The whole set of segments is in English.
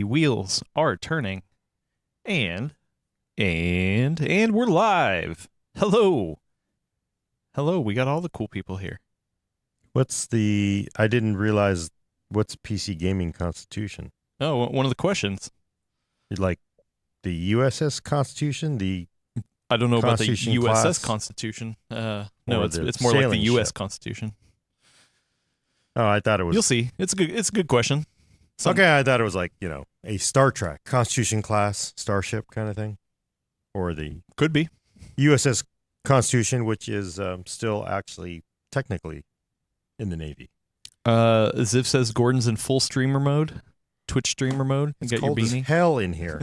The wheels are turning, and we're live. Hello, hello. We got all the cool people here. I didn't realize what's PC gaming constitution. Oh, one of the questions. Like the USS Constitution, the I don't know about the Constitution USS class? Constitution. No, Or it's the it's more like the sailing US ship? Constitution. Oh, I thought it was You'll see. It's a good question. okay. I thought it was like a Star Trek Constitution class starship kind of thing, or the Could be. USS Constitution, which is still actually technically in the Navy. Ziv says Gordon's in full streamer mode, Twitch streamer mode. It's Get your cold as beanie. hell in here.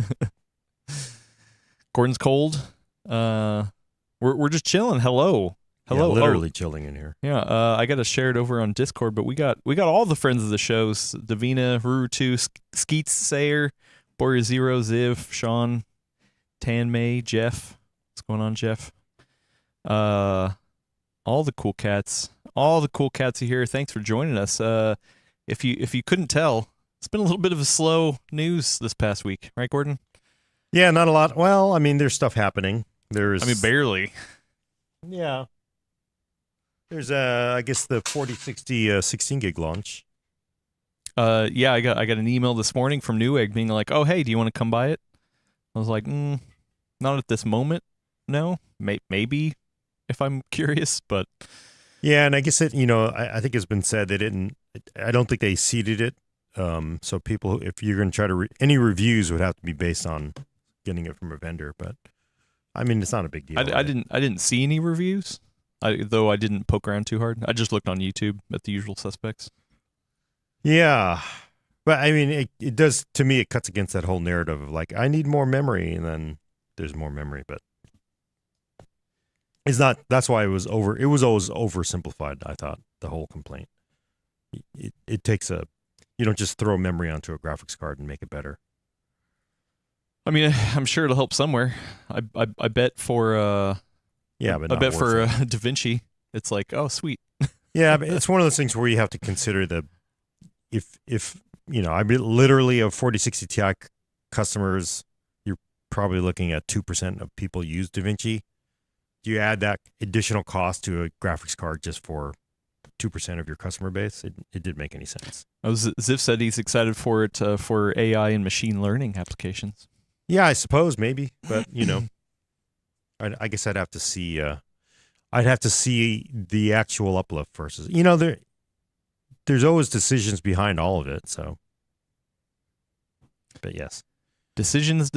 Gordon's cold. We're just chilling. Hello. Yeah, literally chilling in here. Yeah, I got to share it over on Discord, but we got all the friends of the shows: Davina, Ruru2, Skeets Sayer, Boria Zero, Ziv, Sean, Tan May, Jeff. What's going on, Jeff? All the cool cats. All the cool cats are here. Thanks for joining us. If you couldn't tell, it's been a little bit of a slow news this past week, right, Gordon? Yeah, not a lot. Well, I mean, there's stuff happening. Barely. Yeah. There's I guess the 4060 16 gig launch. Yeah, I got an email this morning from Newegg being like, "Oh, hey, do you want to come by it?" I was like, "Not at this moment. No, maybe if I'm curious, but." Yeah, and I guess I think it's been said they didn't. I don't think they seeded it. So people, if you're going to try to any reviews would have to be based on getting it from a vendor. But I mean, it's not a big deal. I didn't see any reviews. Though I didn't poke around too hard. I just looked on YouTube at the usual suspects. Yeah, but I mean, it does to me. It cuts against that whole narrative of like I need more memory, and then there's more memory, but it's not. That's why it was over. It was always oversimplified. I thought the whole complaint. It takes you don't just throw memory onto a graphics card and make it better. I mean, I'm sure it'll help somewhere. I bet for yeah, but I not bet for worth it. Da Vinci, it's like, oh, sweet. Yeah, but it's one of those things where you have to consider if I mean, literally of 4060 Ti customers, you're probably looking at 2% of people use DaVinci. Do you add that additional cost to a graphics card just for 2% of your customer base? It didn't make any sense. Ziv said he's excited for it for AI and machine learning applications. Yeah, I suppose maybe, but I guess I'd have to see. I'd have to see the actual uplift versus. There's always decisions behind all of it. So, but yes, decisions.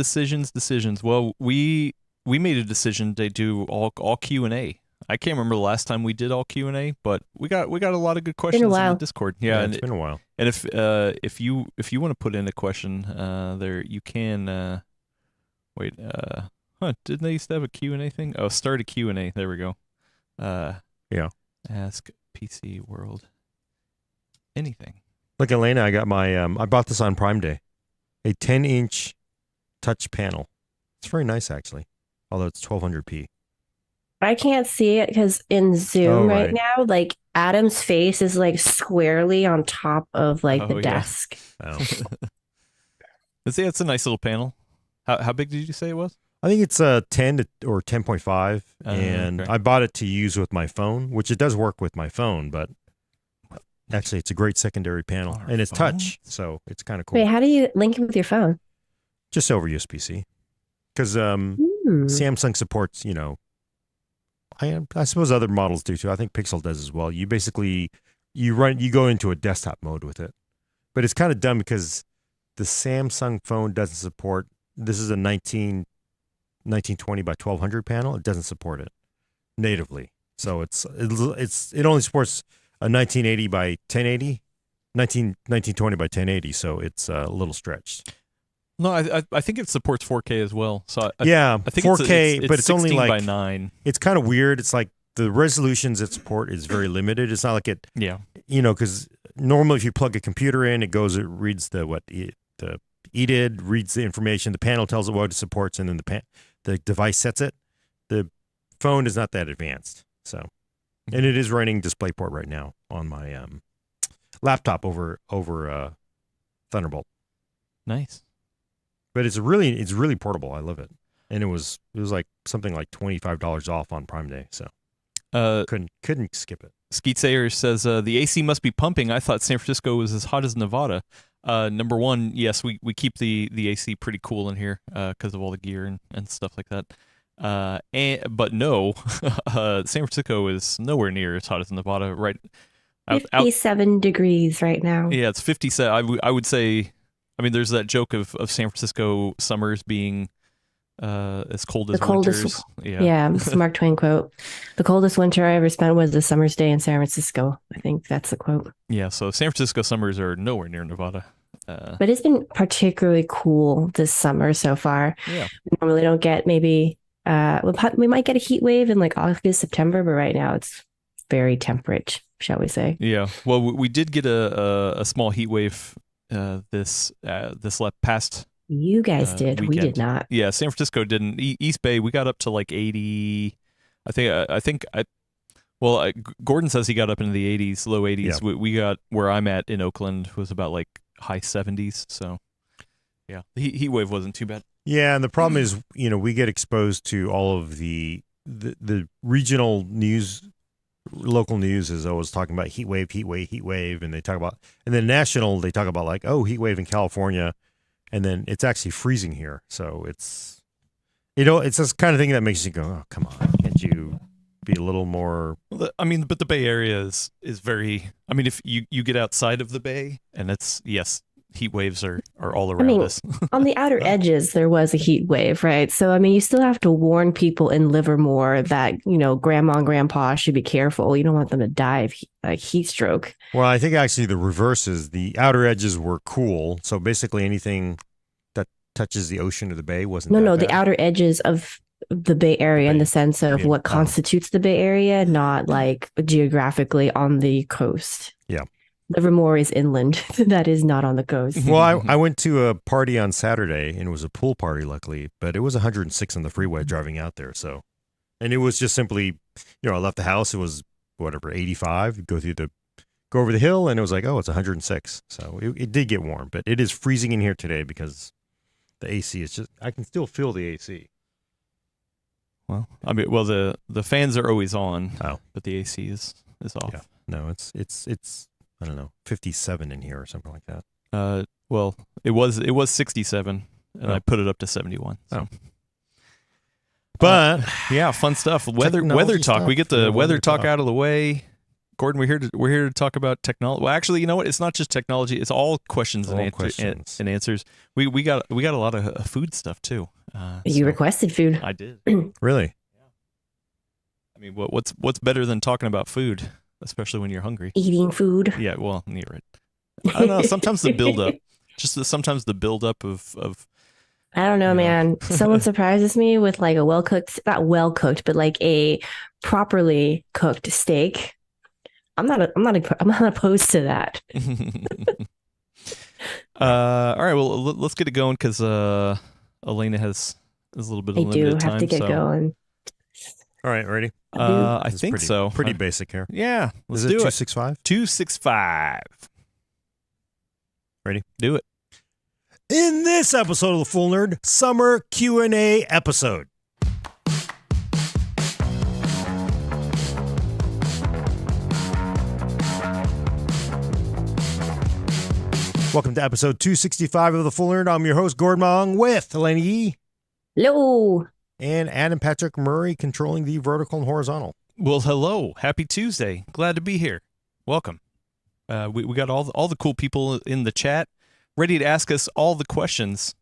Well, we made a decision to do all Q&A. I can't remember the last time we did all Q&A, but we got a lot of good questions in the Discord. Yeah, it's been a while. And if you want to put in a question, there you can. Wait, didn't they used to have a Q&A thing? Oh, start a Q&A. There we go. Yeah. Ask PC World anything. Look, Elena, I got my. I bought this on Prime Day, a 10-inch touch panel. It's very nice, actually, although it's 1200p. I can't see it because in Zoom right now, like Adam's face is like squarely on top of the desk. Oh. See, it's a nice little panel. How big did you say it was? I think it's 10 or 10.5, and okay. I bought it to use with my phone, which it does work with my phone, but actually it's a great secondary panel, and it's touch, so it's kind of cool. Wait, how do you link it with your phone? Just over USB-C, because Samsung supports, I suppose other models do too. I think Pixel does as well. You basically you go into a desktop mode with it, but it's kind of dumb because the Samsung phone doesn't support. This is a 1920 by 1200 panel. It doesn't support it natively, so it only supports a 1980 by 1080, 1920 by 1080. So it's a little stretched. No, I think it supports 4K as well. So I think 4K, but it's only by 9. It's kind of weird. It's like the resolutions it support is very limited. It's not like it. Yeah. Because normally if you plug a computer in, it reads the EDID, reads the information. The panel tells it what it supports, and then the device sets it. The phone is not that advanced, so, and it is running DisplayPort right now on my laptop over Thunderbolt. Nice. But it's really portable. I love it. And it was like something like $25 off on Prime Day. So couldn't skip it. Skeet Sayer says the AC must be pumping. I thought San Francisco was as hot as Nevada. Number one, yes, we keep the AC pretty cool in here because of all the gear and stuff like that. But no, San Francisco is nowhere near as hot as Nevada. Right, 57 degrees right now. Yeah, it's 57. I would say. I mean, there's that joke of San Francisco summers being as cold as winters. Yeah, it's a Mark Twain quote. The coldest winter I ever spent was a summer's day in San Francisco. I think that's the quote. Yeah, so San Francisco summers are nowhere near Nevada. But it's been particularly cool this summer so far. Yeah. We normally don't get maybe, we might get a heat wave in like August, September, but right now it's very temperate, shall we say. Yeah. Well, we did get a small heat wave this past You guys did. weekend. We did not. Yeah, San Francisco didn't. East Bay, we got up to like 80. Gordon says he got up into the 80s, low 80s. Yeah. We got where I'm at in Oakland was about like high 70s. So, yeah, the heat wave wasn't too bad. Yeah, and the problem is, we get exposed to all of the regional news. Local news is always talking about heat wave, and they talk about, and then national, they talk about like, oh, heat wave in California, and then it's actually freezing here. So it's this kind of thing that makes you go, oh, come on, can't you be a little more? I mean, but the Bay Area is very. I mean, if you get outside of the Bay, and it's heat waves are all around us. On the outer edges, there was a heat wave, right? So, I mean, you still have to warn people in Livermore that, grandma and grandpa should be careful. You don't want them to die of heat stroke. Well, I think actually the reverse is the outer edges were cool. So basically anything that touches the ocean or the bay wasn't No, bad. the outer edges of the Bay Area in the sense of what constitutes the Bay Area, not like geographically on the coast. Yeah. Livermore is inland. That is not on the coast. Well, I went to a party on Saturday, and it was a pool party, luckily, but it was 106 on the freeway driving out there. So, and it was just simply, I left the house. It was whatever 85. Go over the hill, and it was like, oh, it's 106. So it did get warm, but it is freezing in here today because the AC is just. I can still feel the AC. Well, I mean, the fans are always on, but the AC is off. Yeah. No, it's. I don't know, 57 in here or something like that. Well, it was 67, and I put it up to 71. So. But yeah, fun stuff. Weather talk. Stuff. We get the weather talk out of the way. Gordon, we're here to talk about technology. Well, actually, you know what? It's not just technology. It's all questions and answers. We got a lot of food stuff too. You requested food. I did. Really? Yeah. I mean, what's better than talking about food? Especially when you're hungry. Eating food. Yeah, well, you're right. I don't know. Sometimes the buildup, sometimes the buildup of. I don't know, man. Someone surprises me with like a not well cooked, but like a properly cooked steak. I'm not opposed to that. All right. Well, let's get it going because Elena has a little bit of limited time. I do have to get going. All right, ready? I think so. Pretty basic here. Yeah. Let's do it. 265? 265. Ready? Do it. In this episode of The Full Nerd, summer Q&A episode. Welcome to episode 265 of The Full Nerd. I'm your host, Gordon Mong, with Elena Yee. Hello. And Adam Patrick Murray controlling the vertical and horizontal. Well, hello. Happy Tuesday. Glad to be here. Welcome. We got all the cool people in the chat ready to ask us all the questions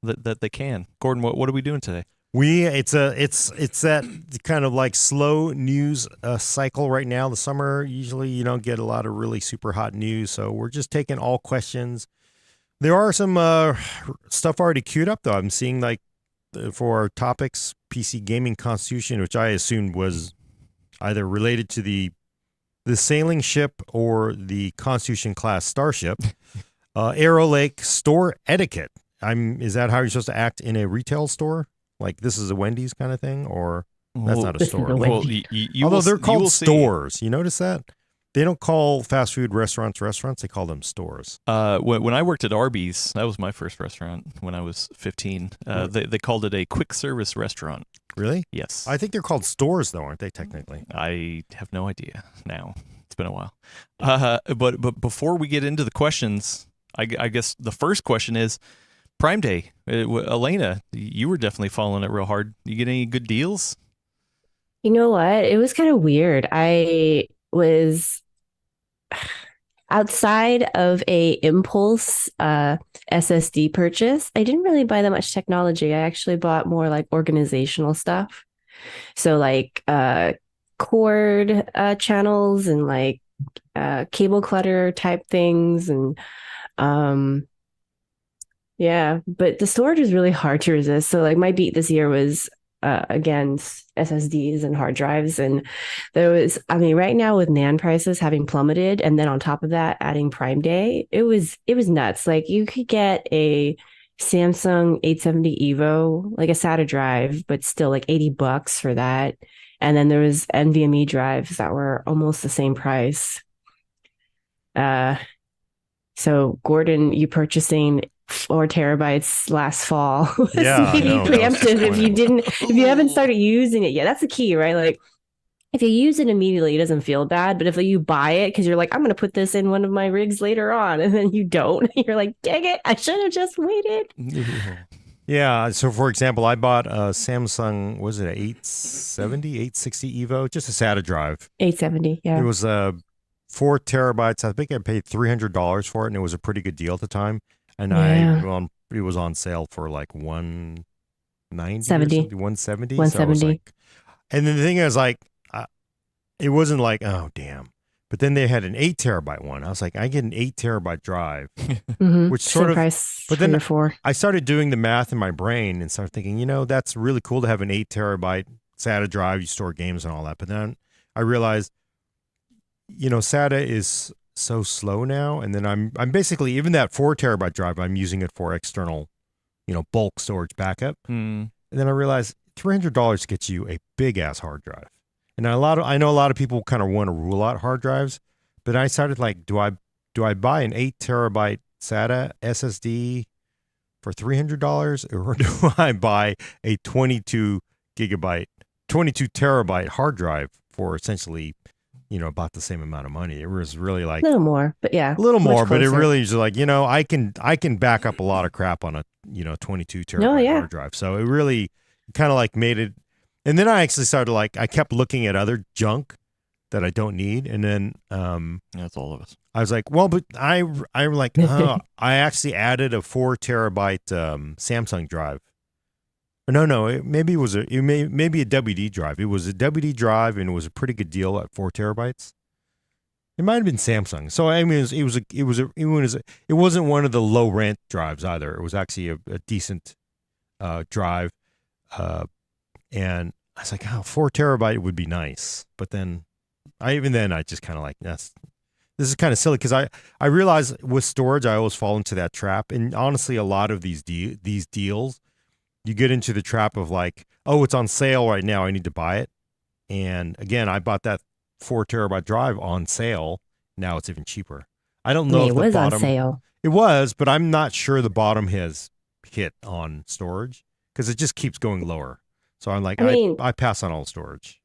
that they can. Gordon, what are we doing today? It's that kind of like slow news cycle right now. The summer, usually you don't get a lot of really super hot news, so we're just taking all questions. There are some stuff already queued up, though. I'm seeing like for our topics, PC gaming constitution, which I assumed was either related to the sailing ship or the Constitution class starship. Arrow Lake store etiquette. Is that how you're supposed to act in a retail store? Like this is a Wendy's kind of thing, or that's not a store. Well, although they're called stores. You notice that? They don't call fast food restaurants restaurants. They call them stores. When I worked at Arby's, that was my first restaurant when I was 15. They called it a quick service restaurant. Really? Yes. I think they're called stores, though, aren't they? Technically. I have no idea now. It's been a while. But before we get into the questions, I guess the first question is Prime Day. Elena, you were definitely following it real hard. You get any good deals? You know what? It was kind of weird. I was outside of a impulse SSD purchase. I didn't really buy that much technology. I actually bought more like organizational stuff. So like cord channels and like cable clutter type things and yeah, but the storage is really hard to resist. So like my beat this year was again SSDs and hard drives, and there was, I mean, right now with NAND prices having plummeted, and then on top of that adding Prime Day, it was nuts. Like you could get a Samsung 870 Evo, like a SATA drive, but still like $80 for that. And then there was NVMe drives that were almost the same price. So Gordon, you purchasing 4 terabytes last fall was maybe preemptive if you haven't started using it yet. That's the key, right? Like if you use it immediately, it doesn't feel bad. But if you buy it because you're like, I'm going to put this in one of my rigs later on, and then you don't, you're like, dang it, I should have just waited. Yeah. So, for example, I bought a Samsung, was it 860 Evo? Just a SATA drive. 870, yeah. It was 4 terabytes. I think I paid $300 for it, and it was a pretty good deal at the time. And it was on sale for like $190 $170. 170. So I was like, and then the thing is, like, it wasn't like, oh damn. But then they had an 8 terabyte one. I was like, I get an 8 terabyte drive, which sort of price. But then 4. I started doing the math in my brain and started thinking, that's really cool to have an 8 terabyte SATA drive. You store games and all that. But then I realized, SATA is so slow now, and then I'm basically, even that 4 terabyte drive, I'm using it for external, bulk storage backup. And then I realized $300 gets you a big ass hard drive. And I know a lot of people kind of want to rule out hard drives, but I started like, do I buy an 8 terabyte SATA SSD for $300, or do I buy a 22 terabyte hard drive for essentially about the same amount of money? It was really like a little more, but yeah, a little more, but it really is like, I can back up a lot of crap on a 22 terabyte hard drive. So it really kind of like made it. And then I actually started I kept looking at other junk that I don't need, and then that's all of us. I was like, well, but I'm like, I actually added a 4 terabyte Samsung drive. No, maybe it was maybe a WD drive. It was a WD drive, and it was a pretty good deal at 4 terabytes. It might have been Samsung. So I mean, it wasn't one of the low rent drives either. It was actually a decent drive, and I was like, 4 terabyte would be nice. But then, I just kind of like, this is kind of silly, because I realize with storage I always fall into that trap, and honestly, a lot of these deals. You get into the trap of like, oh, it's on sale right now, I need to buy it. And again, I bought that 4 terabyte drive on sale. Now it's even cheaper. I don't know if it was on sale. It was, but I'm not sure the bottom has hit on storage, because it just keeps going lower. So I'm like, I pass on all storage.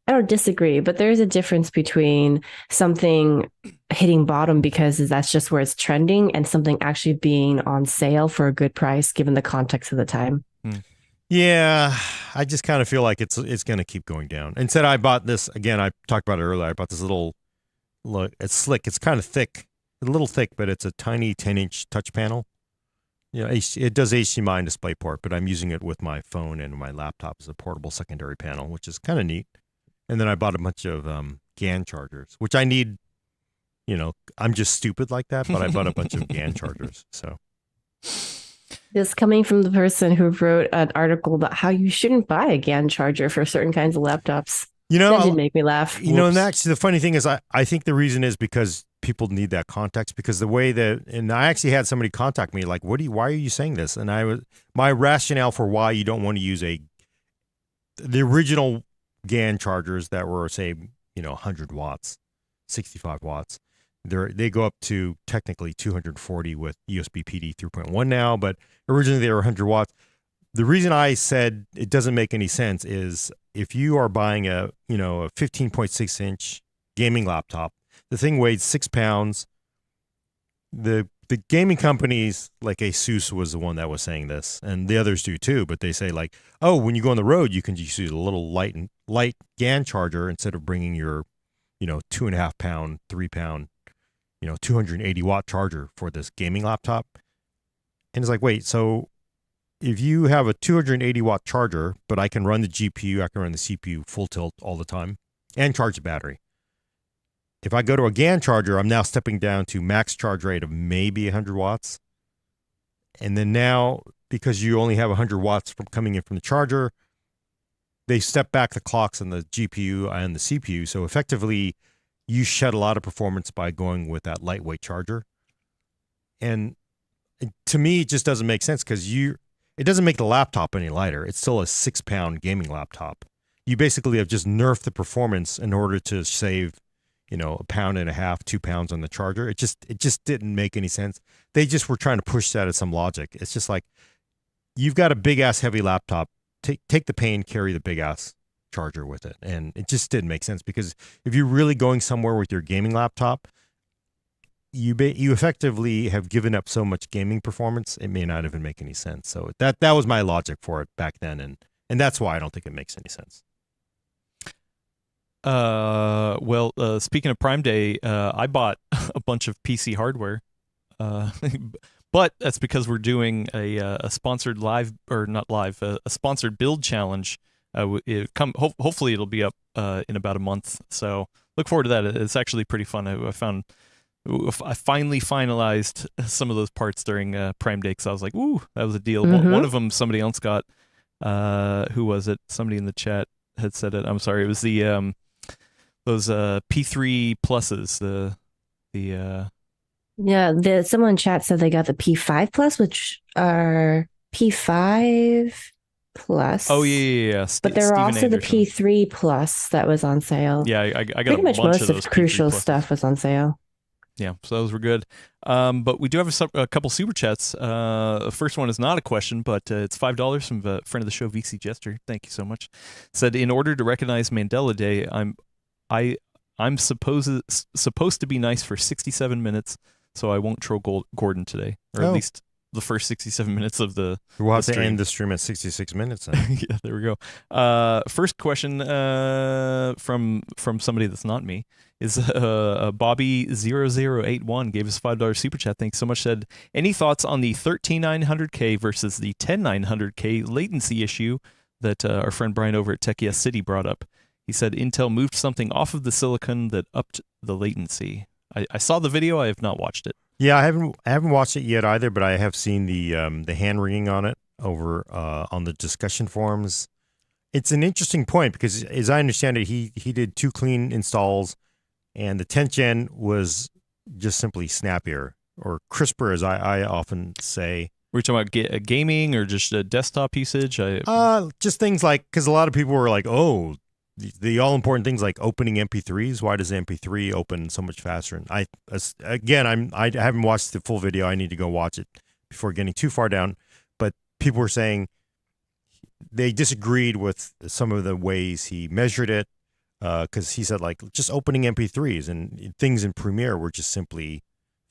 I don't disagree, but there's a difference between something hitting bottom because that's just where it's trending, and something actually being on sale for a good price given the context of the time. Yeah, I just kind of feel like it's going to keep going down. Instead, I bought this, again, I talked about it earlier. I bought this little, look, it's slick. It's kind of thick, a little thick, but it's a tiny 10-inch touch panel. It does HDMI and DisplayPort, but I'm using it with my phone and my laptop as a portable secondary panel, which is kind of neat. And then I bought a bunch of GAN chargers, which I need. I'm just stupid like that, but I bought a bunch of GAN chargers. So this coming from the person who wrote an article about how you shouldn't buy a GAN charger for certain kinds of laptops. That did make me laugh. And actually the funny thing is, I think the reason is because people need that context, because the way and I actually had somebody contact me like, why are you saying this? And my rationale for why you don't want to use the original GAN chargers that were, say, 100 watts. 65 watts. They go up to technically 240 with USB PD 3.1 now, but originally they were 100 watts. The reason I said it doesn't make any sense is if you are buying a 15.6 inch gaming laptop, the thing weighs 6 pounds. The gaming companies like Asus was the one that was saying this, and the others do too. But they say like, oh, when you go on the road, you can just use a little light GAN charger instead of bringing your 2.5 pound, 3 pound, 280 watt charger for this gaming laptop. And it's like, wait, so if you have a 280 watt charger, but I can run the GPU, I can run the CPU full tilt all the time and charge the battery. If I go to a GAN charger, I'm now stepping down to max charge rate of maybe 100 watts. And then now, because you only have 100 watts from coming in from the charger, they step back the clocks on the GPU and the CPU. So effectively, you shed a lot of performance by going with that lightweight charger. And to me, it just doesn't make sense because it doesn't make the laptop any lighter. It's still a 6 pound gaming laptop. You basically have just nerfed the performance in order to save, 1.5 pounds, 2 pounds on the charger. It just didn't make any sense. They just were trying to push that as some logic. It's just like, you've got a big ass heavy laptop. Take the pain, carry the big ass charger with it. And it just didn't make sense because if you're really going somewhere with your gaming laptop, you effectively have given up so much gaming performance, it may not even make any sense. So that was my logic for it back then, and that's why I don't think it makes any sense. Speaking of Prime Day, I bought a bunch of PC hardware, but that's because we're doing a sponsored live, or not live, a sponsored build challenge. Hopefully it'll be up in about a month. So look forward to that. It's actually pretty fun. I finally finalized some of those parts during Prime Day because I was like, "Ooh, that was a deal." Mm-hmm. One of them somebody else got. Who was it? Somebody in the chat had said it. I'm sorry. It was the those P3 pluses. Someone in chat said they got the P5 Plus, which are P5 Plus. Oh yeah. But there were Steven also Anderson. the P3 Plus that was on sale. Yeah, I got Pretty a much bunch most of those of Crucial P3 Pluses. stuff was on sale. Yeah, so those were good. But we do have a couple super chats. The first one is not a question, but it's $5 from a friend of the show, VC Jester. Thank you so much. Said, in order to recognize Mandela Day, I'm supposed to be nice for 67 minutes, so I won't troll Gordon today, or at least the first 67 minutes of the We'll have the to stream. end the stream at 66 minutes then. Yeah, there we go. First question from somebody that's not me is Bobby0081 gave us $5 super chat. Thanks so much. Said, any thoughts on the 13900K versus the 10900K latency issue that our friend Brian over at Tech Yes City brought up? He said Intel moved something off of the silicon that upped the latency. I saw the video. I have not watched it. Yeah, I haven't watched it yet either, but I have seen the hand wringing on it over on the discussion forums. It's an interesting point because, as I understand it, he did 2 clean installs, and the 10th gen was just simply snappier or crisper, as I often say. Were you talking about gaming or just desktop usage? Just things like, because a lot of people were like, oh, the all important things like opening MP3s. Why does the MP3 open so much faster? And I haven't watched the full video. I need to go watch it before getting too far down. But people were saying they disagreed with some of the ways he measured it, because he said like just opening MP3s and things in Premiere were just simply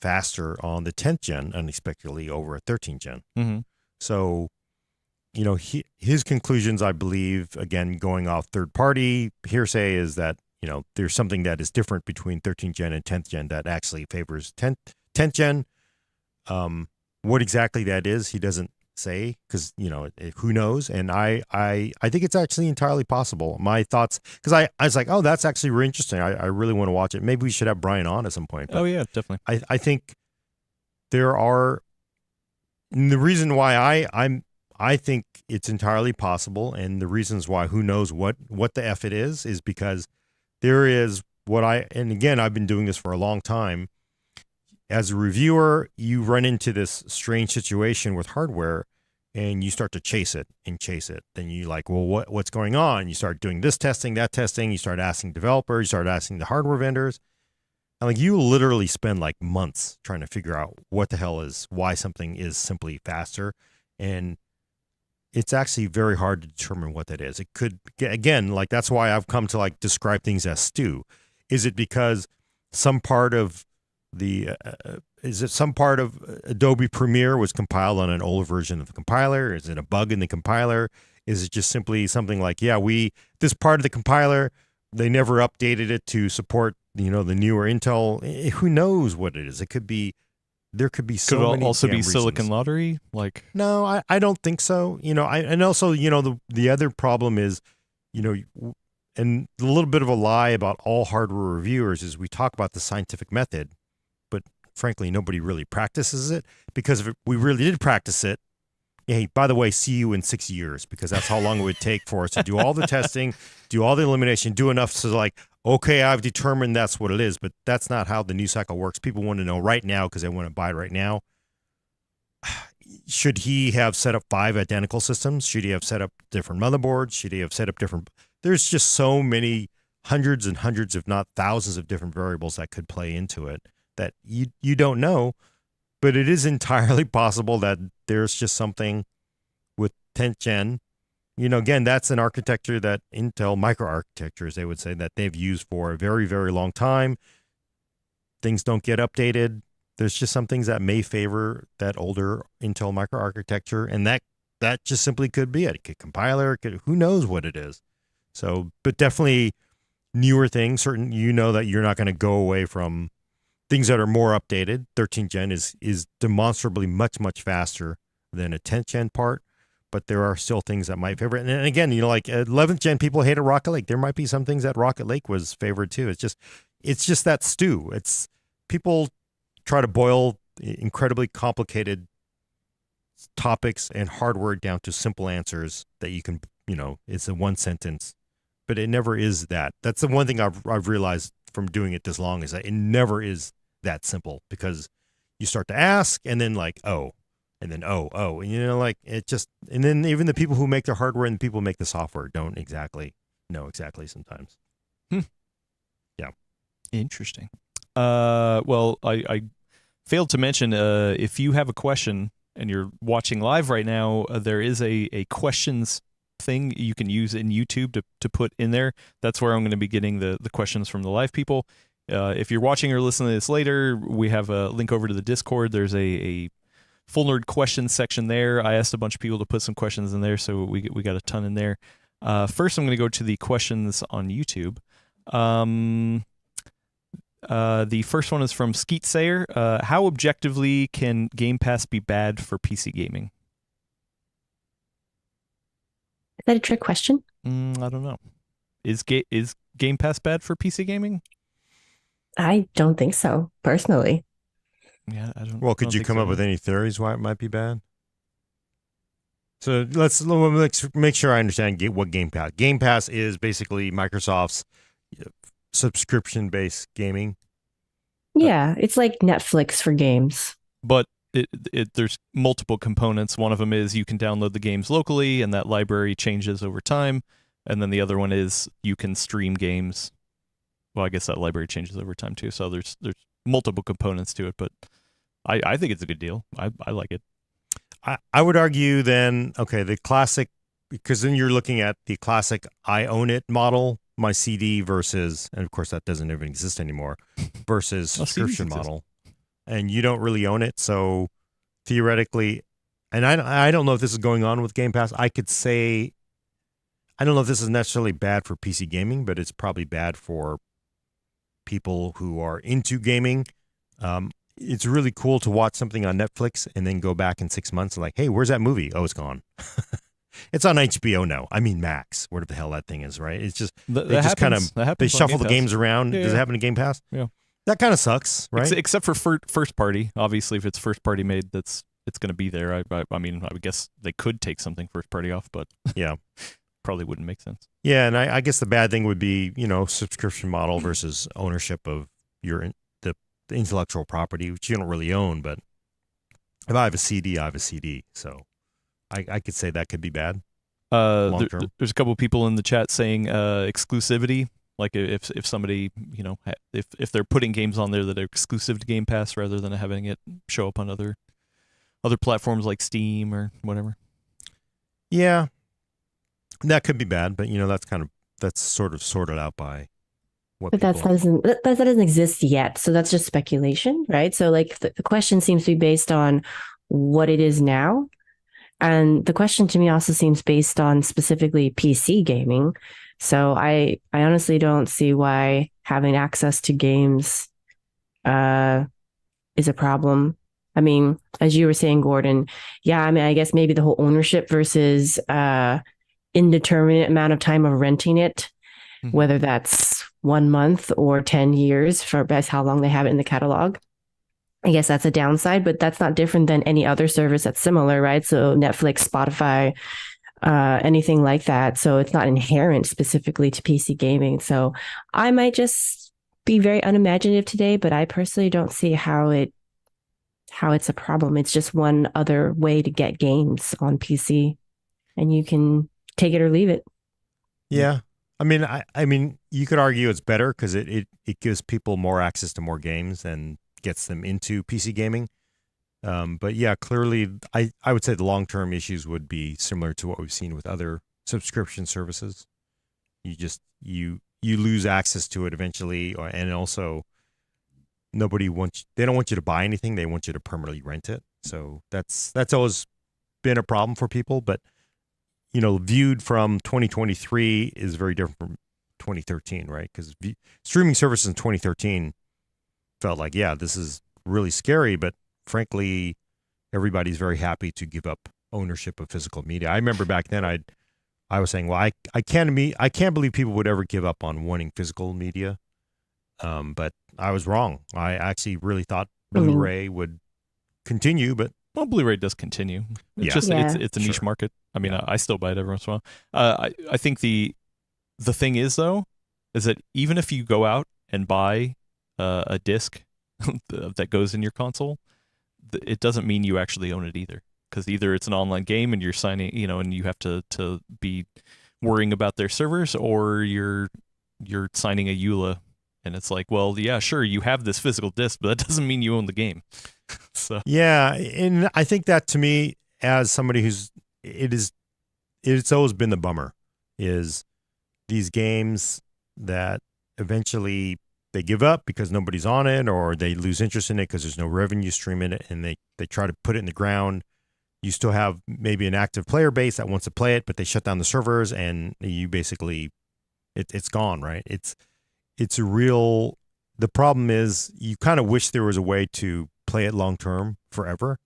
faster on the 10th gen unexpectedly over a 13th gen. Mm-hmm. So, his conclusions, I believe, again, going off third-party hearsay, is that, there's something that is different between 13th gen and 10th gen that actually favors 10th gen. What exactly that is, he doesn't say, because, who knows? And I think it's actually entirely possible. My thoughts, because I was like, oh, that's actually really interesting. I really want to watch it. Maybe we should have Brian on at some point. Oh, yeah, definitely. I think there are, the reason why I think it's entirely possible, and the reasons why who knows what the F it is because there is and again, I've been doing this for a long time. As a reviewer, you run into this strange situation with hardware and you start to chase it. Then you like, well, what's going on? You start doing this testing, that testing. You start asking developers, you start asking the hardware vendors. And like you literally spend like months trying to figure out what the hell is why something is simply faster, and it's actually very hard to determine what that is. It could, again, like that's why I've come to like describe things as stew. Is it because some part of the is it some part of Adobe Premiere was compiled on an older version of the compiler? Is it a bug in the compiler? Is it just simply something like, yeah, this part of the compiler, they never updated it to support, the newer Intel? Who knows what it is? It could be, there could be so Could many also be damn Silicon reasons. Lottery. Like, No, I don't think so. And also, the other problem is, and a little bit of a lie about all hardware reviewers is we talk about the scientific method, but frankly, nobody really practices it, because if we really did practice it, hey, by the way, see you in 6 years, because that's how long it would take for us to do all the testing, do all the elimination, do enough to like, okay, I've determined that's what it is, but that's not how the news cycle works. People want to know right now because they want to buy it right now. Should he have set up 5 identical systems? Should he have set up different motherboards? Should he have set up different? There's just so many hundreds and hundreds, if not thousands, of different variables that could play into it that you don't know. But it is entirely possible that there's just something with 10th gen. Again, that's an architecture that Intel microarchitectures, they would say, that they've used for a very, very long time. Things don't get updated. There's just some things that may favor that older Intel microarchitecture, and that just simply could be it. It could compiler, who knows what it is. So, but definitely newer things. Certain, that you're not going to go away from things that are more updated. 13th gen is demonstrably much, much faster than a 10th gen part, but there are still things that might favor it. And again, like 11th gen people hated Rocket Lake. There might be some things that Rocket Lake was favored too. It's just that stew. It's people try to boil incredibly complicated topics and hardware down to simple answers that you can, it's a one sentence, but it never is that. That's the one thing I've realized from doing it this long, is that it never is that simple, because you start to ask and then like, oh, and then, oh, and like it just, and then even the people who make the hardware and the people who make the software don't exactly know exactly sometimes. Yeah. interesting. Well, I failed to mention, if you have a question and you're watching live right now, there is a questions thing you can use in YouTube to put in there. That's where I'm going to be getting the questions from the live people. If you're watching or listening to this later, we have a link over to the Discord. There's a Full Nerd questions section there. I asked a bunch of people to put some questions in there, so we got a ton in there. First, I'm going to go to the questions on YouTube. The first one is from Skeet Sayer. How objectively can Game Pass be bad for PC gaming? Is that a trick question? I don't know. Is Game Pass bad for PC gaming? I don't think so, personally. Yeah, I don't. Well, could you come up with any theories why it might be bad? So let's make sure I understand what Game Pass. Game Pass is basically Microsoft's subscription-based gaming. Yeah, it's like Netflix for games. But there's multiple components. One of them is you can download the games locally, and that library changes over time. And then the other one is you can stream games. Well, I guess that library changes over time too. So there's multiple components to it, but I think it's a good deal. I like it. I would argue then, okay, the classic, because then you're looking at the classic I own it model, my CD versus, and of course that doesn't even exist anymore, versus subscription model. And you don't really own it. So theoretically, and I don't know if this is going on with Game Pass. I could say, I don't know if this is necessarily bad for PC gaming, but it's probably bad for people who are into gaming. It's really cool to watch something on Netflix and then go back in 6 months and like, hey, where's that movie? Oh, it's gone. It's on HBO now. I mean Max, whatever the hell that thing is, right? It's just they just kind of they shuffle the games around. Yeah, does it happen to Game Pass? Yeah, that kind of sucks, right? Except for first party. Obviously, if it's first party made, it's going to be there. I mean, I would guess they could take something first party off, but yeah, probably wouldn't make sense. Yeah, and I guess the bad thing would be, subscription model versus ownership of the intellectual property, which you don't really own. But if I have a CD, I have a CD. So I could say that could be bad. There's a couple of people in the chat saying exclusivity. Like if somebody, if they're putting games on there that are exclusive to Game Pass rather than having it show up on other platforms like Steam or whatever. Yeah, that could be bad, but that's sort of sorted out by what. But that doesn't exist yet, so that's just speculation, right? So like the question seems to be based on what it is now, and the question to me also seems based on specifically PC gaming. So I honestly don't see why having access to games is a problem. I mean, as you were saying, Gordon, yeah, I mean, I guess maybe the whole ownership versus indeterminate amount of time of renting it, whether that's 1 month or 10 years for best how long they have it in the catalog. I guess that's a downside, but that's not different than any other service that's similar, right? So Netflix, Spotify, anything like that. So it's not inherent specifically to PC gaming. So I might just be very unimaginative today, but I personally don't see how it's a problem. It's just one other way to get games on PC, and you can take it or leave it. Yeah. I mean, you could argue it's better because it gives people more access to more games and gets them into PC gaming. But yeah, clearly, I would say the long-term issues would be similar to what we've seen with other subscription services. You lose access to it eventually, and also they don't want you to buy anything. They want you to permanently rent it. So that's always been a problem for people. But viewed from 2023 is very different from 2013, right? Because streaming services in 2013 felt like, yeah, this is really scary, but frankly, everybody's very happy to give up ownership of physical media. I remember back then I was saying, well, I can't believe people would ever give up on wanting physical media. But I was wrong. I actually really thought Blu-ray would continue, but Blu-ray does continue. It's a niche market. I mean, I still buy it every once in a while. I think the thing is though, is that even if you go out and buy a disc that goes in your console, it doesn't mean you actually own it either. Because either it's an online game and you're signing, and you have to be worrying about their servers, or you're signing a EULA. And it's like, well, yeah, sure, you have this physical disc, but that doesn't mean you own the game. So yeah, and I think that to me, as somebody it's always been the bummer, is these games that eventually they give up because nobody's on it, or they lose interest in it because there's no revenue stream in it, and they try to put it in the ground. You still have maybe an active player base that wants to play it, but they shut down the servers, and you basically it's gone, right? It's a real. The problem is you kind of wish there was a way to play it long term forever,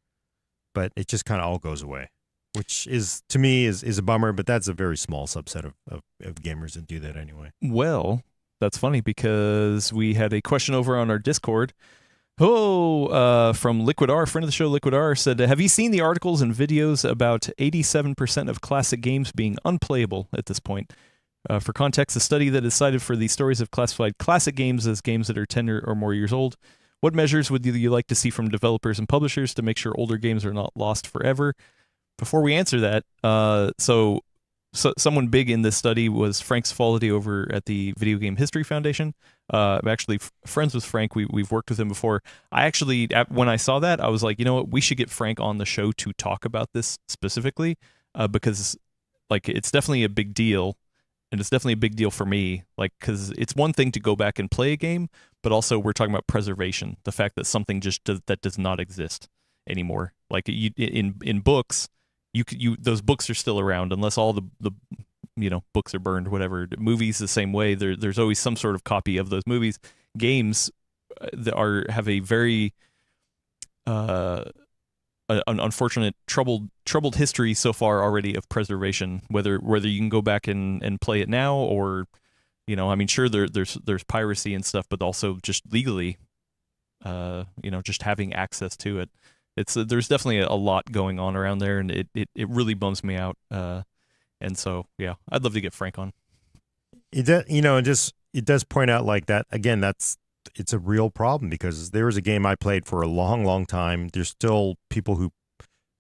but it just kind of all goes away, which is to me is a bummer. But that's a very small subset of gamers that do that anyway. Well, that's funny because we had a question over on our Discord. From Liquid R, friend of the show, Liquid R, said, have you seen the articles and videos about 87% of classic games being unplayable at this point? For context, a study that is cited for these stories have classified classic games as games that are 10 or more years old. What measures would you like to see from developers and publishers to make sure older games are not lost forever? Before we answer that, so someone big in this study was Frank Sfaldi over at the Video Game History Foundation. I'm actually friends with Frank. We've worked with him before. When I saw that, I was like, you know what? We should get Frank on the show to talk about this specifically, because like it's definitely a big deal. And it's definitely a big deal for me, like, because it's one thing to go back and play a game, but also we're talking about preservation, the fact that something that does not exist anymore. Like in books, those books are still around unless all the books are burned, whatever. Movies the same way. There's always some sort of copy of those movies. Games that have a very an unfortunate troubled history so far already of preservation, whether you can go back and play it now, or I mean, sure, there's piracy and stuff, but also just legally just having access to it. There's definitely a lot going on around there, and it really bums me out, and so yeah, I'd love to get Frank on. It does point out like that again. It's a real problem because there was a game I played for a long, long time. There's still people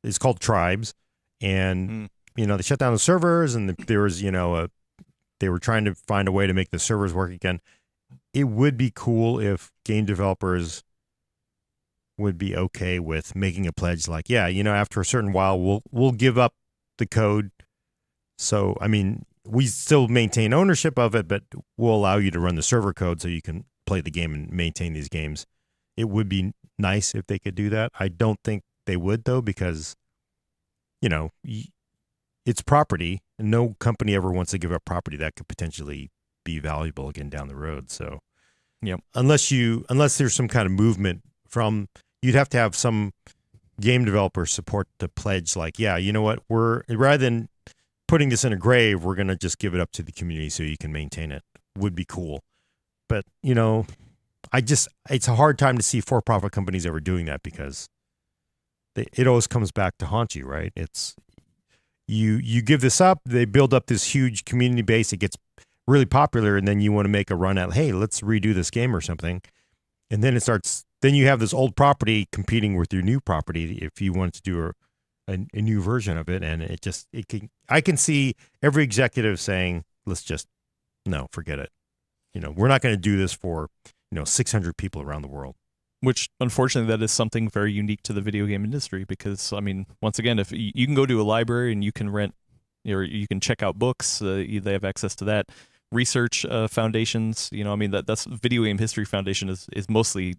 it's called Tribes, and they shut down the servers, and there was They were trying to find a way to make the servers work again. It would be cool if game developers would be okay with making a pledge like, yeah, after a certain while, we'll give up the code. So, I mean, we still maintain ownership of it, but we'll allow you to run the server code so you can play the game and maintain these games. It would be nice if they could do that. I don't think they would, though, because, it's property, and no company ever wants to give up property that could potentially be valuable again down the road. So, Yep. unless there's some kind of movement you'd have to have some game developer support the pledge. Like, yeah, you know what? Rather than putting this in a grave, we're going to just give it up to the community so you can maintain it. Would be cool. But, it's a hard time to see for-profit companies ever doing that because it always comes back to haunt you, right? It's you give this up, they build up this huge community base, it gets really popular, and then you want to make a run at, hey, let's redo this game or something. And then then you have this old property competing with your new property if you want to do a new version of it. And I can see every executive saying, no, forget it. We're not going to do this for, 600 people around the world. Which, unfortunately, that is something very unique to the video game industry because, I mean, once again, if you can go to a library and you can rent or you can check out books, they have access to that. Research foundations, that's Video Game History Foundation is mostly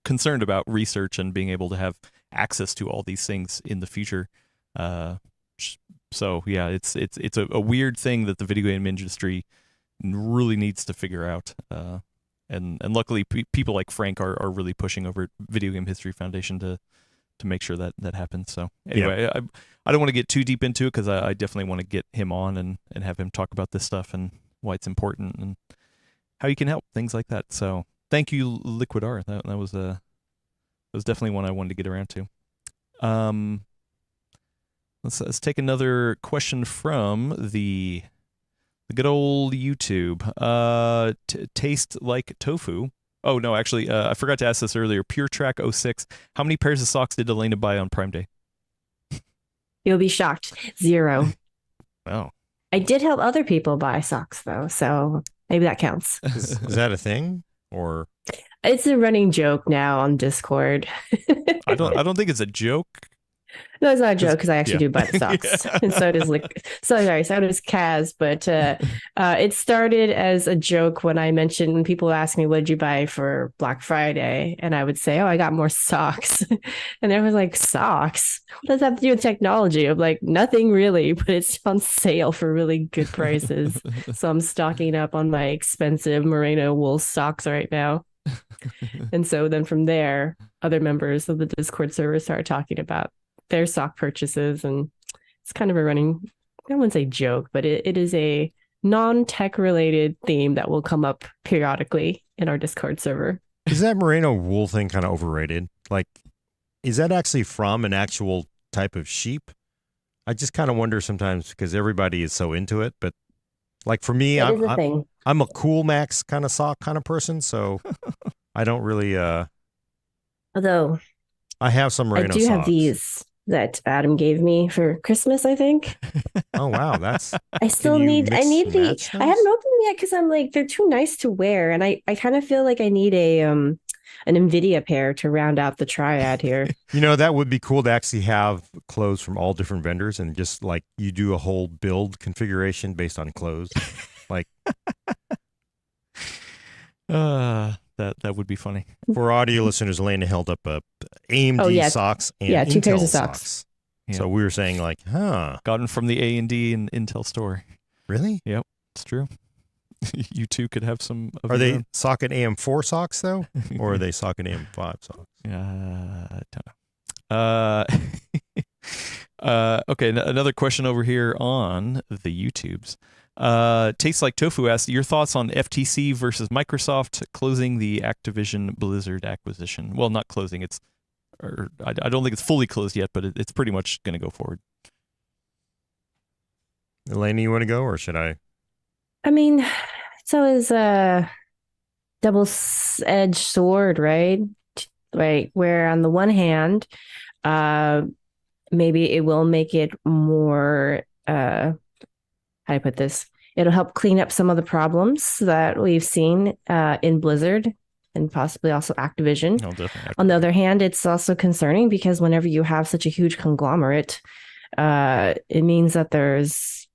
concerned about research and being able to have access to all these things in the future. So yeah, it's a weird thing that the video game industry really needs to figure out. And luckily, people like Frank are really pushing over at Video Game History Foundation to make sure that happens. So anyway, I don't want to get too deep into it because I definitely want to get him on and have him talk about this stuff and why it's important and how you can help, things like that. So thank you, Liquidar. That was definitely one I wanted to get around to. Let's take another question from the good old YouTube. Taste like tofu. Oh no, actually, I forgot to ask this earlier. Pure Track 06. How many pairs of socks did Elena buy on Prime Day? You'll be shocked. 0. Wow. I did help other people buy socks though, so maybe that counts. Is that a thing, or it's a running joke now on Discord? I don't think it's a joke. No, it's not a joke because I actually do buy the socks, Yeah. and so does Kaz. But it started as a joke when when people ask me, "What did you buy for Black Friday?" and I would say, "Oh, I got more socks," and everyone's like, "Socks? What does that have to do with technology?" I'm like, "Nothing really, but it's on sale for really good prices." So I'm stocking up on my expensive merino wool socks right now. And so then from there, other members of the Discord server started talking about their sock purchases, and it's kind of a running, I wouldn't say joke, but it is a non-tech related theme that will come up periodically in our Discord server. Is that merino wool thing kind of overrated? Like, is that actually from an actual type of sheep? I just kind of wonder sometimes because everybody is so into it, but like for me, I'm a Cool Max kind of sock kind of person, so I don't really Although I have some merino I do socks. have these that Adam gave me for Christmas, I think. Oh wow, that's I still Can you need mix I need and the match I those? haven't opened them yet because I'm like they're too nice to wear, and I kind of feel like I need an Nvidia pair to round out the triad here. that would be cool to actually have clothes from all different vendors and just like you do a whole build configuration based on clothes. Like That would be funny. for audio listeners, Elena held up AMD Oh, yeah. socks and Yeah, 2 Intel pairs of socks. Yeah. So we were saying like, Gotten from the A&D and Intel store. really? It's true. You two could have some of Are your they own. socket AM4 socks though? Or are they socket AM5 socks? I don't know. Okay, another question over here on the YouTubes. Tastes Like Tofu asks, your thoughts on FTC versus Microsoft closing the Activision Blizzard acquisition? Well, not closing. I don't think it's fully closed yet, but it's pretty much going to go forward. Elena, you want to go or should I? I mean, it's always a double-edged sword, right? Right, where on the one hand, maybe it will make it more, how do I put this? It'll help clean up some of the problems that we've seen in Blizzard and possibly also Activision. No, definitely. On the other hand, it's also concerning because whenever you have such a huge conglomerate, it means that there's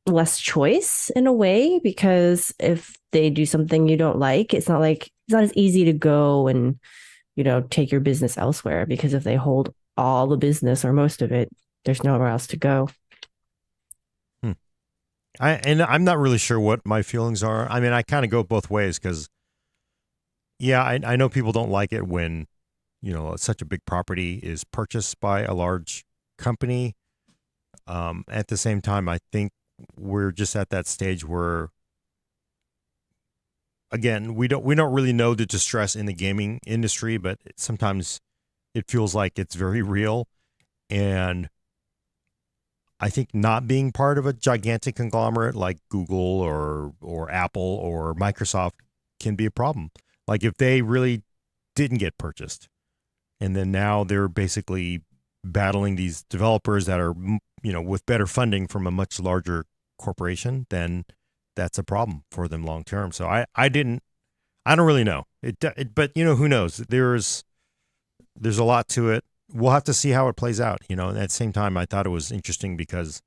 less choice in a way, because if they do something you don't like, it's not as easy to go and, take your business elsewhere, because if they hold all the business or most of it, there's nowhere else to go. I'm not really sure what my feelings are. I mean, I kind of go both ways because, yeah, I know people don't like it when, such a big property is purchased by a large company. At the same time, I think we're just at that stage where, again, we don't really know the distress in the gaming industry, but sometimes it feels like it's very real. And I think not being part of a gigantic conglomerate like Google or Apple or Microsoft can be a problem. Like if they really didn't get purchased, and then now they're basically battling these developers that are, with better funding from a much larger corporation, then that's a problem for them long term. So I don't really know but who knows? There's a lot to it. We'll have to see how it plays out, and at the same time, I thought it was interesting because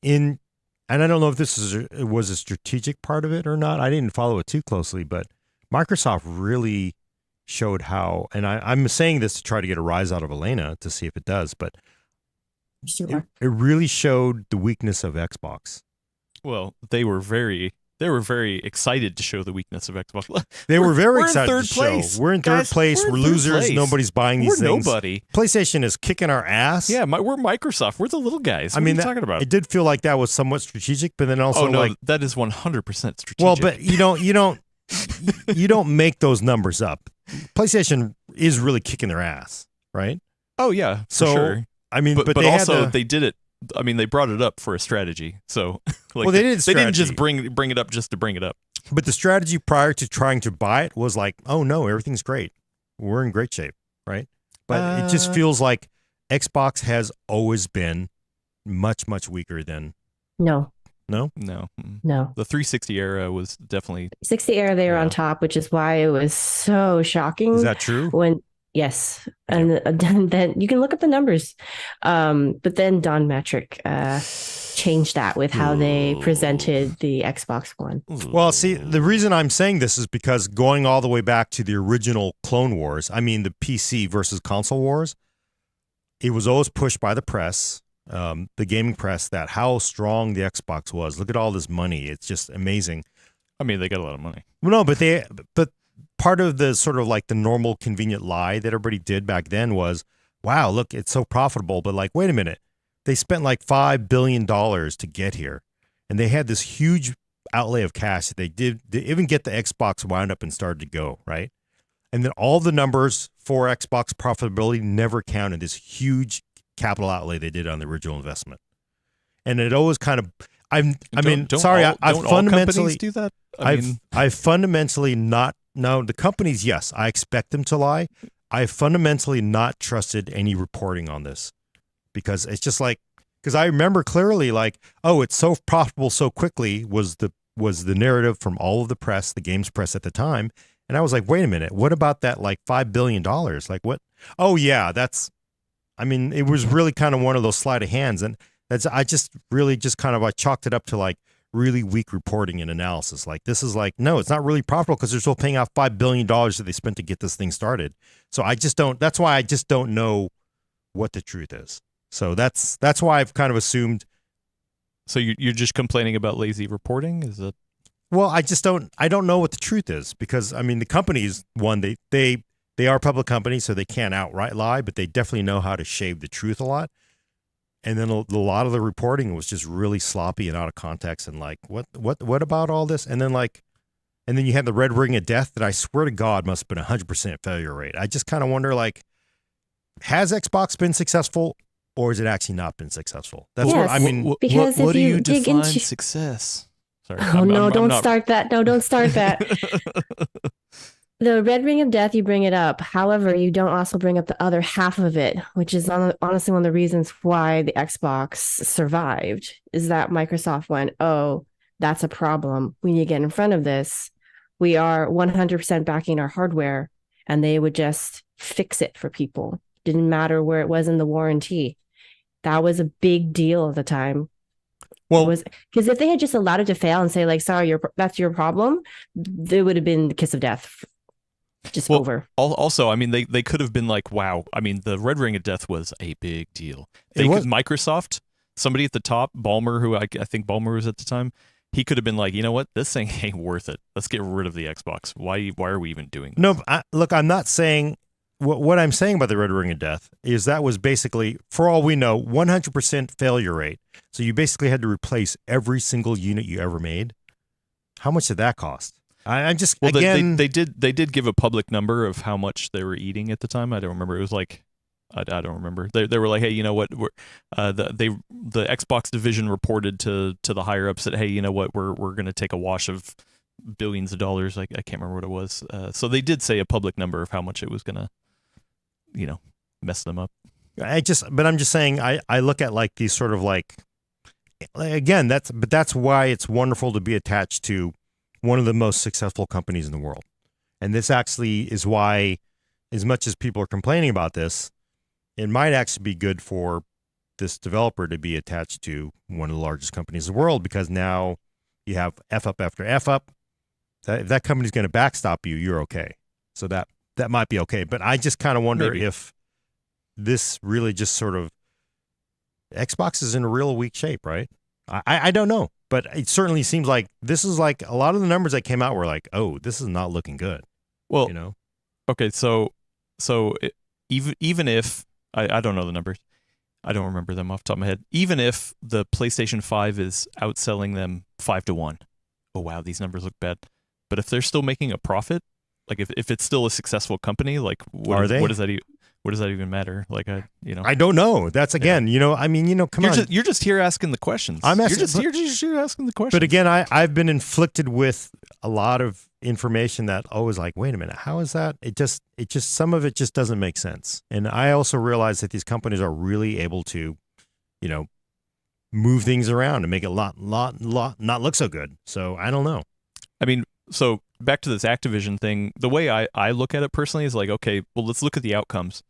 and I don't know if this was a strategic part of it or not. I didn't follow it too closely, but Microsoft really showed how, and I'm saying this to try to get a rise out of Elena to see if it does, but it really showed the weakness of Xbox. Well, they were very excited to show the weakness of Xbox. They were very we're excited in third to place. show. We're in third place. We're in third losers. place. Nobody's buying these we're things. Nobody. PlayStation is kicking our ass. Yeah, we're Microsoft. We're the little guys. What are you talking about? It did feel like that was somewhat strategic, but then also that is 100% strategic. Well, but you don't make those numbers up. PlayStation is really kicking their ass, right? Oh yeah, so for sure. I mean, but they also they did it. I mean, they brought it up for a strategy. So, well, they did. They didn't just bring it up just to bring it up. But the strategy prior to trying to buy it was like, oh no, everything's great. We're in great shape, right? But it just feels like Xbox has always been much, much weaker than. No. No. The 360 era was definitely 60 era. They were on top, which is why it was so shocking. Is that true? Yes. And then you can look up the numbers. But then Don Metric changed that with how they presented the Xbox One. Well, see, the reason I'm saying this is because going all the way back to the original Clone Wars, I mean the PC versus console wars, it was always pushed by the press, the gaming press, that how strong the Xbox was. Look at all this money. It's just amazing. I mean, they got a lot of money. Well, no, but part of the sort of like the normal convenient lie that everybody did back then was, wow, look, it's so profitable. But like, wait a minute, they spent like $5 billion to get here. And they had this huge outlay of cash that they even get the Xbox wound up and started to go, right? And then all the numbers for Xbox profitability never counted this huge capital outlay they did on the original investment. And it always kind of, I fundamentally do that. I fundamentally not. No, the companies, yes, I expect them to lie. I fundamentally not trusted any reporting on this because it's just like, because I remember clearly like, oh, it's so profitable so quickly was the narrative from all of the press, the games press at the time. And I was like, wait a minute, what about that like $5 billion? Like what? Oh yeah, it was really kind of one of those sleight of hands. And I chalked it up to like, really weak reporting and analysis. Like this is like, no, it's not really profitable because they're still paying out $5 billion that they spent to get this thing started. So that's why I just don't know what the truth is. So that's why I've kind of assumed. So you're just complaining about lazy reporting? Is it? Well, I don't know what the truth is because I mean, the companies, they are public companies, so they can't outright lie, but they definitely know how to shave the truth a lot. And then a lot of the reporting was just really sloppy and out of context and like, what about all this? And then you had the red ring of death that I swear to God must have been 100% failure rate. I just kind of wonder like, has Xbox been successful or has it actually not been successful? That's what I mean. Because what if do you dig define into success? Sorry. Oh, no, don't start that. No, don't start that. The red ring of death, you bring it up. However, you don't also bring up the other half of it, which is honestly one of the reasons why the Xbox survived, is that Microsoft went, oh, that's a problem. We need to get in front of this. We are 100% backing our hardware, and they would just fix it for people. Didn't matter where it was in the warranty. That was a big deal at the time. Well, because if they had just allowed it to fail and say like, sorry, that's your problem, it would have been the kiss of death. Just over. Also, I mean, they could have been like, wow. I mean, the red ring of death was a big deal. Microsoft, somebody at the top, Ballmer, who I think Ballmer was at the time, he could have been like, you know what, this thing ain't worth it. Let's get rid of the Xbox. Why are we even doing this? No, look, I'm not saying what I'm saying about the red ring of death is that was basically, for all we know, 100% failure rate. So you basically had to replace every single unit you ever made. How much did that cost? I just again they did give a public number of how much they were eating at the time. I don't remember. It was like I don't remember. They were like, hey, you know what? The Xbox division reported to the higher ups that, hey, you know what? We're going to take a wash of billions of dollars. I can't remember what it was. So they did say a public number of how much it was going to, mess them up. But I'm just saying, I look at like these sort of like, again, that's why it's wonderful to be attached to one of the most successful companies in the world. And this actually is why, as much as people are complaining about this, it might actually be good for this developer to be attached to one of the largest companies in the world, because now you have F up after F up. If that company's going to backstop you, you're okay. So that might be okay. But I just kind of wonder if this really just sort of, Xbox is in a real weak shape, right? I don't know. But it certainly seems like this is like a lot of the numbers that came out were like, oh, this is not looking good. Well, okay, so even if I don't know the numbers, I don't remember them off the top of my head. Even if the PlayStation 5 is outselling them 5-1, oh wow, these numbers look bad. But if they're still making a profit, like if it's still a successful company, like what does that even matter? Like I don't know. That's again, come on. You're just here asking the questions. You're just here asking the questions. But again, I've been inflicted with a lot of information that always like, wait a minute, how is that? It just some of it just doesn't make sense. And I also realize that these companies are really able to, move things around and make it lot not look so good. So I don't know. I mean, so back to this Activision thing, the way I look at it personally is like, okay, well, let's look at the outcomes.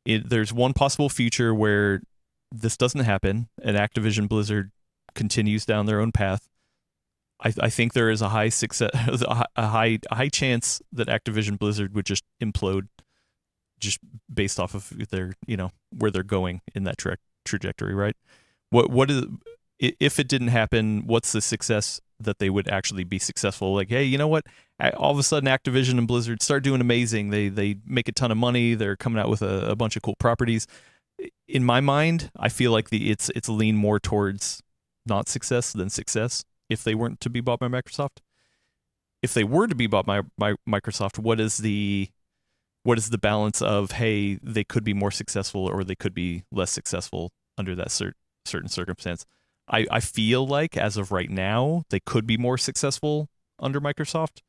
There's one possible future where this doesn't happen and Activision Blizzard continues down their own path. I think there is a high success, a high chance that Activision Blizzard would just implode, just based off of their, where they're going in that trajectory, right? What is, if it didn't happen, what's the success that they would actually be successful? Like, hey, you know what? All of a sudden, Activision and Blizzard start doing amazing. They make a ton of money. They're coming out with a bunch of cool properties. In my mind, I feel like it's lean more towards not success than success. If they weren't to be bought by Microsoft, if they were to be bought by Microsoft, what is the balance of, hey, they could be more successful or they could be less successful under that certain circumstance? I feel like as of right now, they could be more successful under Microsoft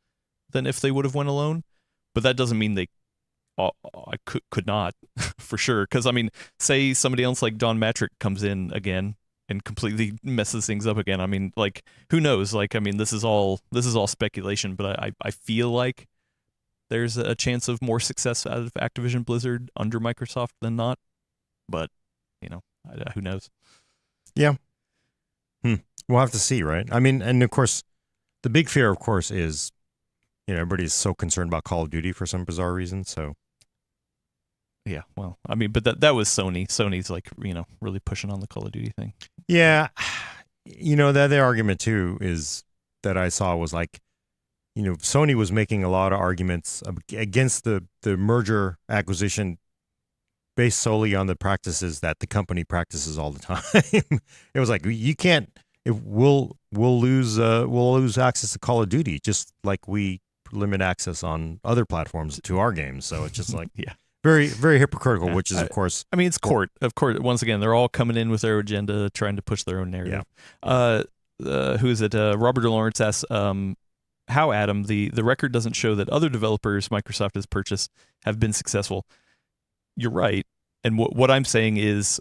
than if they would have went alone. But that doesn't mean they could not, for sure. Because, I mean, say somebody else like Don Matrick comes in again and completely messes things up again. I mean, like, who knows? Like, I mean, this is all speculation, but I feel like there's a chance of more success out of Activision Blizzard under Microsoft than not. But, who knows? Yeah. We'll have to see, right? I mean, and of course, the big fear, of course, is, everybody's so concerned about Call of Duty for some bizarre reason. So, yeah, well, I mean, but that was Sony. Sony's like, really pushing on the Call of Duty thing. Yeah, the other argument too is that I saw was like, Sony was making a lot of arguments against the merger acquisition based solely on the practices that the company practices all the time. It was like, you can't. We'll lose access to Call of Duty just like we limit access on other platforms to our games. So it's just like very, very hypocritical. Which is, of course, I mean, it's court. Of course, once again, they're all coming in with their agenda, trying to push their own narrative. Yeah. Who is it? Robert Lawrence asks, how Adam, the record doesn't show that other developers Microsoft has purchased have been successful. You're right. And what I'm saying is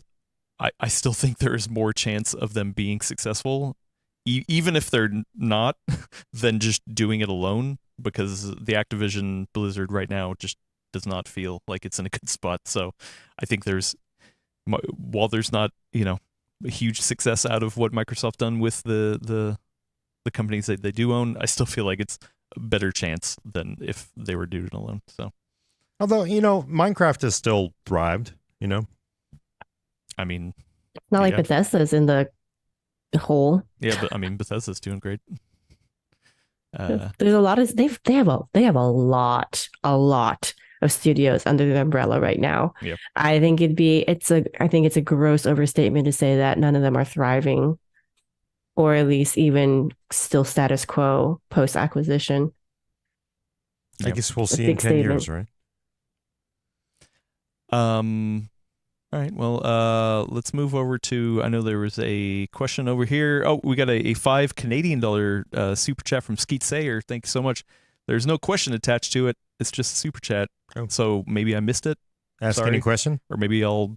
I still think there is more chance of them being successful, even if they're not, than just doing it alone, because the Activision Blizzard right now just does not feel like it's in a good spot. So I think while there's not, a huge success out of what Microsoft done with the companies that they do own, I still feel like it's a better chance than if they were doing it alone. So, although, Minecraft has still thrived, I mean, It's not like Bethesda's in the hole. Yeah, but I mean, Bethesda's doing great. There's a lot of they have a lot of studios under the umbrella right now. Yep. I think it's a gross overstatement to say that none of them are thriving, or at least even still status quo post acquisition. I guess we'll see in 10 years, right? All right. Well, let's move over to. I know there was a question over here. Oh, we got a $5 Canadian super chat from Skeet Sayer. Thank you so much. There's no question attached to it. It's just a super chat. Oh. So maybe I missed it. Ask Sorry. any question, or maybe I'll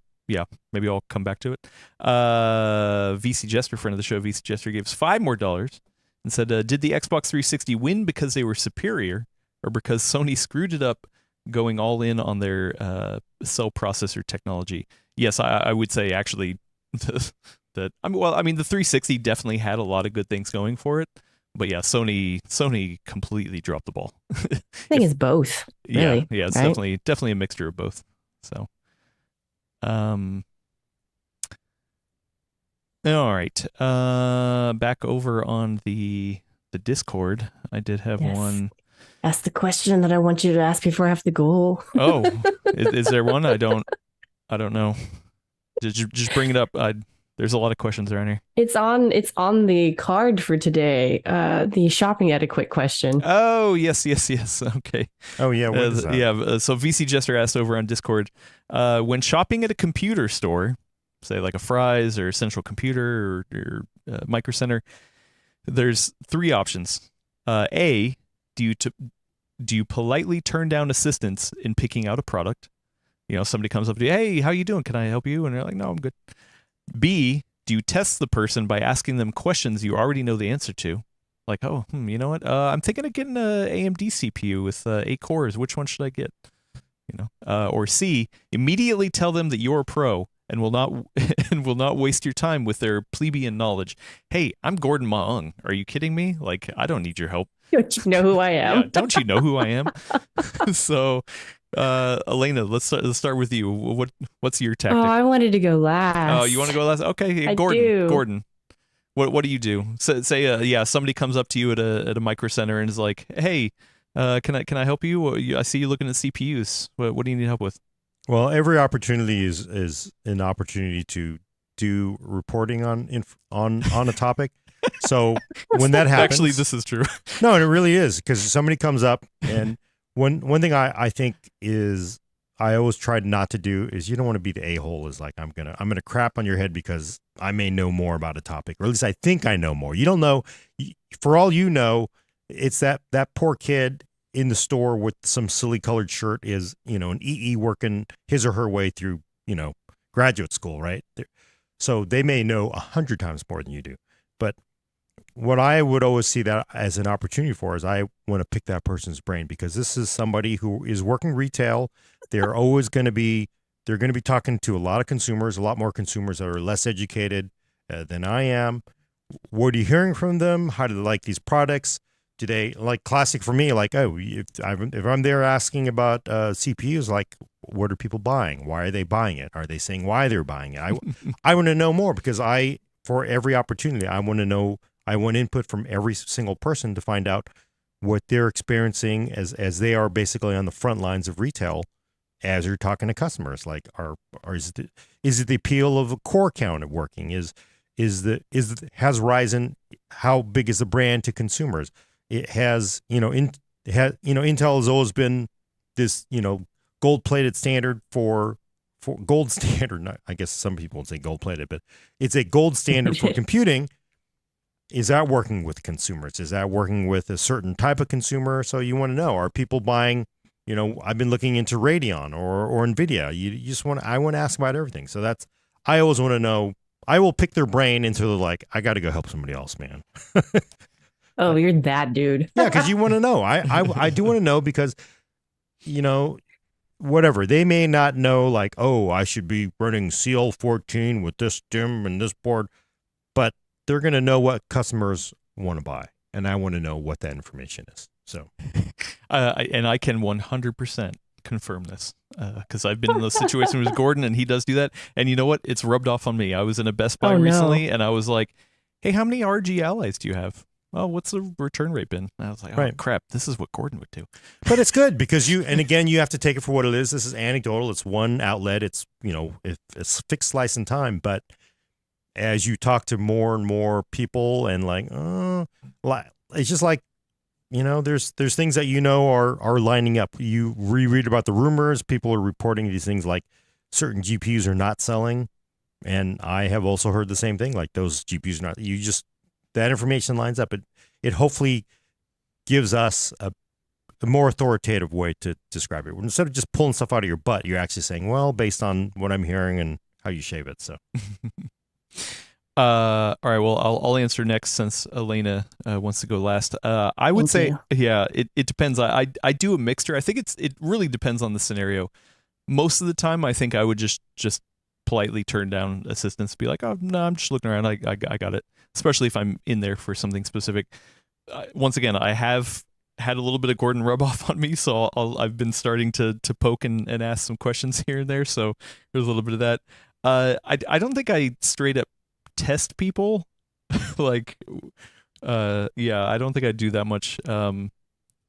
come back to it. VC Jester, friend of the show, VC Jester gives $5 more and said, "Did the Xbox 360 win because they were superior, or because Sony screwed it up, going all in on their cell processor technology?" Yes, I would say actually that. The 360 definitely had a lot of good things going for it, but yeah, Sony completely dropped the ball. I think it's both. Really, yeah, it's right? definitely a mixture of both. So, all right, back over on the Discord, I did have one. Ask the question that I want you to ask before I have to go. Oh, is there one? I don't know. Just bring it up. There's a lot of questions around here. It's on the card for today. The shopping etiquette question. Oh, yes. Okay. Oh, yeah. What is that? Yeah. So VC Jester asked over on Discord, when shopping at a computer store, say like a Fry's or Central Computer or Micro Center, there's 3 options. A, do you politely turn down assistance in picking out a product? Somebody comes up to you, "Hey, how you doing? Can I help you?" And you're like, "No, I'm good." B, do you test the person by asking them questions you already know the answer to? Like, "Oh, you know what? I'm thinking of getting a AMD CPU with 8 cores. Which one should I get?" Or C, immediately tell them that you're a pro and will not waste your time with their plebeian knowledge. "Hey, I'm Gordon Maung. Are you kidding me? Like, I don't need your help." Don't you know who I am? Yeah, don't you know who I am? So, Elena, let's start with you. What's your tactic? Oh, I wanted to go last. Oh, you want to go last? Okay, I Gordon. do. Gordon, what do you do? Say, somebody comes up to you at a Micro Center and is like, "Hey, can I help you? I see you looking at CPUs. What do you need help with?" Well, every opportunity is an opportunity to do reporting on a topic. So when that happens, actually, this is true. No, it really is, because somebody comes up, and one thing I think is I always tried not to do is, you don't want to be the a-hole. Is like, I'm gonna crap on your head because I may know more about a topic, or at least I think I know more. You don't know. For all you know, it's that poor kid in the store with some silly colored shirt is, an EE working his or her way through, graduate school, right? So they may know 100 times more than you do. But what I would always see that as an opportunity for is I want to pick that person's brain, because this is somebody who is working retail. They're going to be talking to a lot of consumers, a lot more consumers that are less educated than I am. What are you hearing from them? How do they like these products? Do they like, classic for me, like, oh, if I'm there asking about CPUs, like, what are people buying? Why are they buying it? Are they saying why they're buying it? I want to know more, because for every opportunity, I want to know. I want input from every single person to find out what they're experiencing as they are basically on the front lines of retail as you're talking to customers. Like, is it the appeal of a core count working? Has Ryzen, how big is the brand to consumers? It has, Intel has always been this, gold-plated standard for gold standard. I guess some people would say gold-plated, but it's a gold standard for computing. is that working with consumers? Is that working with a certain type of consumer? So you want to know, are people buying, I've been looking into Radeon or NVIDIA. You just I want to ask about everything. So I always want to know. I will pick their brain until they're like, I got to go help somebody else, man. Oh, you're that dude. Yeah, because you want to know. I do want to know because, whatever. They may not know like, oh, I should be running CL14 with this DIMM and this board, but they're going to know what customers want to buy. And I want to know what that information is. So, I can 100% confirm this because I've been in those situations with Gordon, and he does do that. And you know what? It's rubbed off on me. I was in a Best Buy recently, and I was like, "Hey, how many RG Allies do you have? Oh, what's the return rate been?" And I was like, "Oh crap, this is what Gordon would do." But it's good because you have to take it for what it is. This is anecdotal. It's one outlet. It's it's fixed slice in time. But as you talk to more and more people, and it's just like. There's things that are lining up. You reread about the rumors. People are reporting these things like certain GPUs are not selling, and I have also heard the same thing. Like those GPUs are not. That information lines up. It hopefully gives us a more authoritative way to describe it. Instead of just pulling stuff out of your butt, you're actually saying, well, based on what I'm hearing and how you shave it. So. All right. Well, I'll answer next since Elena wants to go last. I would say, it depends. I do a mixture. I think it really depends on the scenario. Most of the time, I think I would just politely turn down assistance, be like, oh no, I'm just looking around. I got it. Especially if I'm in there for something specific. Once again, I have had a little bit of Gordon rub off on me, so I've been starting to poke and ask some questions here and there. So there's a little bit of that. I don't think I straight up test people I don't think I do that much, and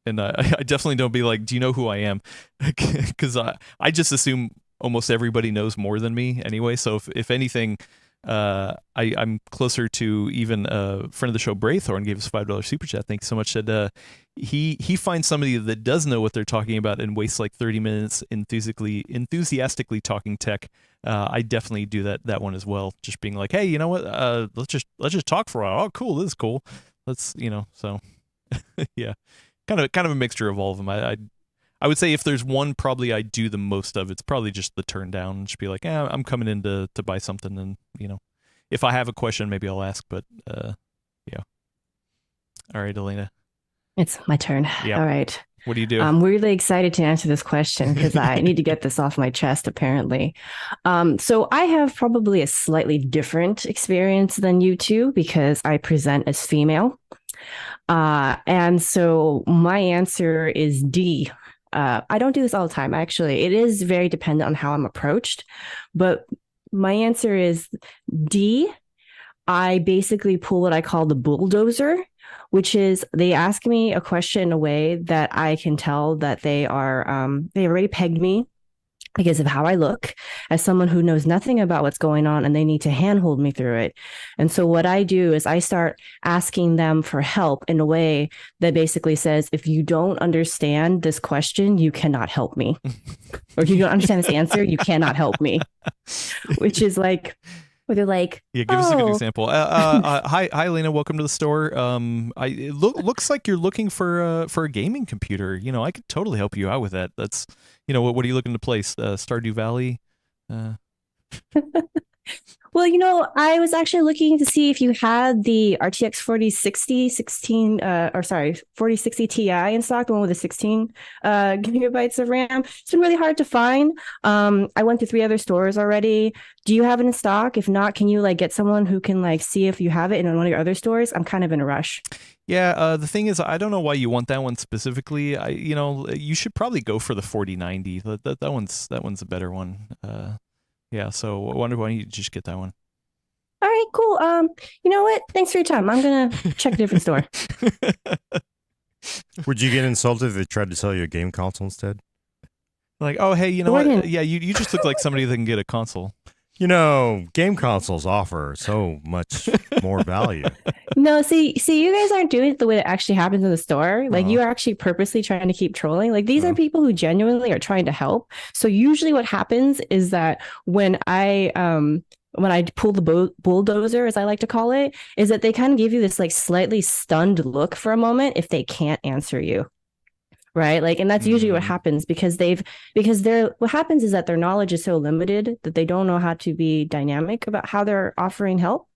I definitely don't be like, do you know who I am? Because I just assume almost everybody knows more than me anyway, so if anything, I'm closer to even a friend of the show, Braythorn, gave us $5 super chat. Thank you so much. Said he finds somebody that does know what they're talking about and wastes like 30 minutes enthusiastically talking tech. I definitely do that one as well. Just being like, hey, you know what? Let's just talk for a while. Oh, cool. This is cool. Let's so yeah, kind of a mixture of all of them. I would say if there's one probably I do the most of, it's probably just the turn down. Just be like, I'm coming in to buy something, and if I have a question, maybe I'll ask. But yeah. All right, Elena. It's my turn. Yeah. All right. What do you do? I'm really excited to answer this question because I need to get this off my chest, apparently. So I have probably a slightly different experience than you two because I present as female. And so my answer is D. I don't do this all the time. Actually, it is very dependent on how I'm approached. But my answer is D. I basically pull what I call the bulldozer, which is they ask me a question in a way that I can tell that they already pegged me because of how I look as someone who knows nothing about what's going on, and they need to handhold me through it. And so what I do is I start asking them for help in a way that basically says, if you don't understand this question, you cannot help me. Or if you don't understand this answer, you cannot help me. Which is like, where they're like, yeah, give us a good example. Hi, Lena. Welcome to the store. It looks like you're looking for a gaming computer. I could totally help you out with that. That's, what are you looking to place? Stardew Valley. Well, I was actually looking to see if you had the RTX 4060 4060 Ti in stock, the one with the 16 gigabytes of RAM. It's been really hard to find. I went to 3 other stores already. Do you have it in stock? If not, can you get someone who can see if you have it in one of your other stores? I'm kind of in a rush. Yeah, the thing is, I don't know why you want that one specifically. You should probably go for the 4090. That one's a better one. Yeah, so I wonder why you just get that one. All right, cool. You know what? Thanks for your time. I'm gonna check a different store. Would you get insulted if they tried to sell you a game console instead? Like, oh, hey, you know what? Yeah, you just look like somebody that can get a console. Game consoles offer so much more value. No, see, you guys aren't doing it the way that actually happens in the store. You are actually purposely trying to keep trolling. These are people who genuinely are trying to help. So usually what happens is that when I when I pull the bulldozer, as I like to call it, is that they kind of give you this like slightly stunned look for a moment if they can't answer you. Right. Like, and that's usually what happens because what happens is that their knowledge is so limited that they don't know how to be dynamic about how they're offering help.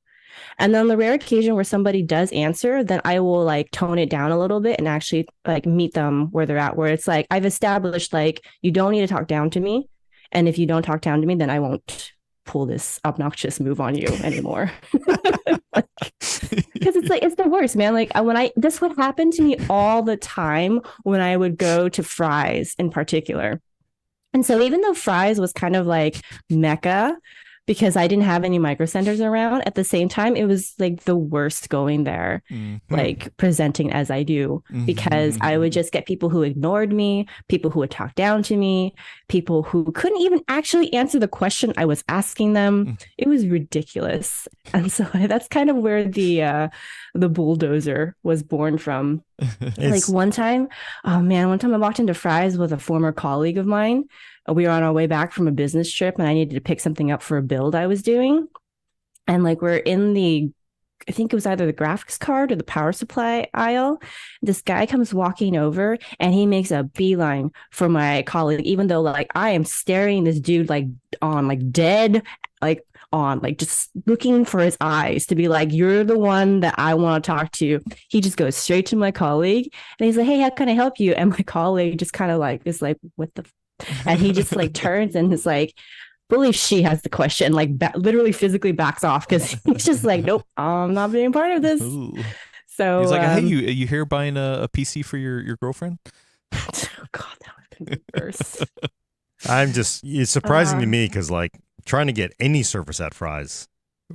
And then on the rare occasion where somebody does answer, then I will like tone it down a little bit and actually like meet them where they're at, where it's like, I've established like, you don't need to talk down to me. And if you don't talk down to me, then I won't pull this obnoxious move on you anymore. Because it's like, it's the worst, man. Like this would happen to me all the time when I would go to Fry's in particular. And so even though Fry's was kind of like Mecca, because I didn't have any micro centers around, at the same time, it was like the worst going there, like presenting as I do, because I would just get people who ignored me, people who would talk down to me, people who couldn't even actually answer the question I was asking them. It was ridiculous. And so that's kind of where the bulldozer was born from. Like one time I walked into Fry's with a former colleague of mine. We were on our way back from a business trip and I needed to pick something up for a build I was doing. And like we're in I think it was either the graphics card or the power supply aisle. This guy comes walking over and he makes a beeline for my colleague, even though like I am staring this dude like on, like dead, like on, like just looking for his eyes to be like, you're the one that I want to talk to. He just goes straight to my colleague and he's like, hey, how can I help you? And my colleague just kind of like is like, what the and he just like turns and is like, believe she has the question, like literally physically backs off because he's just like, nope, I'm not being part of this. Ooh. So he's like, hey, you here buying a PC for your girlfriend? Oh God, that would be worse. It's surprising to me because like trying to get any Surface at Fry's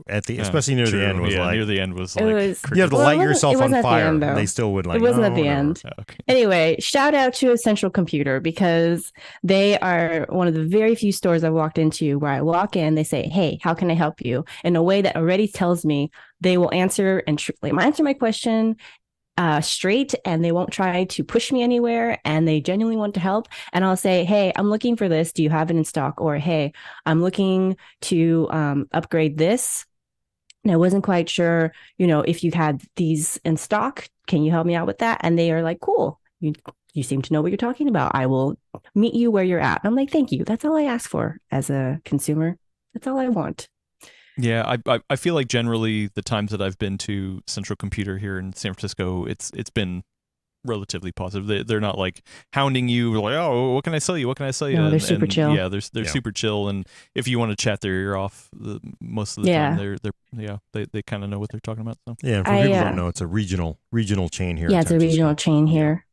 especially near the end was like near the end was like you have to light yourself on fire and they still would like it wasn't at the end. Oh, okay. Anyway, shout out to Central Computer because they are one of the very few stores I've walked into where I walk in, they say, hey, how can I help you, in a way that already tells me they will answer and answer my question straight, and they won't try to push me anywhere, and they genuinely want to help. And I'll say, hey, I'm looking for this, do you have it in stock? Or hey, I'm looking to upgrade this and I wasn't quite sure, if you had these in stock, can you help me out with that? And they are like, cool, you seem to know what you're talking about, I will meet you where you're at. I'm like, thank you, that's all I ask for as a consumer, that's all I want. Yeah, I feel like generally the times that I've been to Central Computer here in San Francisco, it's been relatively positive. They're not like hounding you like, oh, what can I sell you? What can I sell you? No, they're super chill. Yeah, they're super chill, and if you want to chat their ear off, most of the time they kind of know what they're talking about. So yeah, for people who don't know, it's a regional chain here. Yeah, it's a regional chain here.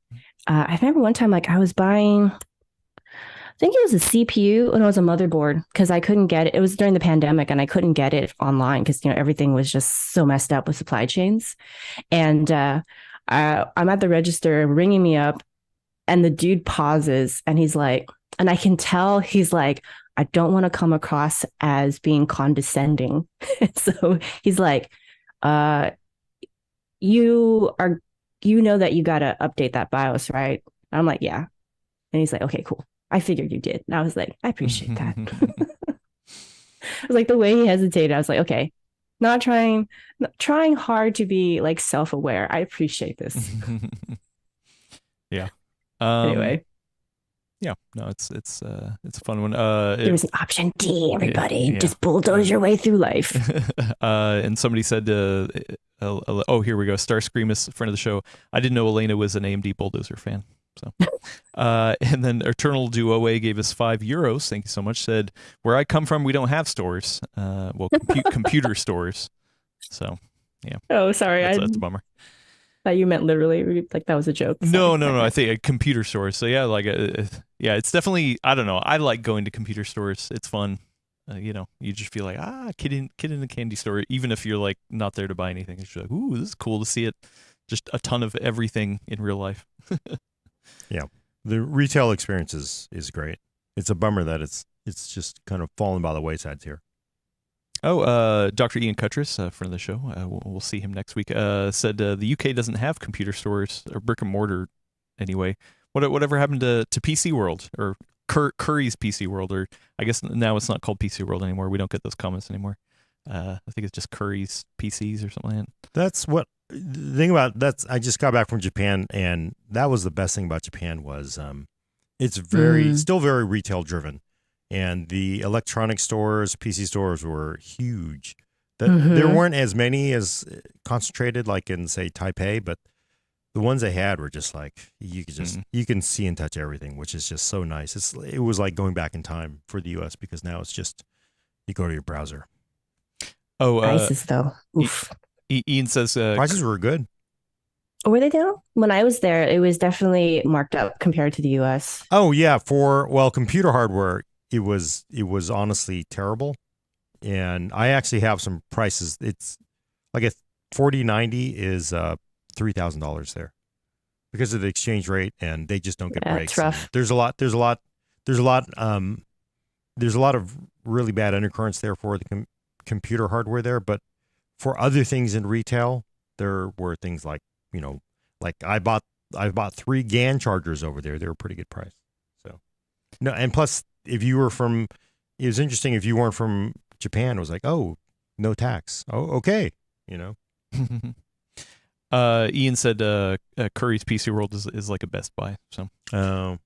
I remember one time like I was buying, I think it was a CPU and it was a motherboard because I couldn't get it. It was during the pandemic and I couldn't get it online because everything was just so messed up with supply chains. And I'm at the register ringing me up and the dude pauses and he's like, and I can tell he's like, I don't want to come across as being condescending. So he's like, you know that you got to update that BIOS, right? And I'm like, yeah. And he's like, okay, cool. I figured you did. And I was like, I appreciate that. It was like the way he hesitated. I was like, okay, not trying hard to be like self-aware. I appreciate this. Yeah. Anyway. Yeah. No, it's a fun one. There was an option D, everybody. Yeah. Just bulldoze your way through life. And somebody said, oh, here we go. Starscream is a friend of the show. I didn't know Elena was an AMD Bulldozer fan. So, and then Eternal Duo gave us €5. Thank you so much. Said, where I come from, we don't have stores. Computer stores. So, yeah. Oh, sorry. That's a bummer. Thought you meant literally, like that was a joke. Sorry. No. I think computer stores. So yeah, like it's definitely. I don't know. I like going to computer stores. It's fun. You just feel like kid in the candy store. Even if you're like not there to buy anything, it's just like, ooh, this is cool to see it. Just a ton of everything in real life. Yeah, the retail experience is great. It's a bummer that it's just kind of fallen by the wayside here. Oh, Dr. Ian Cutress, friend of the show, we'll see him next week, said the UK doesn't have computer stores, or brick and mortar anyway. Whatever happened to PC World, or Curry's PC World, or I guess now it's not called PC World anymore. We don't get those comments anymore. I think it's just Curry's PCs or something like that. That's what the thing about that's. I just got back from Japan, and that was the best thing about Japan was it's still very retail driven, and the electronic stores, PC stores were huge. There weren't as many as concentrated like in say Taipei, but the ones they had were just like you could just you can see and touch everything, which is just so nice. It was like going back in time for the US because now it's just you go to your browser. Oh, prices though. Oof. Ian says prices were good. Were they down? When I was there, it was definitely marked up compared to the US. Oh yeah, for computer hardware, it was honestly terrible. And I actually have some prices. It's like a 4090 is $3,000 there because of the exchange rate, and they just don't get breaks. It's rough. There's a lot of really bad undercurrents there for the computer hardware there, but for other things in retail, there were things like like I bought 3 GAN chargers over there. They were a pretty good price. So no, and plus it was interesting if you weren't from Japan, it was like, oh, no tax. Oh, okay. Ian said Curry's PC World is like a Best Buy. So and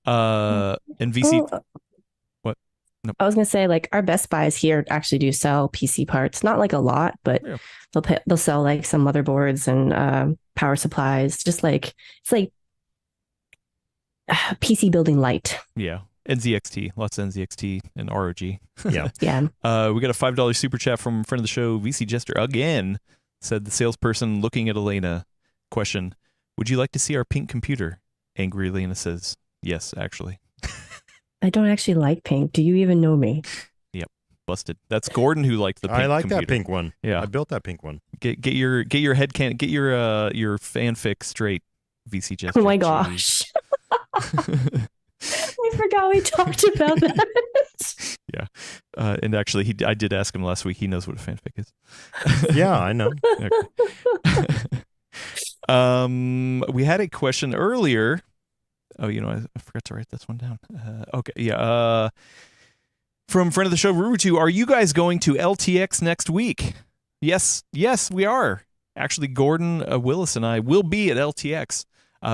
VC what? Nope. I was gonna say like our Best Buys here actually do sell PC parts, not like a lot, but Yeah. they'll sell like some motherboards and power supplies, just like it's like PC building light. Yeah. NZXT, lots of NZXT and ROG. Yeah. Yeah. We got a $5 super chat from a friend of the show, VC Jester again. Said the salesperson looking at Elena. Question: would you like to see our pink computer? Angry Elena says, yes, actually. I don't actually like pink. Do you even know me? Yep, busted. That's Gordon who liked the pink I like computer. that pink one. Yeah, I built that pink one. Get your headcanon, get your fanfic straight, VC Jester. Oh my gosh. I forgot we talked about that. Yeah. And actually, I did ask him last week. He knows what a fanfic is. Yeah, I know. We had a question earlier. Oh, I forgot to write this one down. Okay, yeah. From friend of the show, Rurutu, are you guys going to LTX next week? Yes, we are. Actually, Gordon Willis and I will be at LTX.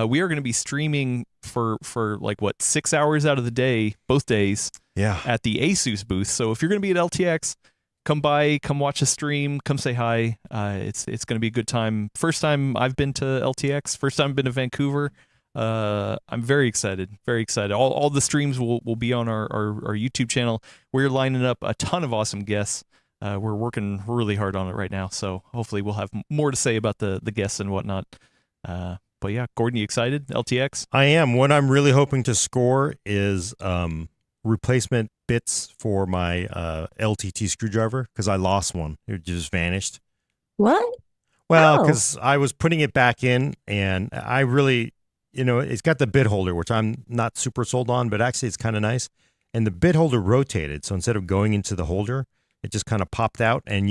We are going to be streaming for like 6 hours out of the day, both days. Yeah. At the Asus booth. So if you're going to be at LTX, come by, come watch a stream, come say hi. It's going to be a good time. First time I've been to LTX. First time I've been to Vancouver. I'm very excited. Very excited. All the streams will be on our YouTube channel. We're lining up a ton of awesome guests. We're working really hard on it right now. So hopefully we'll have more to say about the guests and whatnot. But yeah, Gordon, you excited? LTX? I am. What I'm really hoping to score is replacement bits for my LTT screwdriver because I lost one. It just vanished. What? Well, because I was putting it back in, and I really, it's got the bit holder, which I'm not super sold on, but actually it's kind of nice. And the bit holder rotated, so instead of going into the holder, it just kind of popped out and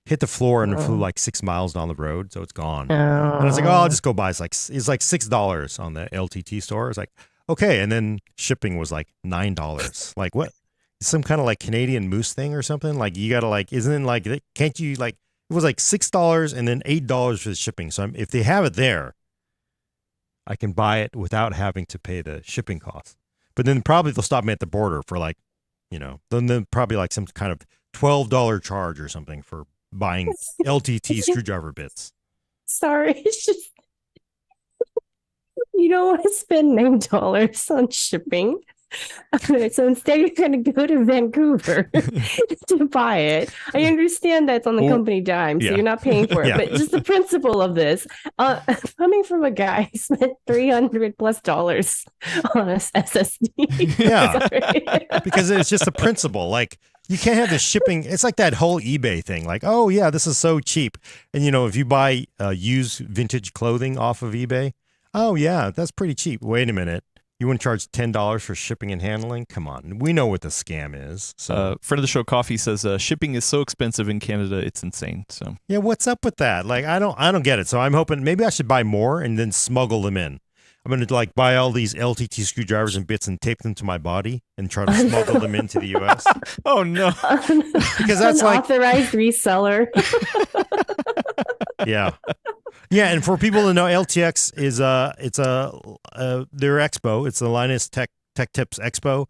hit the floor and flew like 6 miles down the road, so it's gone. And I was like, I'll just go buy. It's like $6 on the LTT store. It's like, okay, and then shipping was like $9. Like what? Some kind of like Canadian Moose thing or something? Like you gotta like, isn't it like? Can't you like? It was like $6 and then $8 for the shipping. So if they have it there, I can buy it without having to pay the shipping cost. But then probably they'll stop me at the border for like, then probably like some kind of $12 charge or something for buying LTT screwdriver bits. Sorry, it's just you don't want to spend $9 on shipping. So instead, you're going to go to Vancouver to buy it. I understand that's on the company dime, so you're not paying for it. Yeah. But just the principle of this, coming from a guy who spent $300+ on a SSD. Yeah, because it's just the principle. Like you can't have the shipping. It's like that whole eBay thing. Like, oh yeah, this is so cheap. And if you buy used vintage clothing off of eBay, oh yeah, that's pretty cheap. Wait a minute. You wouldn't charge $10 for shipping and handling? Come on. We know what the scam is. So Friend of the show, Coffee, says shipping is so expensive in Canada, it's insane. So yeah, what's up with that? Like I don't get it. So I'm hoping maybe I should buy more and then smuggle them in. I'm gonna like buy all these LTT screwdrivers and bits and tape them to my body and try to smuggle them into the U.S. Oh no. Because that's like unauthorized reseller. Yeah. Yeah, and for people to know, LTX is their expo. It's the Linus Tech Tips Expo,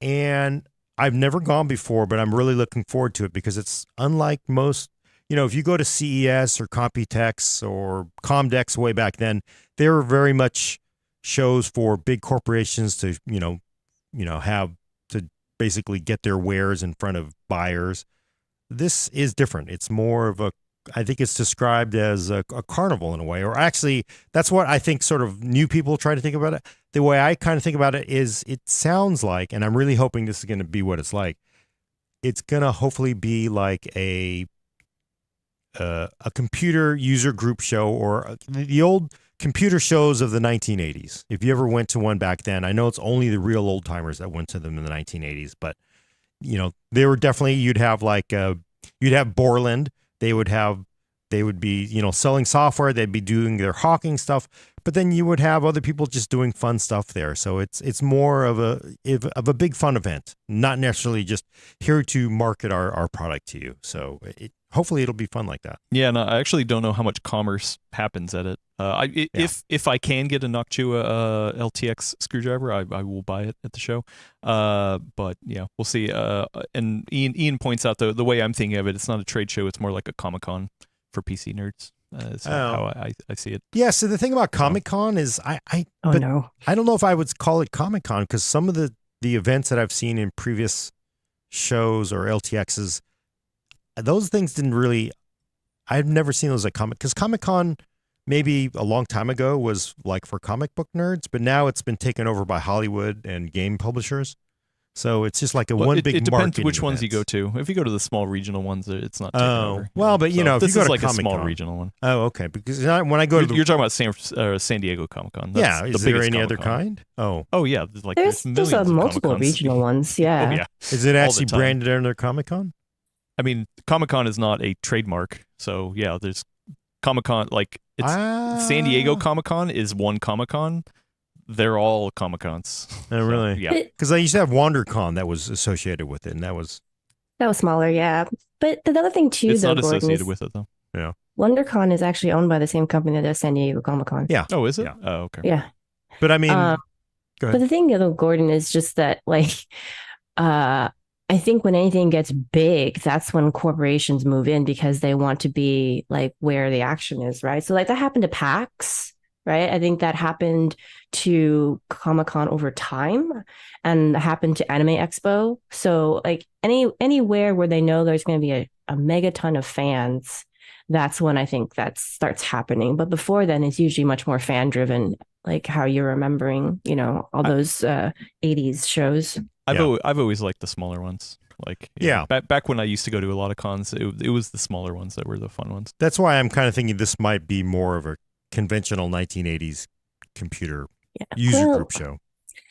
and I've never gone before, but I'm really looking forward to it because it's unlike most. If you go to CES or Computex or Comdex way back then, they were very much shows for big corporations to have to basically get their wares in front of buyers. This is different. It's more of I think it's described as a carnival in a way, or actually that's what I think sort of new people try to think about it. The way I kind of think about it is it sounds like, and I'm really hoping this is going to be what it's like. It's going to hopefully be like a computer user group show or the old computer shows of the 1980s. If you ever went to one back then, I know it's only the real old timers that went to them in the 1980s, but they were definitely, you'd have Borland. They would be, selling software. They'd be doing their hawking stuff, but then you would have other people just doing fun stuff there. So it's more of a big fun event, not necessarily just here to market our product to you. So hopefully it'll be fun like that. Yeah, no, I actually don't know how much commerce happens at it. If I can get a Noctua LTX screwdriver, I will buy it at the show. But yeah, we'll see. And Ian points out the way I'm thinking of it, it's not a trade show; it's more like a Comic-Con for PC nerds. That's how I see it. Yeah. So the thing about Comic-Con is I don't know if I would call it Comic-Con because some of the events that I've seen in previous shows or LTXs, those things didn't really. I've never seen those at because Comic-Con maybe a long time ago was like for comic book nerds, but now it's been taken over by Hollywood and game publishers. So it's just like big marketing. It depends which ones you go to. If you go to the small regional ones, it's not taken over. Well, but if you go this to is like Comic-Con, a small regional one. Oh, okay. Because when I go to you're talking about San Diego Comic-Con. Yeah, is there any Comic-Con. other kind? Oh yeah, there's multiple regional ones. Yeah. Oh, yeah. Is it actually branded under Comic-Con? I mean, Comic-Con is not a trademark, so yeah, there's Comic-Con. Like it's San Diego Comic-Con is one Comic-Con. They're all Comic-Cons. Oh, really? So, yeah. Because I used to have WonderCon that was associated with it, and that was smaller, yeah. But the other thing too, it's though, not Gordon, associated with it though. Yeah. WonderCon is actually owned by the same company that does San Diego Comic-Con. Yeah. Oh, is it? Yeah. Oh, okay. Yeah. But I mean, go ahead. But the thing, though, Gordon, is just that I think when anything gets big, that's when corporations move in because they want to be like where the action is, right? So like that happened to PAX, right? I think that happened to Comic-Con over time and happened to Anime Expo. So like anywhere where they know there's going to be a mega ton of fans, that's when I think that starts happening. But before then, it's usually much more fan driven, like how you're remembering, all those 80s shows. I've always liked the smaller ones. Like back when I used to go to a lot of cons, it was the smaller ones that were the fun ones. That's why I'm kind of thinking this might be more of a conventional 1980s computer user group show.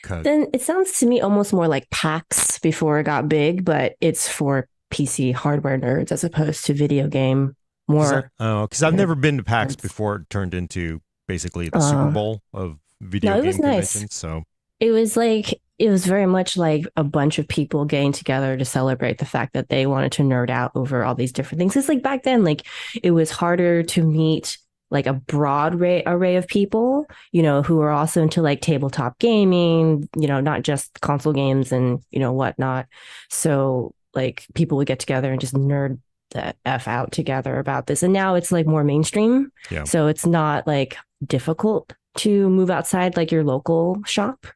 Then it sounds to me almost more like PAX before it got big, but it's for PC hardware nerds as opposed to video game more. Because I've never been to PAX before it turned into basically the Super Bowl of video game conventions. Nice. So it was very much like a bunch of people getting together to celebrate the fact that they wanted to nerd out over all these different things. It's like back then, like it was harder to meet like a broad array of people, who are also into like tabletop gaming, not just console games and, whatnot. So like people would get together and just nerd the F out together about this. And now it's like more mainstream. Yeah. So it's not like difficult to move outside like your local shop.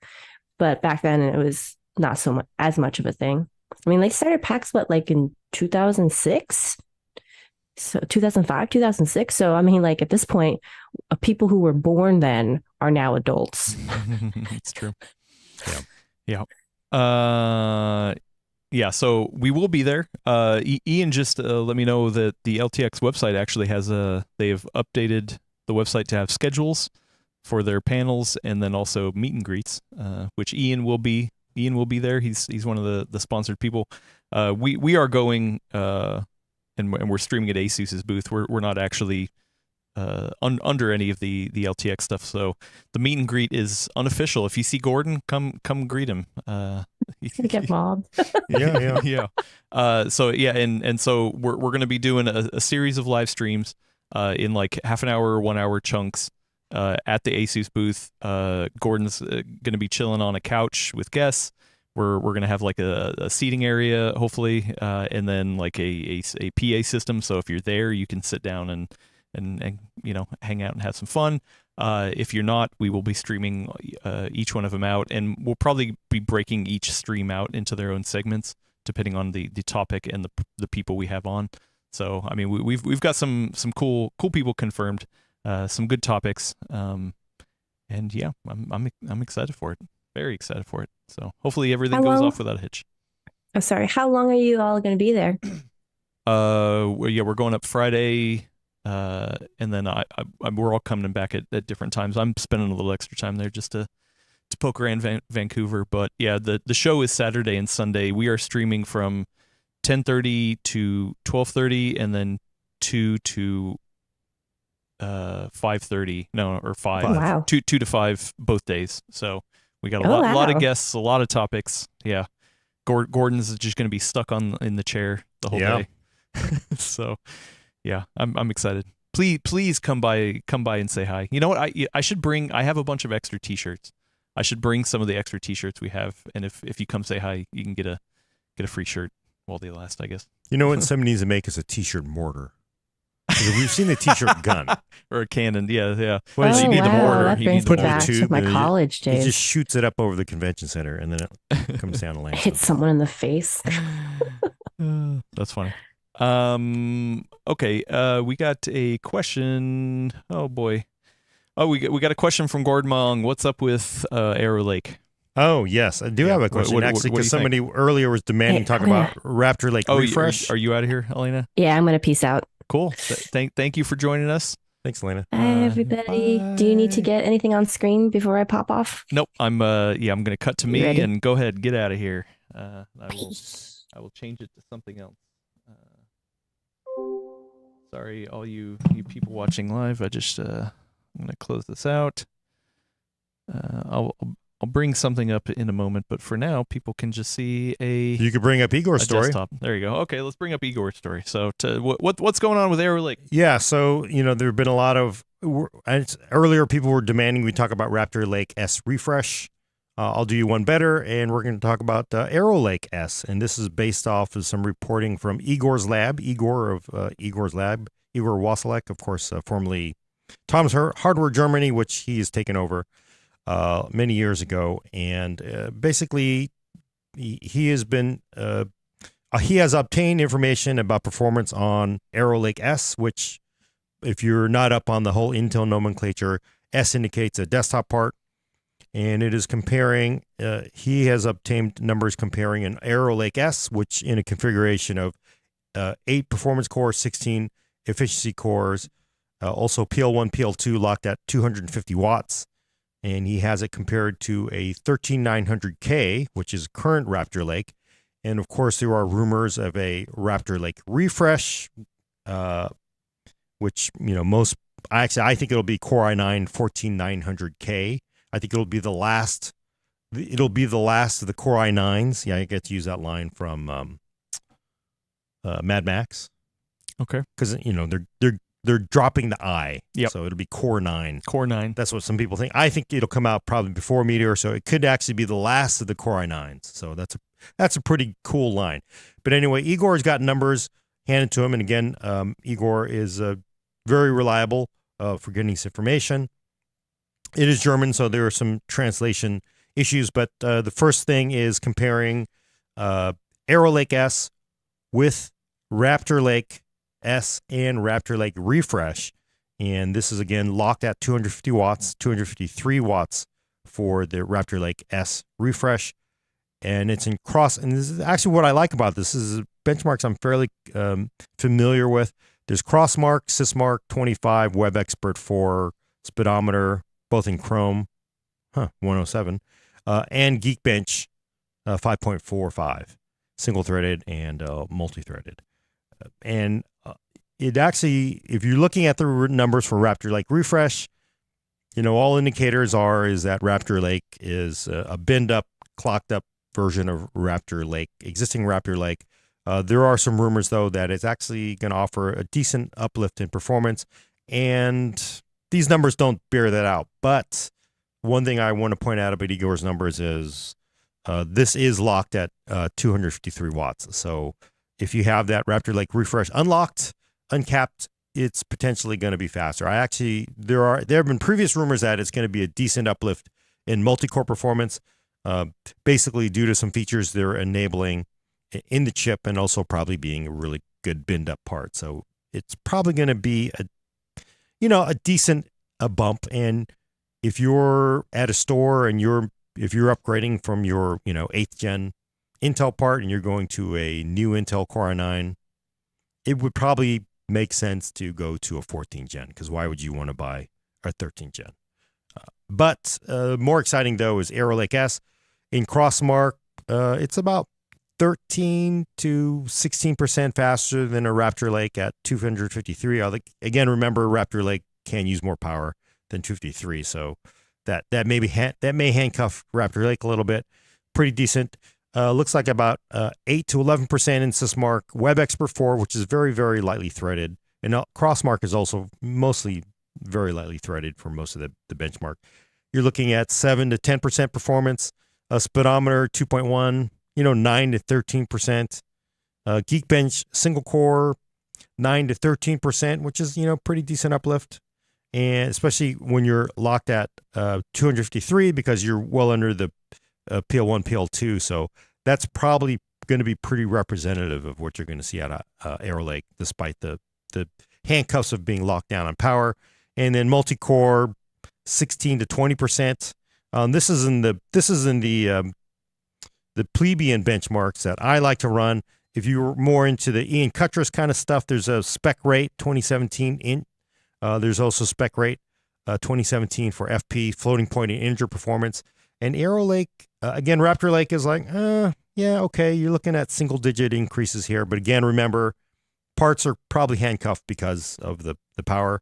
But back then it was not as much of a thing. I mean, they started PAX, like in 2006? So 2005, 2006. So, I mean, like at this point, people who were born then are now adults. It's true. Yeah. Yeah. So we will be there. Ian just let me know that the LTX website actually they've updated the website to have schedules for their panels and then also meet and greets, which Ian will be there. He's one of the sponsored people. We are going and we're streaming at ASUS's booth. We're not actually under any of the LTX stuff. So the meet and greet is unofficial. If you see Gordon, come greet him. Get mobbed. Yeah. So yeah, and so we're going to be doing a series of live streams in like half an hour or 1 hour chunks at the Asus booth. Gordon's going to be chilling on a couch with guests. We're going to have like a seating area, hopefully, and then like a PA system. So if you're there, you can sit down and hang out and have some fun. If you're not, we will be streaming each one of them out, and we'll probably be breaking each stream out into their own segments, depending on the topic and the people we have on. So I mean, we've got some cool people confirmed, some good topics, and yeah, I'm excited for it. Very excited for it. So hopefully everything goes off without a hitch. Oh, sorry. How long are you all going to be there? We're going up Friday, and then we're all coming back at different times. I'm spending a little extra time there just to poke around Vancouver. But yeah, the show is Saturday and Sunday. We are streaming from 10:30 to 12:30, and then 2 to 5:30. No, or 5. Oh, wow. 2 to 5 both days. So we got a Oh, lot of wow. guests, a lot of topics. Yeah. Gordon's just going to be stuck in the chair the whole Yeah. day. So, yeah, I'm excited. Please come by and say hi. You know what? I should bring. I have a bunch of extra T-shirts. I should bring some of the extra T-shirts we have, and if you come say hi, you can get a free shirt while they last, I guess. You know what somebody needs to make is a T-shirt mortar. 'Cause we've seen the T-shirt gun. Or a cannon. Yeah. Well, Oh, you need the wow. mortar. That You brings need me the back mortar. to my Tube, and college He days. just shoots it up over the convention center, and then it comes down to land. Hit someone in the face. That's funny. Okay. We got a question. Oh boy. Oh, we got a question from Gordon Mong. What's up with Arrow Lake? Oh, yes. I do have a question, What actually, do you because somebody earlier was demanding Hey, talk about Raptor Lake refresh. Are you out of here, Elena? Yeah, I'm going to peace out. Cool. Thank you for joining us. Thanks, Elena. Bye, everybody. Do you need to get anything on screen before I pop off? Nope. I'm gonna cut to You me ready? and go ahead, get out of here. I Peace. will change it to something else. Sorry, all you people watching live. I'm gonna close this out. I'll bring something up in a moment, but for now, people can just see You could bring up Igor's a story. desktop. There you go. Okay, let's bring up Igor's story. So, what's going on with Arrow Lake? Yeah, so, there have been a lot of earlier people were demanding we talk about Raptor Lake S refresh. I'll do you one better, and we're going to talk about Arrow Lake S, and this is based off of some reporting from Igor's lab, Igor Wasilek, of course, formerly Tom's Hardware Germany, which he has taken over many years ago, and basically he has been he has obtained information about performance on Arrow Lake S, which, if you're not up on the whole Intel nomenclature, S indicates a desktop part, and it is comparing. He has obtained numbers comparing an Arrow Lake S, which in a configuration of 8 performance cores, 16 efficiency cores, also PL1, PL2 locked at 250 watts. And he has it compared to a 13900K, which is current Raptor Lake. And of course, there are rumors of a Raptor Lake refresh, which, I think it'll be Core i9 14900K. I think it'll be the last of the Core i9s. Yeah, I get to use that line from Mad Max. Okay. Because, they're dropping the I. Yep. So it'll be Core 9. Core 9. That's what some people think. I think it'll come out probably before Meteor, so it could actually be the last of the Core i9s. So that's a pretty cool line. But anyway, Igor's got numbers handed to him, and again, Igor is very reliable for getting this information. It is German, so there are some translation issues, but the first thing is comparing Arrow Lake S with Raptor Lake S and Raptor Lake refresh. And this is, again, locked at 250 watts, 253 watts for the Raptor Lake S refresh. And it's in cross. And this is actually what I like about this. This is benchmarks I'm fairly familiar with. There's Crossmark, Sysmark 25, Web Expert 4, Speedometer, both in Chrome, 107, and Geekbench 5.45, single-threaded and multi-threaded. And it actually, if you're looking at the numbers for Raptor Lake refresh, all indicators is that Raptor Lake is a bend up, clocked up version of Raptor Lake, existing Raptor Lake. There are some rumors, though, that it's actually going to offer a decent uplift in performance, and these numbers don't bear that out. But one thing I want to point out about Igor's numbers is this is locked at 253 watts. So if you have that Raptor Lake refresh unlocked, uncapped, it's potentially going to be faster. There have been previous rumors that it's going to be a decent uplift in multi-core performance, basically due to some features they're enabling in the chip, and also probably being a really good bend up part. So it's probably going to be a decent bump. And if you're at a store and if you're upgrading from your 8th gen Intel part and you're going to a new Intel Core i9, it would probably make sense to go to a 14th gen, because why would you want to buy a 13th gen? But more exciting, though, is Arrow Lake S. In Crossmark, it's about 13 to 16% faster than a Raptor Lake at 253. Again, remember, Raptor Lake can use more power than 253, so that may handcuff Raptor Lake a little bit. Pretty decent. Looks like about 8 to 11% in Sysmark. WebExpert 4, which is very, very lightly threaded, and Crossmark is also mostly very lightly threaded for most of the benchmark. You're looking at 7 to 10% performance. Speedometer 2.1. 9 to 13%. Geekbench single core, 9 to 13%, which is, pretty decent uplift. And especially when you're locked at 253, because you're well under the PL1, PL2. So that's probably going to be pretty representative of what you're going to see at Arrow Lake, despite the handcuffs of being locked down on power. And then multi-core, 16 to 20%. This is in the plebeian benchmarks that I like to run. If you're more into the Ian Cuttress kind of stuff, there's a Spec Rate 2017. There's also Spec Rate 2017 for FP, floating point, and integer performance. And Arrow Lake, again, Raptor Lake is like, yeah, okay, you're looking at single-digit increases here. But again, remember, parts are probably handcuffed because of the power.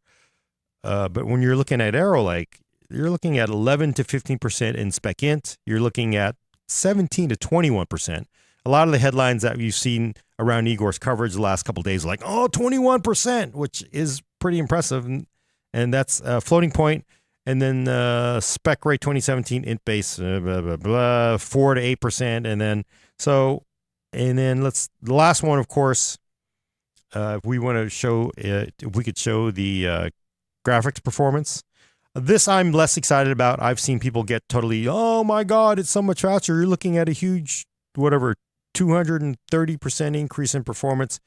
But when you're looking at Arrow Lake, you're looking at 11 to 15% in Spec Int. You're looking at 17 to 21%. A lot of the headlines that you've seen around Igor's coverage the last couple of days are like, 21%, which is pretty impressive. And that's floating point. And then Spec Rate 2017 Int base, 4 to 8%. And then the last one, of course, if we want to show it, if we could show the graphics performance. This I'm less excited about. I've seen people get totally, oh my God, it's so much faster. You're looking at a huge, 230% increase in performance.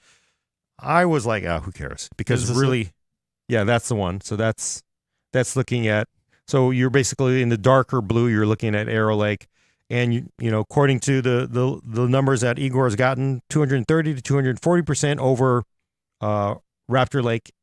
I was like, who cares? Because really, yeah, that's the one. So that's looking at, so you're basically in the darker blue, you're looking at Arrow Lake. And, according to the numbers that Igor has gotten, 230 to 240% over Raptor Lake.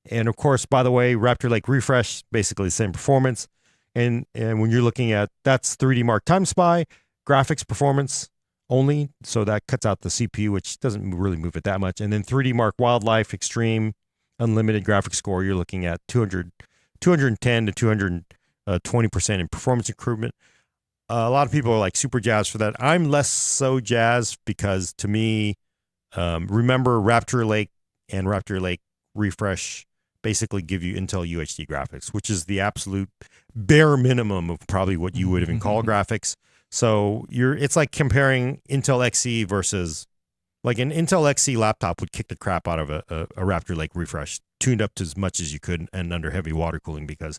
And of course, by the way, Raptor Lake refresh, basically the same performance. And when you're looking at, that's 3D Mark Time Spy, graphics performance only. So that cuts out the CPU, which doesn't really move it that much. And then 3D Mark Wildlife Extreme Unlimited graphics score, you're looking at 210 to 220% in performance improvement. A lot of people are like super jazzed for that. I'm less so jazzed because to me, remember Raptor Lake and Raptor Lake refresh basically give you Intel UHD graphics, which is the absolute bare minimum of probably what you would even call graphics. So it's like comparing Intel Xe versus like an Intel Xe laptop would kick the crap out of a Raptor Lake refresh, tuned up to as much as you could and under heavy water cooling, because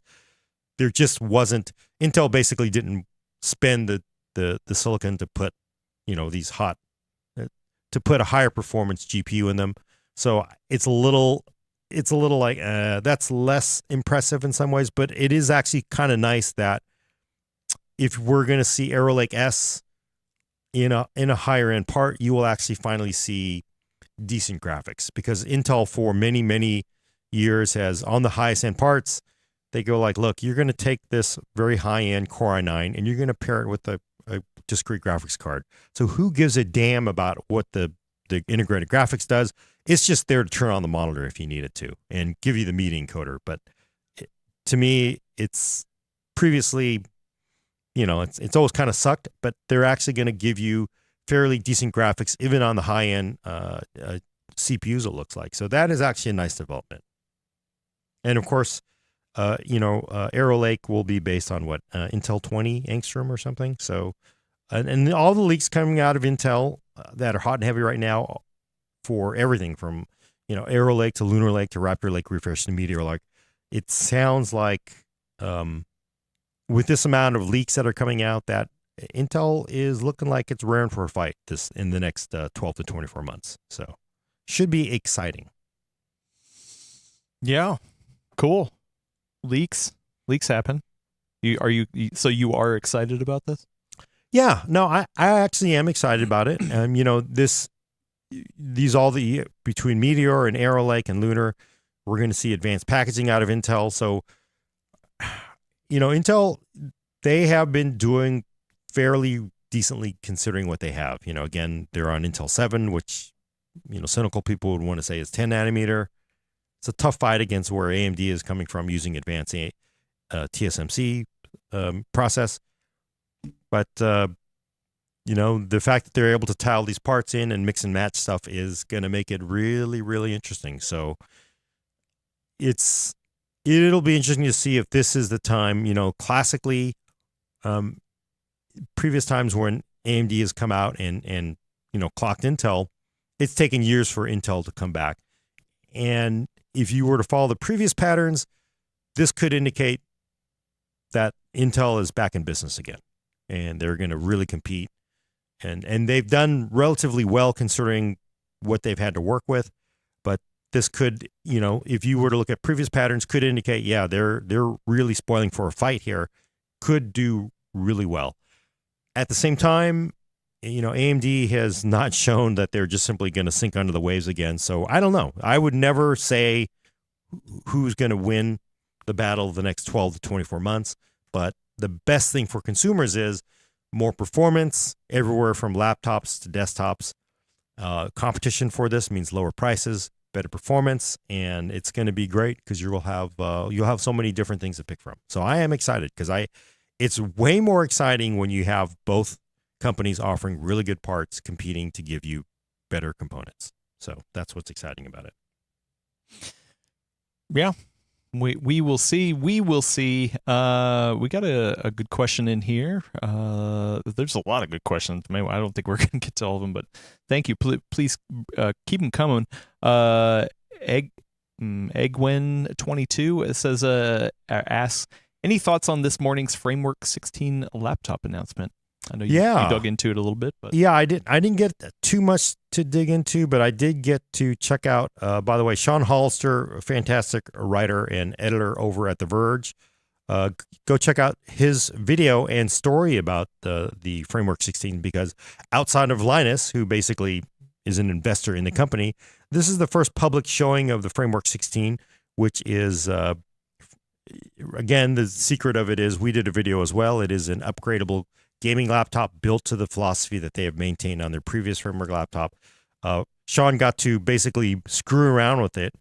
there just wasn't, Intel basically didn't spend the silicon to put, these to put a higher performance GPU in them. So it's a little like that's less impressive in some ways, but it is actually kind of nice that if we're going to see Arrow Lake S in a higher end part, you will actually finally see decent graphics, because Intel for many, many years has, on the highest end parts, they go like, look, you're going to take this very high end Core i9 and you're going to pair it with a discrete graphics card. So who gives a damn about what the integrated graphics does? It's just there to turn on the monitor if you need it to and give you the media encoder. But to me, it's previously, it's always kind of sucked, but they're actually going to give you fairly decent graphics, even on the high-end CPUs, it looks like. So that is actually a nice development. And of course, Arrow Lake will be based on what, Intel 20 angstrom or something. So, and all the leaks coming out of Intel that are hot and heavy right now for everything from, Arrow Lake to Lunar Lake to Raptor Lake Refresh to Meteor Lake. It sounds like with this amount of leaks that are coming out that Intel is looking like it's raring for a fight in the next 12 to 24 months. So should be exciting. Yeah. Cool. Leaks happen. So you are excited about this? Yeah, no, I actually am excited about it. Between Meteor and Arrow Lake and Lunar, we're going to see advanced packaging out of Intel. So, Intel, they have been doing fairly decently considering what they have. Again, they're on Intel 7, which, cynical people would want to say is 10 nanometer. It's a tough fight against where AMD is coming from using advanced TSMC process. But, the fact that they're able to tile these parts in and mix and match stuff is going to make it really, really interesting. So it'll be interesting to see if this is the time, classically, previous times when AMD has come out and clocked Intel, it's taken years for Intel to come back. And if you were to follow the previous patterns, this could indicate that Intel is back in business again. And they're going to really compete. And they've done relatively well considering what they've had to work with. But this could, if you were to look at previous patterns, could indicate, yeah, they're really spoiling for a fight here, could do really well. At the same time, AMD has not shown that they're just simply going to sink under the waves again. So I don't know. I would never say who's going to win the battle of the next 12 to 24 months. But the best thing for consumers is more performance everywhere from laptops to desktops. Competition for this means lower prices, better performance, and it's going to be great because you'll have so many different things to pick from. So I am excited because it's way more exciting when you have both companies offering really good parts competing to give you better components. So that's what's exciting about it. Yeah. We will see. We will see. We got a good question in here. There's a lot of good questions. Maybe I don't think we're going to get to all of them, but thank you. Please keep them coming. Eggwen22 says, asks, any thoughts on this morning's Framework 16 laptop announcement? I know you dug into it a little bit, but yeah, I didn't get too much to dig into, but I did get to check out. By the way, Sean Hollister, a fantastic writer and editor over at The Verge. Go check out his video and story about the Framework 16 because outside of Linus, who basically is an investor in the company, this is the first public showing of the Framework 16, which is again the secret of it is we did a video as well. It is an upgradable gaming laptop built to the philosophy that they have maintained on their previous Framework laptop. Sean got to basically screw around with it,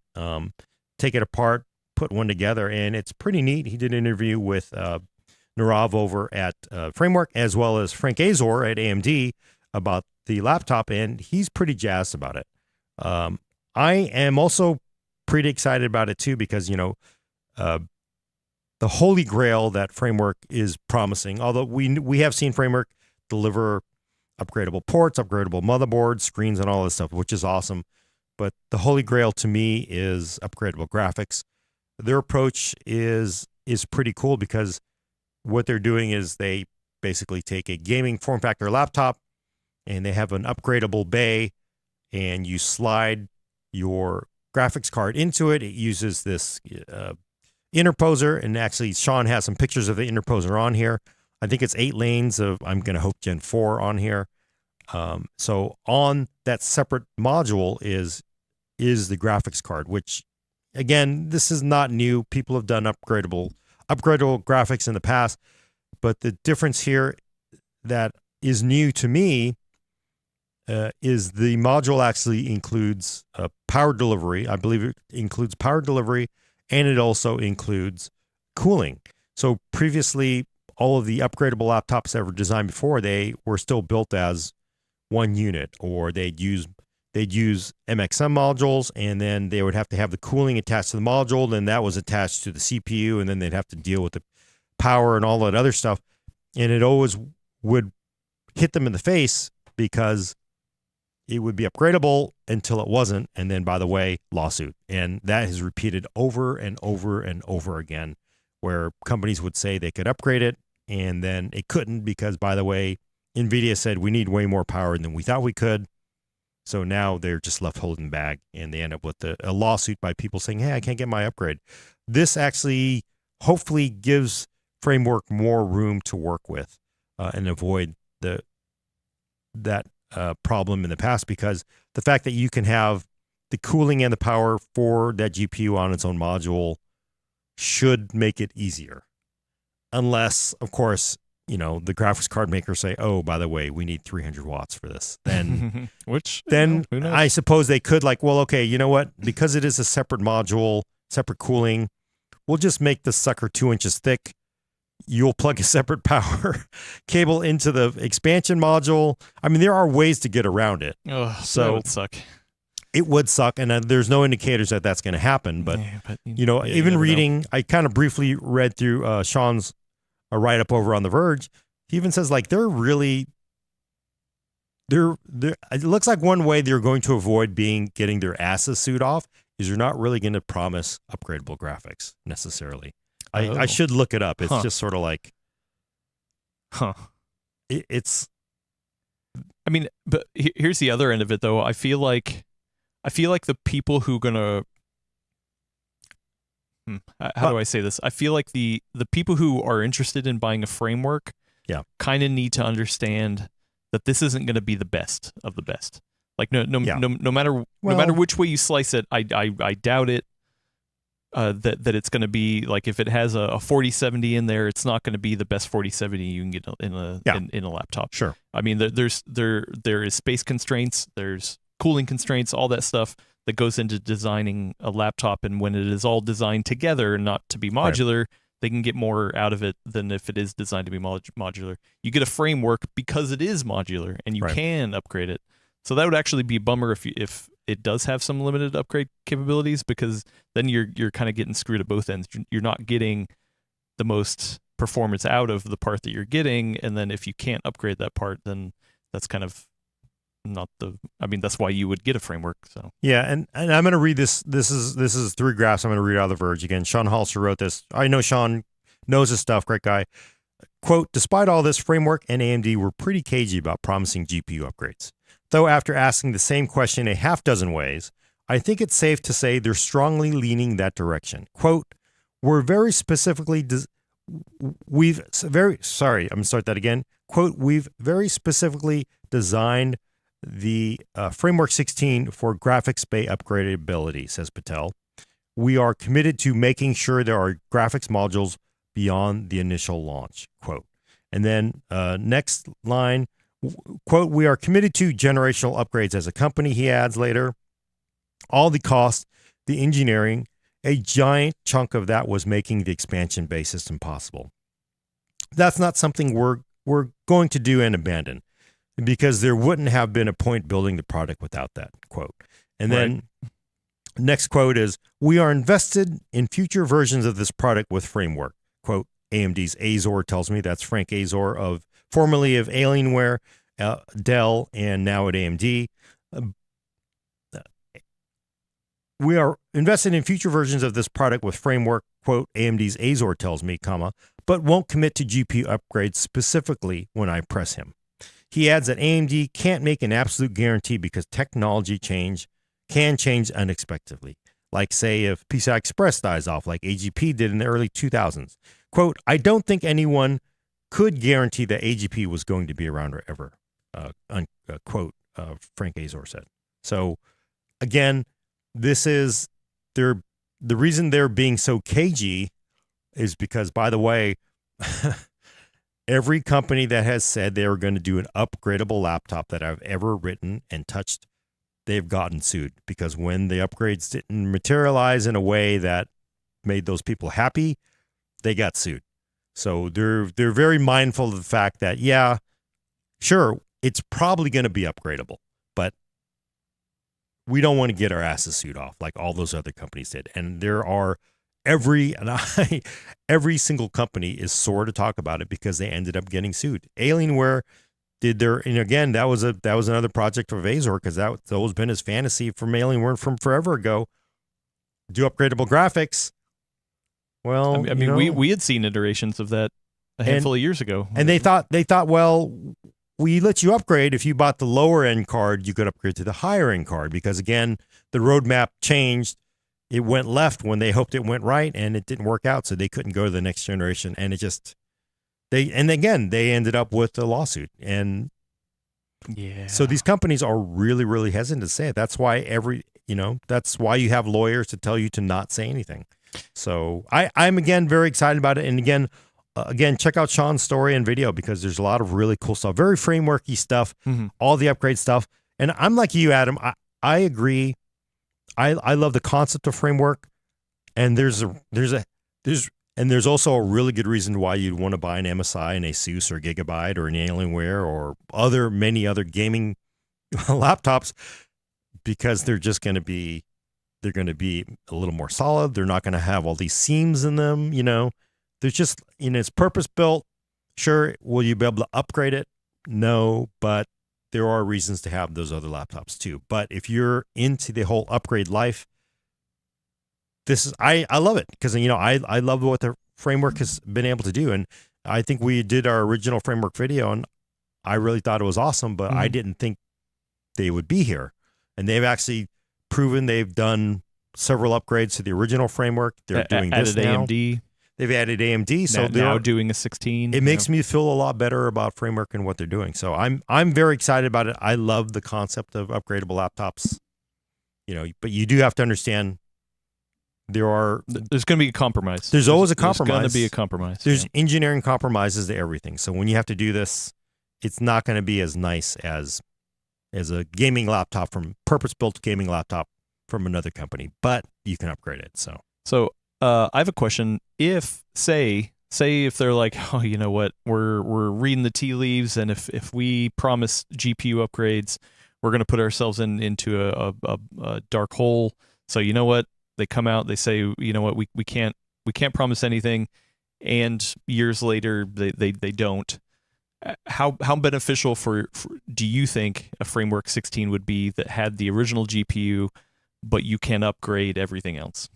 take it apart, put one together, and it's pretty neat. He did an interview with Narav over at Framework as well as Frank Azor at AMD about the laptop, and he's pretty jazzed about it. I am also pretty excited about it too because, the holy grail that Framework is promising, although we have seen Framework deliver upgradable ports, upgradable motherboards, screens, and all this stuff, which is awesome. But the holy grail to me is upgradable graphics. Their approach is pretty cool because what they're doing is they basically take a gaming form factor laptop and they have an upgradable bay and you slide your graphics card into it. It uses this interposer, and actually Sean has some pictures of the interposer on here. I think it's 8 lanes of, I'm going to hope, Gen 4 on here. So on that separate module is the graphics card, which, again, this is not new. People have done upgradable graphics in the past, but the difference here that is new to me, is the module actually includes power delivery. I believe it includes power delivery, and it also includes cooling. So previously, all of the upgradable laptops that were designed before, they were still built as one unit, or they'd use MXM modules, and then they would have to have the cooling attached to the module, then that was attached to the CPU, and then they'd have to deal with the power and all that other stuff. And it always would hit them in the face because it would be upgradable until it wasn't. And then, by the way, lawsuit. And that is repeated over and over and over again, where companies would say they could upgrade it, and then it couldn't because, by the way, NVIDIA said we need way more power than we thought we could. So now they're just left holding the bag, and they end up with a lawsuit by people saying, hey, I can't get my upgrade. This actually hopefully gives Framework more room to work with and avoid that problem in the past, because the fact that you can have the cooling and the power for that GPU on its own module should make it easier. Unless, of course, the graphics card makers say, oh, by the way, we need 300 watts for this. Then, who knows? I suppose they could well, okay, you know what? Because it is a separate module, separate cooling, we'll just make the sucker 2 inches thick. You'll plug a separate power cable into the expansion module. I mean, there are ways to get around it. Oh, so that would suck. It would suck, and there's no indicators that that's going to happen. But, even reading, I kind of briefly read through Sean's write-up over on The Verge. He even says, they're really... It looks like one way they're going to avoid getting their asses sued off is they're not really going to promise upgradable graphics necessarily. I should look it up. It's just sort of like, it's. I mean, but here's the other end of it, though. I feel like the people who gonna. How do I say this? I feel like the people who are interested in buying a framework, kind of need to understand that this isn't going to be the best of the best. Like no matter which way you slice it, I doubt it. That it's going to be like, if it has a 4070 in there, it's not going to be the best 4070 you can get in a laptop. Sure. I mean, there is space constraints, there's cooling constraints, all that stuff that goes into designing a laptop. And when it is all designed together, not to be modular, they can get more out of it than if it is designed to be modular. You get a framework because it is modular, and you can upgrade it. So that would actually be a bummer if it does have some limited upgrade capabilities, because then you're kind of getting screwed at both ends. You're not getting the most performance out of the part that you're getting, and then if you can't upgrade that part, then that's kind of not that's why you would get a framework. So and I'm going to read this. This is 3 graphs. I'm going to read out of The Verge again. Sean Halster wrote this. I know Sean knows his stuff. Great guy. Quote, despite all this, Framework and AMD were pretty cagey about promising GPU upgrades. Though after asking the same question a half dozen ways, I think it's safe to say they're strongly leaning that direction. Quote, Quote, we've very specifically designed the Framework 16 for graphics bay upgradability, says Patel. We are committed to making sure there are graphics modules beyond the initial launch, quote. And then next line, quote, we are committed to generational upgrades as a company, he adds later. All the cost, the engineering, a giant chunk of that was making the expansion-based system possible. That's not something we're going to do and abandon, because there wouldn't have been a point building the product without that, quote. And then next quote is, we are invested in future versions of this product with Framework, quote. AMD's Azor tells me, that's Frank Azor, formerly of Alienware, Dell, and now at AMD. We are invested in future versions of this product with Framework, quote, AMD's Azor tells me, comma, but won't commit to GPU upgrades specifically when I press him. He adds that AMD can't make an absolute guarantee because technology can change unexpectedly. Like, say, if PCI Express dies off like AGP did in the early 2000s. Quote, I don't think anyone could guarantee that AGP was going to be around forever, quote, Frank Azor said. So, again, this is the reason they're being so cagey is because, by the way, every company that has said they were going to do an upgradable laptop that I've ever written and touched, they've gotten sued because when the upgrades didn't materialize in a way that made those people happy, they got sued. So they're very mindful of the fact that, yeah, sure, it's probably going to be upgradable, but we don't want to get our asses sued off like all those other companies did. And there are every single company is sore to talk about it because they ended up getting sued. Alienware did their, and again, that was another project of Azor because that's always been his fantasy from Alienware from forever ago. Do upgradable graphics. Well, I mean, we had seen iterations of that a handful of years ago, and they thought, well, we let you upgrade. If you bought the lower end card, you could upgrade to the higher end card because again, the roadmap changed. It went left when they hoped it went right, and it didn't work out, so they couldn't go to the next generation. And they ended up with a lawsuit. And so these companies are really, really hesitant to say it. That's why that's why you have lawyers to tell you to not say anything. So I'm again very excited about it. And again, check out Sean's story and video because there's a lot of really cool stuff, very frameworky stuff, all the upgrade stuff. And I'm like you, Adam. I agree. I love the concept of framework, and there's also a really good reason why you'd want to buy an MSI, an Asus, or Gigabyte, or an Alienware, or many other gaming laptops, because they're going to be a little more solid. They're not going to have all these seams in them. There's just it's purpose built. Sure, will you be able to upgrade it? No, but there are reasons to have those other laptops too. But if you're into the whole upgrade life, I love it because I love what the framework has been able to do. And I think we did our original framework video and I really thought it was awesome, but I didn't think they would be here. And they've actually proven they've done several upgrades to the original framework. They're doing this now. AMD. They've added AMD, so they're now doing a 16. It makes me feel a lot better about framework and what they're doing. So I'm very excited about it. I love the concept of upgradable laptops. But you do have to understand there's going to be a compromise. There's always a compromise. There's going to be a compromise. There's engineering compromises to everything. So when you have to do this, it's not going to be as nice as a gaming laptop purpose-built gaming laptop from another company, but you can upgrade it. So I have a question. If say if they're like, oh, you know what, we're reading the tea leaves, and if we promise GPU upgrades, we're going to put ourselves into a dark hole. So you know what, they come out, they say, you know what, we can't promise anything, and years later they don't. How beneficial for do you think a Framework 16 would be that had the original GPU, but you can upgrade everything else?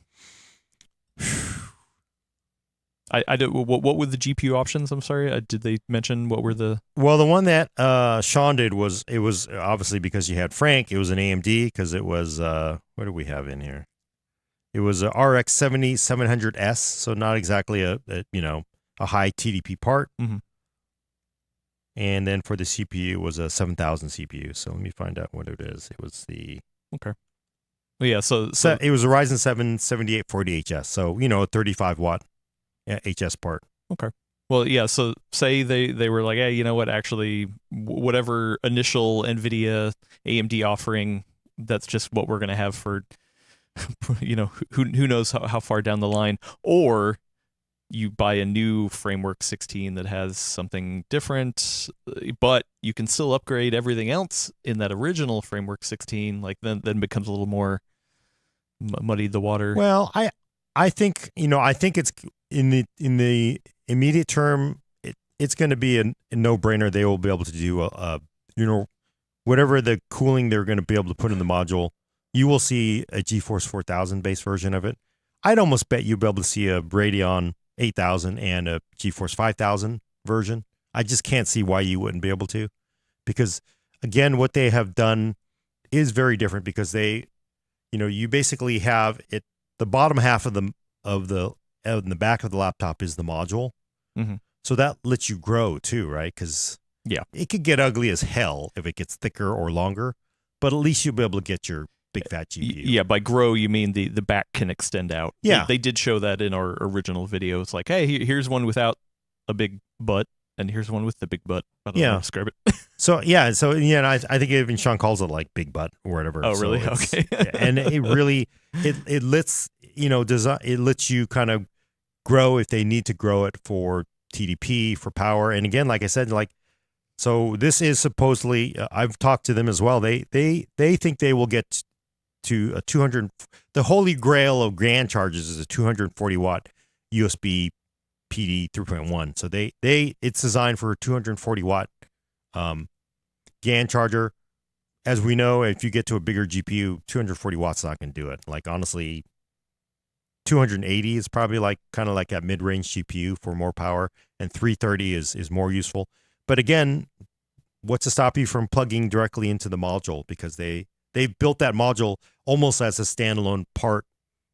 I did. What were the GPU options? I'm sorry. Did they mention what were the? Well, the one that Sean did was obviously because you had Frank. It was an AMD because it was what do we have in here? It was a RX 7700S, so not exactly a high TDP part. Mm-hmm. And then for the CPU, it was a 7000 CPU. So let me find out what it is. It was the okay. Well, yeah, so it was a Ryzen 7 7840HS. So a 35 watt HS part. Okay. Well, yeah. So say they were like, hey, you know what? Actually, whatever initial NVIDIA AMD offering, that's just what we're going to have for, who knows how far down the line. Or you buy a new Framework 16 that has something different, but you can still upgrade everything else in that original Framework 16. Like then becomes a little more muddy the water. Well, I think it's in the immediate term, it's going to be a no-brainer. They will be able to do whatever the cooling they're going to be able to put in the module. You will see a GeForce 4000 base version of it. I'd almost bet you'll be able to see a Radeon 8000 and a GeForce 5000 version. I just can't see why you wouldn't be able to, because again, what they have done is very different because they, you basically have it. The bottom half of the in the back of the laptop is the module. Mm-hmm. So that lets you grow too, right? Because it could get ugly as hell if it gets thicker or longer, but at least you'll be able to get your big fat GPU. Yeah, by grow you mean the back can extend out. Yeah, they did show that in our original video. It's like, hey, here's one without a big butt, and here's one with the big butt. I don't know how to describe it. So yeah, I think even Sean calls it like big butt or whatever. Oh, So really? it's- Okay. yeah, and it really it lets it lets you kind of grow if they need to grow it for TDP for power. And again, like I said, so this is supposedly I've talked to them as well. They think they will get to a 200. The holy grail of GAN charges is a 240 watt USB PD 3.1. So it's designed for a 240 watt GAN charger. As we know, if you get to a bigger GPU, 240 watts not going to do it. Like honestly, 280 is probably kind of like that mid-range GPU for more power, and 330 is more useful. But again, what's to stop you from plugging directly into the module? Because they built that module almost as a standalone part,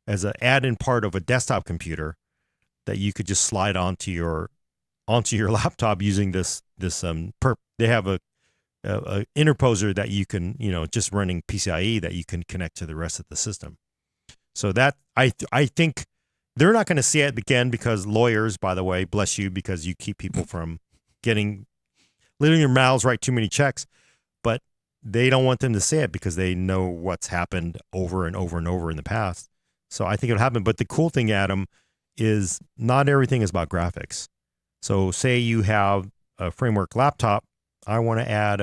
as an add-in part of a desktop computer that you could just slide onto your laptop using this. They have a interposer that you can, just running PCIe that you can connect to the rest of the system. So that I think they're not going to see it again, because lawyers, by the way, bless you, because you keep people from letting your mouths write too many checks, but they don't want them to say it because they know what's happened over and over and over in the past. So I think it'll happen. But the cool thing, Adam, is not everything is about graphics. So say you have a Framework laptop, I want to add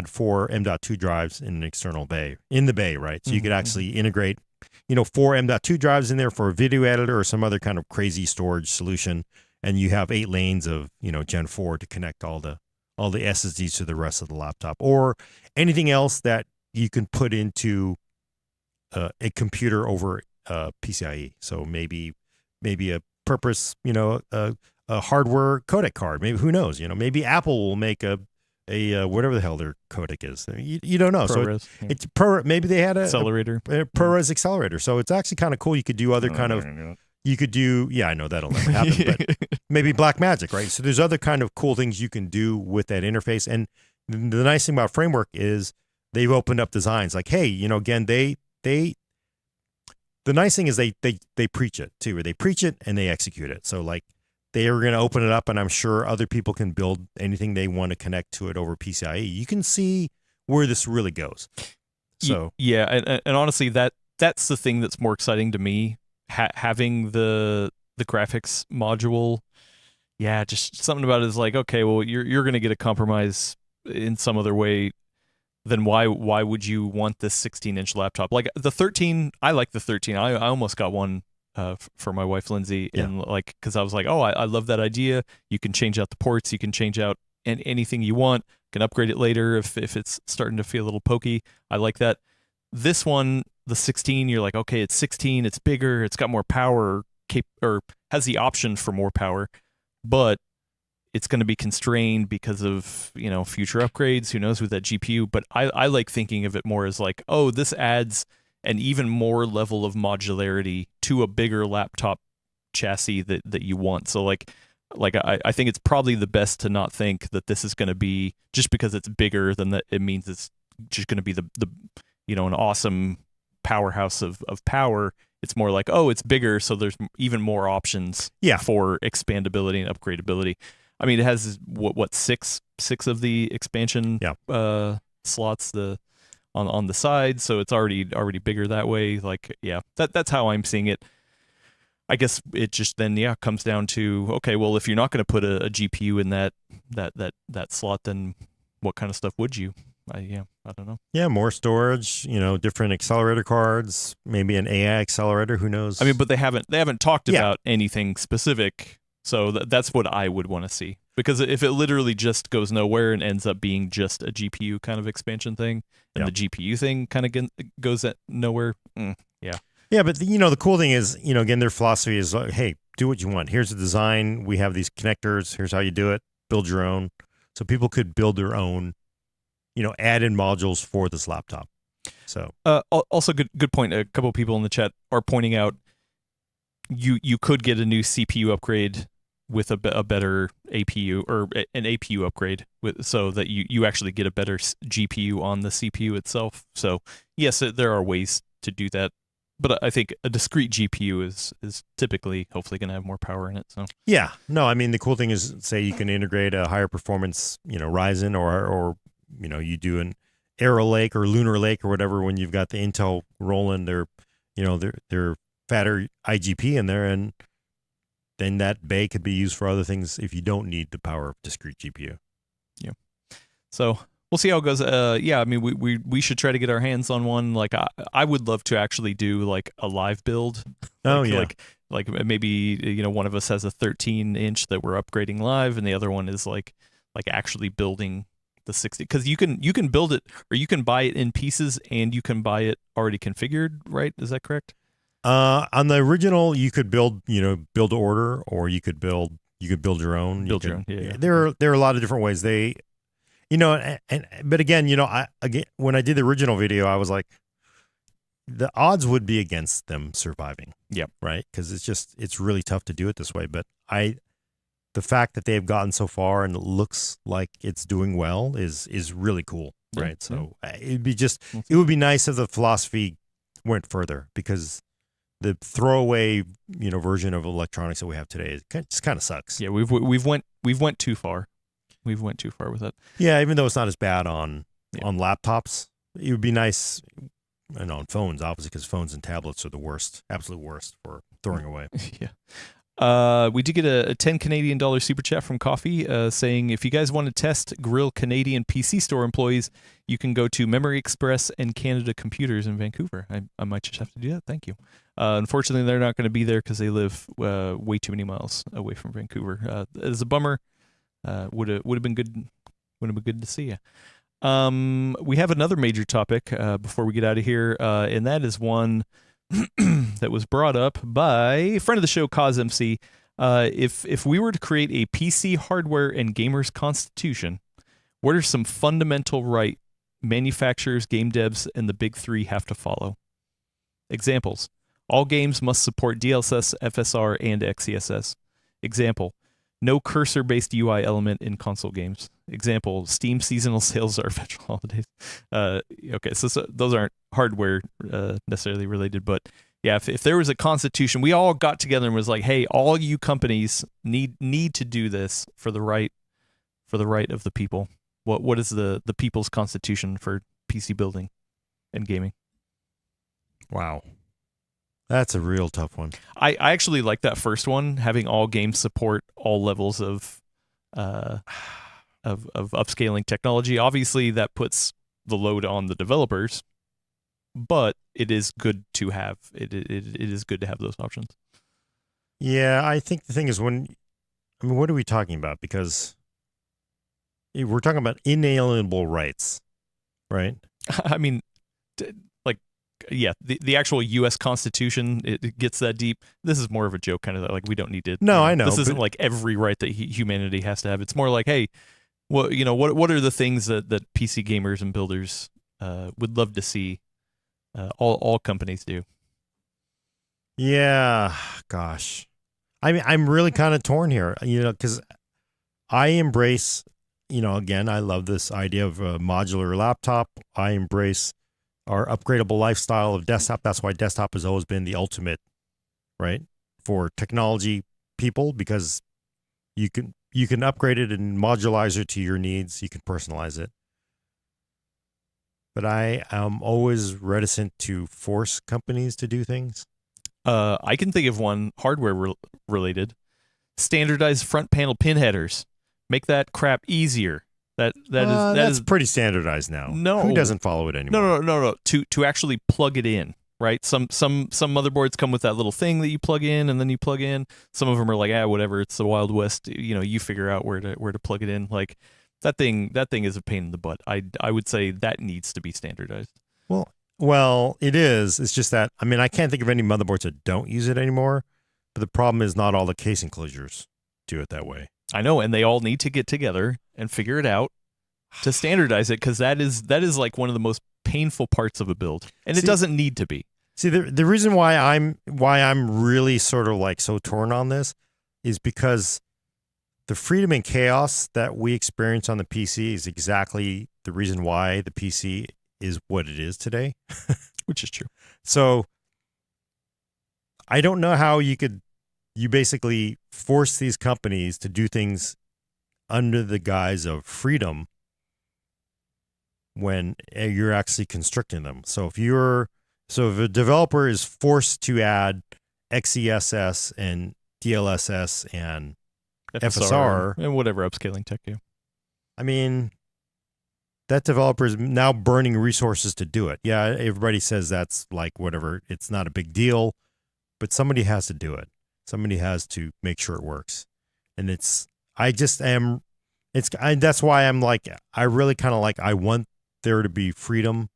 4 M.2 drives in an external bay, right? So you could actually integrate, 4 M.2 drives in there for a video editor or some other kind of crazy storage solution. And you have 8 lanes of, Gen 4 to connect all the SSDs to the rest of the laptop, or anything else that you can put into a computer over PCIe. So maybe a purpose, a hardware codec card. Maybe, who knows? Maybe Apple will make a whatever the hell their codec is. You don't know. ProRes, So it's maybe they had a accelerator. ProRes accelerator. So it's actually kind of cool. You could do other kind of. You could do, I know that'll never happen, but maybe Blackmagic, right? So there's other kind of cool things you can do with that interface. And the nice thing about Framework is they've opened up designs like, hey, again, the nice thing is they preach it too. They preach it and they execute it. So they are going to open it up, and I'm sure other people can build anything they want to connect to it over PCIe. You can see where this really goes. So yeah, and honestly, that's the thing that's more exciting to me. Having the graphics module, just something about it is like, okay, well, you're going to get a compromise in some other way. Then why would you want this 16-inch laptop? Like the 13, I like the 13. I almost got one for my wife Lindsay, and because I was like, oh, I love that idea. You can change out the ports, you can change out anything you want. You can upgrade it later if it's starting to feel a little pokey. I like that. This one, the 16, you're like, okay, it's 16, it's bigger, it's got more power, or has the option for more power, but it's going to be constrained because of, future upgrades. Who knows with that GPU? But I like thinking of it more as like, oh, this adds an even more level of modularity to a bigger laptop chassis that you want. So I think it's probably the best to not think that this is going to be, just because it's bigger than that, it means it's just going to be the an awesome powerhouse of power. It's more like, oh, it's bigger, so there's even more options for expandability and upgradability. I mean, it has what six of the expansion slots on the side, so it's already bigger that way. That's how I'm seeing it. I guess it just then comes down to, okay, well, if you're not going to put a GPU in that slot, then what kind of stuff would you? I don't know. Yeah, more storage, different accelerator cards, maybe an AI accelerator, who knows? I mean, but they haven't talked about anything specific, so that's what I would want to see. Because if it literally just goes nowhere and ends up being just a GPU kind of expansion thing, and the GPU thing kind of goes at nowhere, Yeah, but the cool thing is, again, their philosophy is like, hey, do what you want. Here's the design. We have these connectors. Here's how you do it. Build your own. So people could build their own, add-in modules for this laptop. So also good point. A couple of people in the chat are pointing out you could get a new CPU upgrade with a better APU, or an APU upgrade, so that you actually get a better GPU on the CPU itself. So yes, there are ways to do that. But I think a discrete GPU is typically hopefully going to have more power in it. So Yeah. No, I mean, the cool thing is, say you can integrate a higher performance, Ryzen or you do an Arrow Lake or Lunar Lake or whatever when you've got the Intel rolling their fatter IGP in there, and then that bay could be used for other things if you don't need the power of discrete GPU. So we'll see how it goes. Yeah, I mean, we should try to get our hands on one. Like, I would love to actually do like a live build. Oh, yeah. Like maybe one of us has a 13-inch that we're upgrading live, and the other one is like actually building the 60. Because you can build it, or you can buy it in pieces, and you can buy it already configured. Right? Is that correct? On the original, you could build to order, or you could build your own. Build your own. Yeah. There are a lot of different ways. But again, when I did the original video, I was like, the odds would be against them surviving. Yep. Right? Because it's really tough to do it this way. But the fact that they've gotten so far and it looks like it's doing well is really cool. Yeah. Right? So it would be nice if the philosophy went further, because the throwaway version of electronics that we have today just kind of sucks. Yeah, we've went too far. We've went too far with that. Yeah, even though it's not as bad on laptops, it would be nice, and on phones, obviously, because phones and tablets are the worst, absolute worst for throwing away. Yeah. We did get a $10 Canadian super chat from Coffee saying, if you guys want to test Grill Canadian PC Store employees, you can go to Memory Express and Canada Computers in Vancouver. I might just have to do that. Thank you. Unfortunately, they're not going to be there because they live way too many miles away from Vancouver. It's a bummer. Would have been good. Would have been good to see you. We have another major topic before we get out of here, and that is one that was brought up by a friend of the show, Cause MC. If we were to create a PC hardware and gamers constitution, what are some fundamental right manufacturers, game devs, and the big three have to follow? Examples: all games must support DLSS, FSR, and XeSS. Example: no cursor-based UI element in console games. Example: Steam seasonal sales are federal holidays. Okay, so those aren't hardware necessarily related, but yeah, if there was a constitution, we all got together and was like, hey, all you companies need to do this for the right of the people. What is the people's constitution for PC building and gaming? Wow. That's a real tough one. I actually like that first one, having all games support all levels of upscaling technology. Obviously, that puts the load on the developers, but it is good to have. It is good to have those options. Yeah, I think the thing is what are we talking about? Because we're talking about inalienable rights, right? I mean, yeah, the actual U.S. Constitution, it gets that deep. This is more of a joke, kind of like we don't need to. No, I know. This isn't like every right that humanity has to have. It's more like, hey, what are the things that PC gamers and builders would love to see all companies do? Yeah, gosh. I mean, I'm really kind of torn here, because I embrace, again, I love this idea of a modular laptop. I embrace our upgradable lifestyle of desktop. That's why desktop has always been the ultimate, right, for technology people, because you can upgrade it and modularize it to your needs. You can personalize it. But I am always reticent to force companies to do things. I can think of one hardware related. Standardized front panel pin headers. Make that crap easier. That's pretty standardized now. No, who doesn't follow it anymore? No. To actually plug it in, right? Some motherboards come with that little thing that you plug in, and then you plug in. Some of them are like, whatever. It's the Wild West. You figure out where to plug it in. Like that thing is a pain in the butt. I would say that needs to be standardized. Well, it is. It's just that I can't think of any motherboards that don't use it anymore. But the problem is not all the case enclosures do it that way. I know, and they all need to get together and figure it out to standardize it, because that is like one of the most painful parts of a build, and it doesn't need to be. See, the reason why I'm really sort of like so torn on this is because the freedom and chaos that we experience on the PC is exactly the reason why the PC is what it is today. Which is true. So I don't know how you basically force these companies to do things under the guise of freedom when you're actually constricting them. So if a developer is forced to add XeSS and DLSS and FSR and whatever upscaling tech you. I mean, that developer is now burning resources to do it. Yeah, everybody says that's like whatever. It's not a big deal, but somebody has to do it. Somebody has to make sure it works. And that's why I'm like, I really kind of like, I want there to be freedom.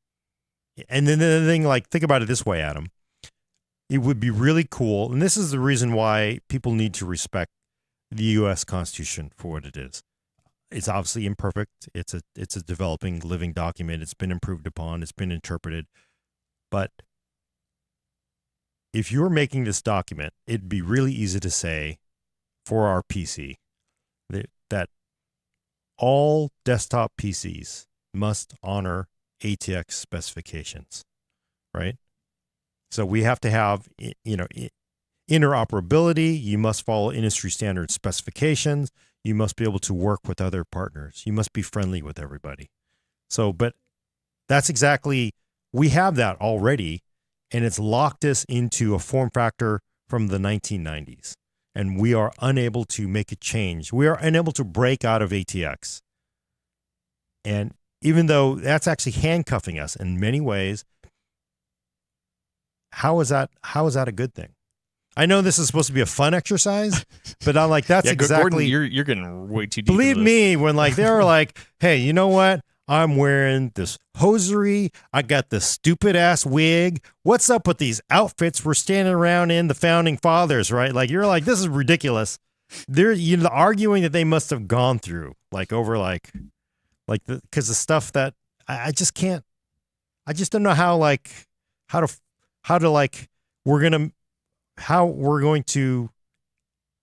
And then the thing, like, think about it this way, Adam. It would be really cool. And this is the reason why people need to respect the U.S. Constitution for what it is. It's obviously imperfect. It's a developing, living document. It's been improved upon. It's been interpreted. But if you're making this document, it'd be really easy to say for our PC that all desktop PCs must honor ATX specifications, right? So we have to have, interoperability. You must follow industry standard specifications. You must be able to work with other partners. You must be friendly with everybody. So, but that's exactly, we have that already, and it's locked us into a form factor from the 1990s. And we are unable to make a change. We are unable to break out of ATX. And even though that's actually handcuffing us in many ways, how is that a good thing? I know this is supposed to be a fun exercise, but I'm like, that's exactly. Gordon, you're getting way too deep. Believe me, when like they're like, hey, you know what? I'm wearing this hosiery. I got this stupid ass wig. What's up with these outfits we're standing around in the founding fathers, right? Like you're like, this is ridiculous. They're the arguing that they must have gone through, like over because the stuff that I just can't. I just don't know how we're going to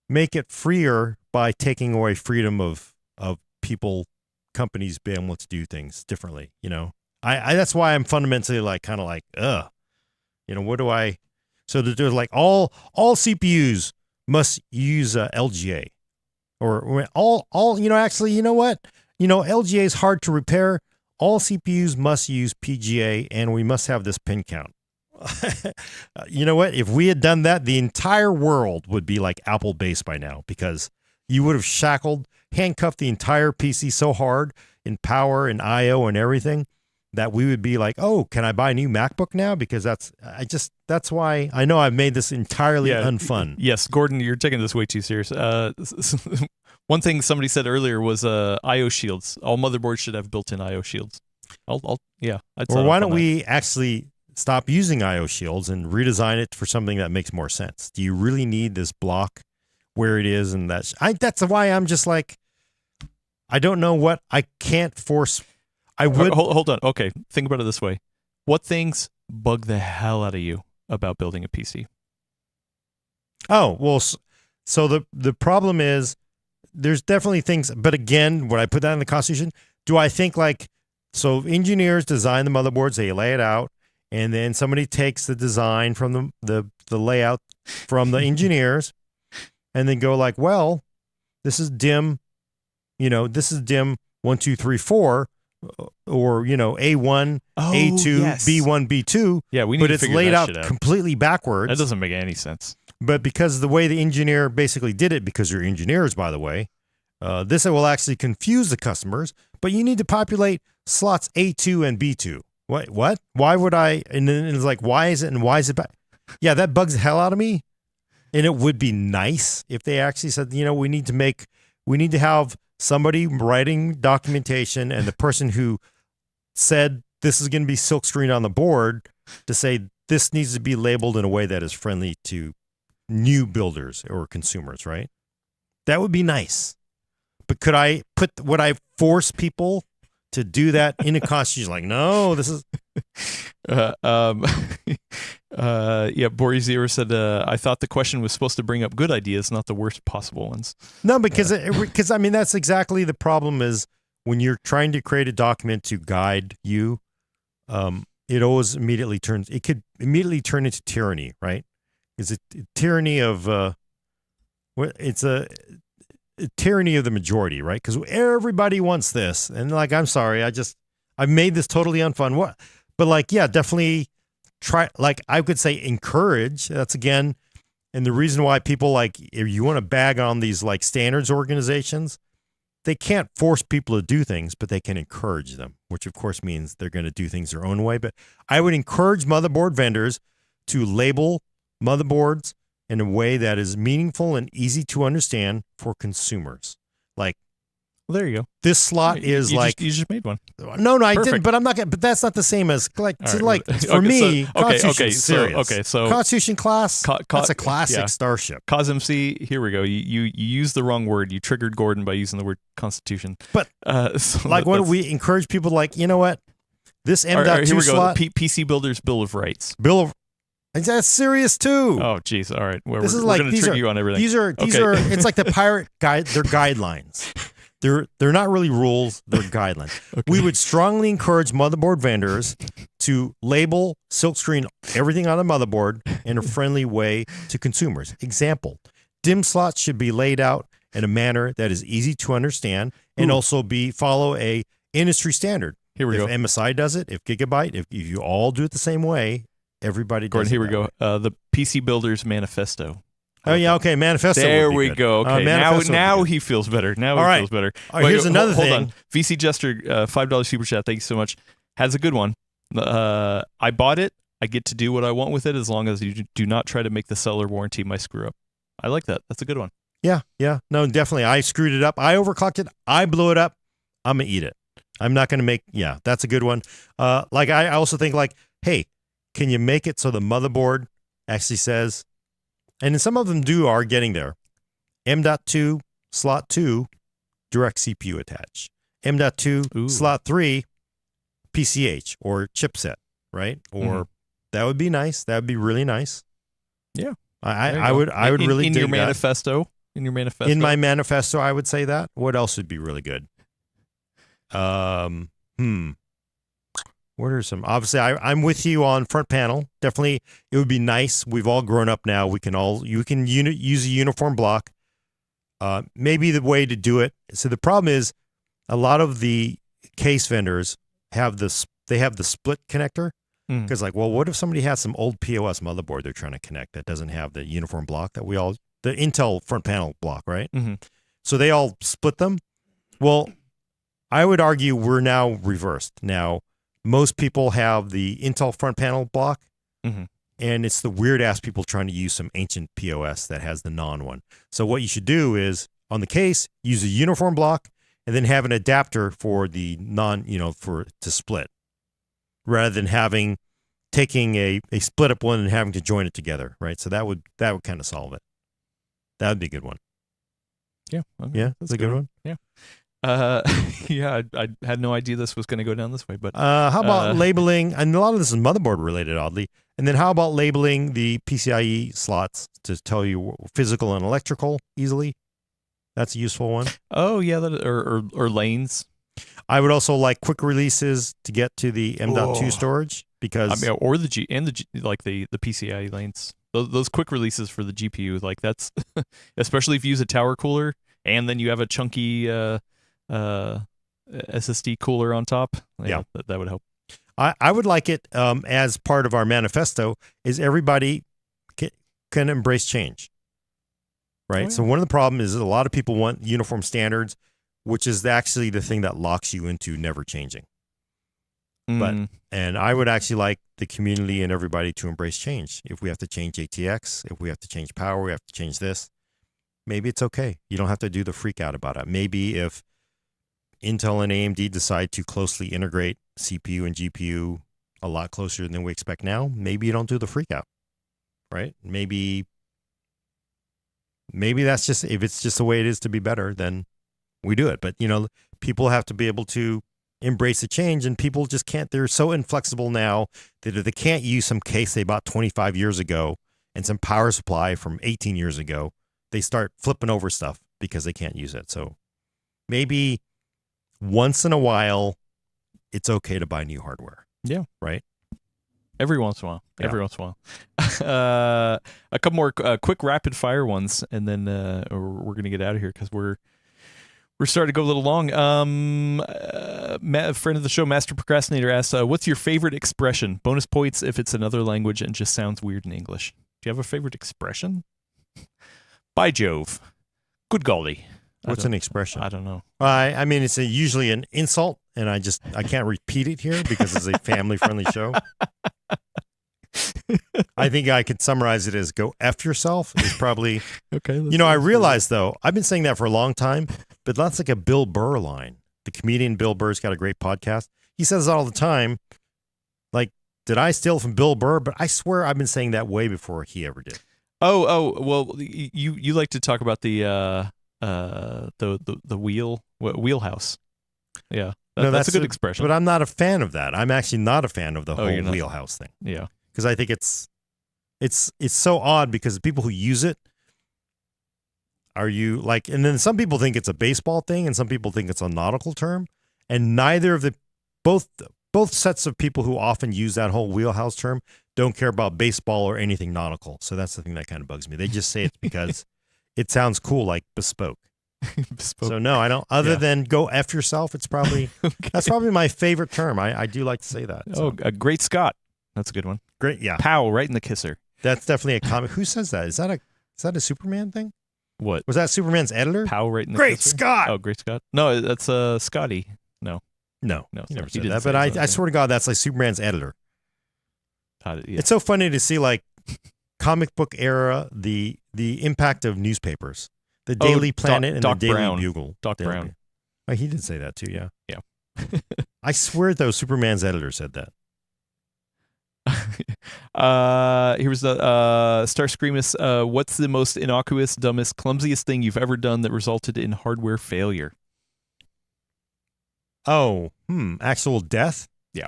make it freer by taking away freedom of people, companies being able to do things differently. I that's why I'm fundamentally what do I? So that there's like all CPUs must use LGA, or all actually, you know what? LGA is hard to repair. All CPUs must use PGA, and we must have this pin count. You know what? If we had done that, the entire world would be like Apple based by now, because you would have handcuffed the entire PC so hard in power and IO and everything that we would be like, oh, can I buy a new MacBook now? Because that's why I know I've made this entirely unfun. Yes, Gordon, you're taking this way too serious. One thing somebody said earlier was IO shields. All motherboards should have built-in IO shields. Or why don't we actually stop using IO shields and redesign it for something that makes more sense? Do you really need this block where it is? And that's why I'm just like, I don't know what I can't force. I would hold on. Okay, think about it this way: what things bug the hell out of you about building a PC? Oh well, so the problem is there's definitely things, but again, when I put that in the Constitution, do I think so engineers design the motherboards, they lay it out, and then somebody takes the design from the layout from the engineers, and then go like, well, this is DIMM, this is DIMM 1, 2, 3, 4, or A1, A2, yes. B1, B2. Yeah, we need but to it's figure laid that out shit out. completely backwards. That doesn't make any sense. But because the way the engineer basically did it, because you're engineers, by the way, this will actually confuse the customers. But you need to populate slots A2 and B2. What? Why would I? And then it's like, why is it? And why is it? Yeah, that bugs the hell out of me. And it would be nice if they actually said, we need to have somebody writing documentation, and the person who said this is going to be silkscreen on the board to say this needs to be labeled in a way that is friendly to new builders or consumers, right? That would be nice. But would I force people to do that in a constitution? Like, no, this is. Boris Zero said, I thought the question was supposed to bring up good ideas, not the worst possible ones. No, because I mean, that's exactly the problem is when you're trying to create a document to guide you, it could immediately turn into tyranny, right? It's a tyranny of it's a tyranny of the majority, right? Because everybody wants this, and like, I'm sorry, I made this totally unfun. What? But like, yeah, definitely try. Like, I could say encourage. That's again, and the reason why people like, if you want to bag on these like standards organizations, they can't force people to do things, but they can encourage them, which of course means they're going to do things their own way. But I would encourage motherboard vendors to label motherboards in a way that is meaningful and easy to understand for consumers. Like, Well, there you go. this slot is You like, you just made one. no, I Perfect. didn't, but I'm not gonna, but that's not the same as like, All to right. like for Okay, me, so- Constitution's serious. okay, so Constitution class, that's a classic yeah. starship. Cause MC, here we go. You used the wrong word. You triggered Gordon by using the word Constitution. But, so Like, when that's- we encourage people, like, you know what, this all right, all right, here M.2 we go. slot, The PC Builders Bill of Rights. Bill of, that's serious too. Oh, geez. All right. We're This is we're like, going to these trigger are- you on everything. These are Okay. it's like the pirate guide. They're guidelines. They're not really rules. They're guidelines. Okay. We would strongly encourage motherboard vendors to label silkscreen everything on the motherboard in a friendly way to consumers. Example: DIMM slots should be laid out in a manner that is easy to understand and Ooh. also follow a industry standard. Here we If go. MSI does it, if Gigabyte, if you all do it the same way, everybody does Gordon, it here we that go. way. The PC Builders Manifesto. Oh yeah, okay. Manifesto. There would be we good. go. Okay, Manifesto would be now good. he feels better. Now All he right. feels better. All right, here's another hold thing. on. VC Jester, $5 super chat. Thank you so much. Has a good one. I bought it. I get to do what I want with it as long as you do not try to make the seller warranty my screw up. I like that. That's a good one. Yeah. No, definitely. I screwed it up. I overclocked it. I blew it up. I'm going to eat it. I'm not going to make, yeah, that's a good one. Like, I also think, like, hey, can you make it so the motherboard actually says, and some of them are getting there, M.2, slot 2, direct CPU attach. M.2, Ooh. slot 3, PCH or chipset, right? Or that would be nice. That would be really nice. Yeah. I There you would go. I would in, really in dig your that. manifesto. In your manifesto. In my manifesto, I would say that. What else would be really good? What are some? Obviously, I'm with you on front panel. Definitely, it would be nice. We've all grown up now. You can use a uniform block. Maybe the way to do it. So the problem is, a lot of the case vendors have the split connector. Mm. Because, like, well, what if somebody has some old POS motherboard they're trying to connect that doesn't have the uniform block that the Intel front panel block, right? Mhm. So they all split them. Well, I would argue we're now reversed. Now, most people have the Intel front panel block, Mhm. and it's the weird ass people trying to use some ancient POS that has the non one. So what you should do is, on the case, use a uniform block and then have an adapter for the non, to split, rather than taking a split up one and having to join it together, right? So that would kind of solve it. That would be a good one. Yeah. Okay. Yeah, that's a good one. Yeah. Yeah, I had no idea this was going to go down this way, but How about labeling? And a lot of this is motherboard related, oddly. And then how about labeling the PCIe slots to tell you physical and electrical easily? That's a useful one. oh yeah, or lanes. I would also like quick releases to get to the M.2 Whoa. storage because I mean, or the like the PCI lanes. Those quick releases for the GPU, like that's especially if you use a tower cooler and then you have a chunky SSD cooler on top. Yeah. That would help. I would like it as part of our manifesto is everybody can embrace change. Right. Oh, yeah. So one of the problems is a lot of people want uniform standards, which is actually the thing that locks you into never changing. But- Mm, And I would actually like the community and everybody to embrace change. If we have to change ATX, if we have to change power, we have to change this. Maybe it's okay. You don't have to do the freak out about it. Maybe if Intel and AMD decide to closely integrate CPU and GPU a lot closer than we expect now, maybe you don't do the freak out, right? Maybe that's just, if it's just the way it is to be better, then we do it. But, people have to be able to embrace the change, and people just can't. They're so inflexible now that if they can't use some case they bought 25 years ago and some power supply from 18 years ago, they start flipping over stuff because they can't use it. So maybe once in a while, it's okay to buy new hardware. Yeah. Right. Every once in a while. Yeah. Every once in a while. A couple more quick rapid fire ones, and then we're gonna get out of here because we're starting to go a little long. Friend of the show, Master Procrastinator asks, "What's your favorite expression? Bonus points if it's another language and just sounds weird in English. Do you have a favorite expression?" By Jove, good golly. What's an expression? I don't know. I mean, it's usually an insult, and I can't repeat it here because it's a family-friendly show. I think I could summarize it as "go F yourself" is probably Okay. I realize though, I've been saying that for a long time, but that's like a Bill Burr line. The comedian Bill Burr's got a great podcast. He says it all the time. Like, did I steal from Bill Burr? But I swear I've been saying that way before he ever did. Oh, well, you like to talk about the wheelhouse. Yeah. That's a good expression. But I'm not a fan of that. I'm actually not a fan of the whole you're not? wheelhouse thing. Yeah. Because I think it's so odd because the people who use it, are you like, and then some people think it's a baseball thing and some people think it's a nautical term, and neither of both sets of people who often use that whole wheelhouse term don't care about baseball or anything nautical. So that's the thing that kind of bugs me. They just say it because it sounds cool, like bespoke. Bespoke. So no, I don't. Other than "go F yourself," it's probably that's probably my favorite term. I do like to say that. So. Oh, a Great Scott. That's a good one. Great, yeah. Pow, right in the kisser. That's definitely a comic. Who says that? Is that a Superman thing? What? Was that Superman's editor? Pow, right in the Great kisser? Scott. Oh, Great Scott. No, that's Scotty. No, he never he said didn't that. say But I that. swear to God, that's like Superman's editor. Yeah. It's so funny to see like comic book era the impact of newspapers, the Daily Planet and Doc the Daily Brown. Bugle. Doc Brown. Oh, he did say that too. Yeah. Yeah. I swear though, Superman's editor said that. Here's the Starscreamus. What's the most innocuous, dumbest, clumsiest thing you've ever done that resulted in hardware failure? Oh, actual death? Yeah.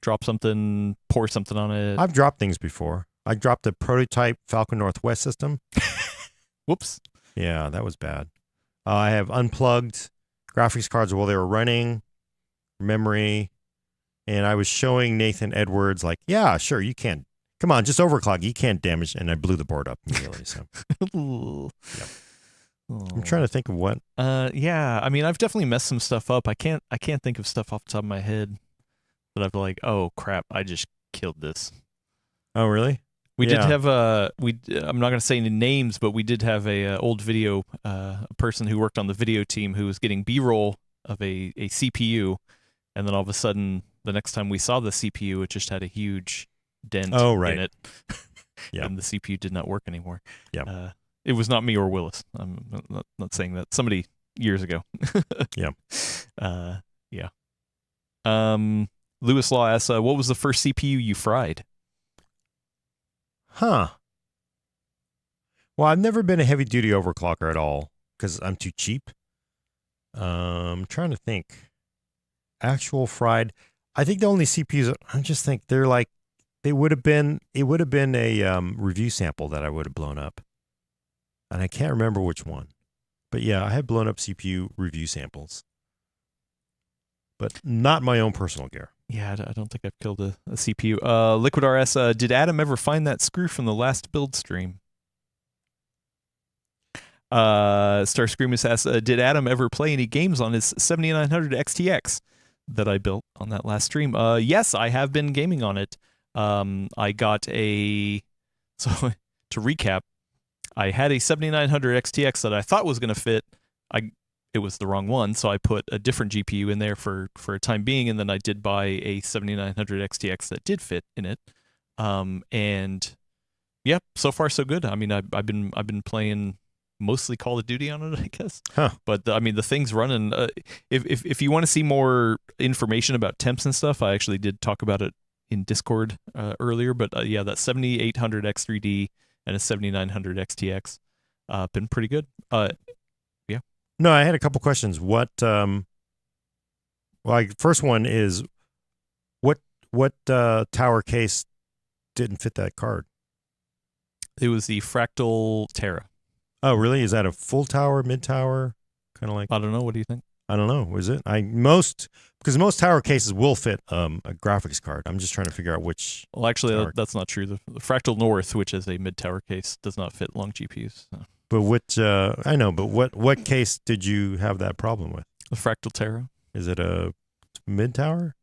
Drop something, pour something on it. I've dropped things before. I dropped a prototype Falcon Northwest system. Whoops. Yeah, that was bad. I have unplugged graphics cards while they were running, memory, and I was showing Nathan Edwards, like, yeah, sure, you can. Come on, just overclock. You can't damage. And I blew the board up immediately. So, yep. I'm trying to think of what. Yeah, I mean, I've definitely messed some stuff up. I can't think of stuff off the top of my head that I've like, oh crap, I just killed this. Oh, really? We did have I'm not going to say any names, but we did have a old video, a person who worked on the video team who was getting B-roll of a CPU, and then all of a sudden, the next time we saw the CPU, it just had a huge dent in it. Yeah. And the CPU did not work anymore. Yeah. It was not me or Willis. I'm not saying that. Somebody years ago. Yeah. Yeah. Lewis Law asks, what was the first CPU you fried? Huh. Well, I've never been a heavy duty overclocker at all because I'm too cheap. I'm trying to think. Actual fried. I think the only CPUs, I just think they're like, it would have been a review sample that I would have blown up. And I can't remember which one. But yeah, I have blown up CPU review samples. But not my own personal gear. Yeah, I don't think I've killed a CPU. Liquid RS, did Adam ever find that screw from the last build stream? Starscreamus asks, did Adam ever play any games on his 7900 XTX that I built on that last stream? Yes, I have been gaming on it. I got so to recap, I had a 7900 XTX that I thought was going to fit. It was the wrong one, so I put a different GPU in there for a time being, and then I did buy a 7900 XTX that did fit in it. And yeah, so far so good. I mean, I've been playing mostly Call of Duty on it, I guess. Huh. But the thing's running. If you want to see more information about temps and stuff, I actually did talk about it in Discord earlier. But yeah, that 7800 X3D and a 7900 XTX been pretty good. Yeah. No, I had a couple questions. What? First one is, what tower case didn't fit that card? It was the Fractal Terra. Oh, really? Is that a full tower, mid tower? Kind of like. I don't know. What do you think? I don't know. Is it? Because most tower cases will fit a graphics card. I'm just trying to figure out which. Well, actually, tower. that's not true. The Fractal North, which is a mid-tower case, does not fit long GPUs. So. But I know. But what case did you have that problem with? The Fractal Terra. Is it a mid tower?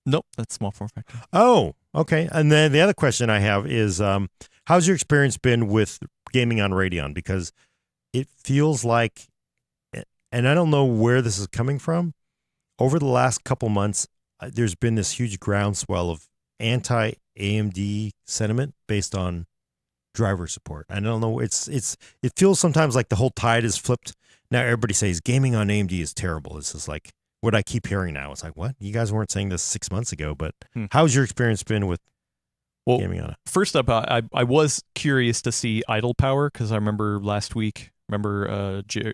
Nope, that's small form factor. Oh, okay. And then the other question I have is, how's your experience been with gaming on Radeon? Because it feels like, and I don't know where this is coming from, over the last couple months, there's been this huge groundswell of anti-AMD sentiment based on driver support. I don't know. It feels sometimes like the whole tide is flipped. Now everybody says gaming on AMD is terrible. It's just like what I keep hearing now. It's like, what? You guys weren't saying this 6 months ago, but how's your experience been with gaming on it? First up, I was curious to see idle power because I remember last week,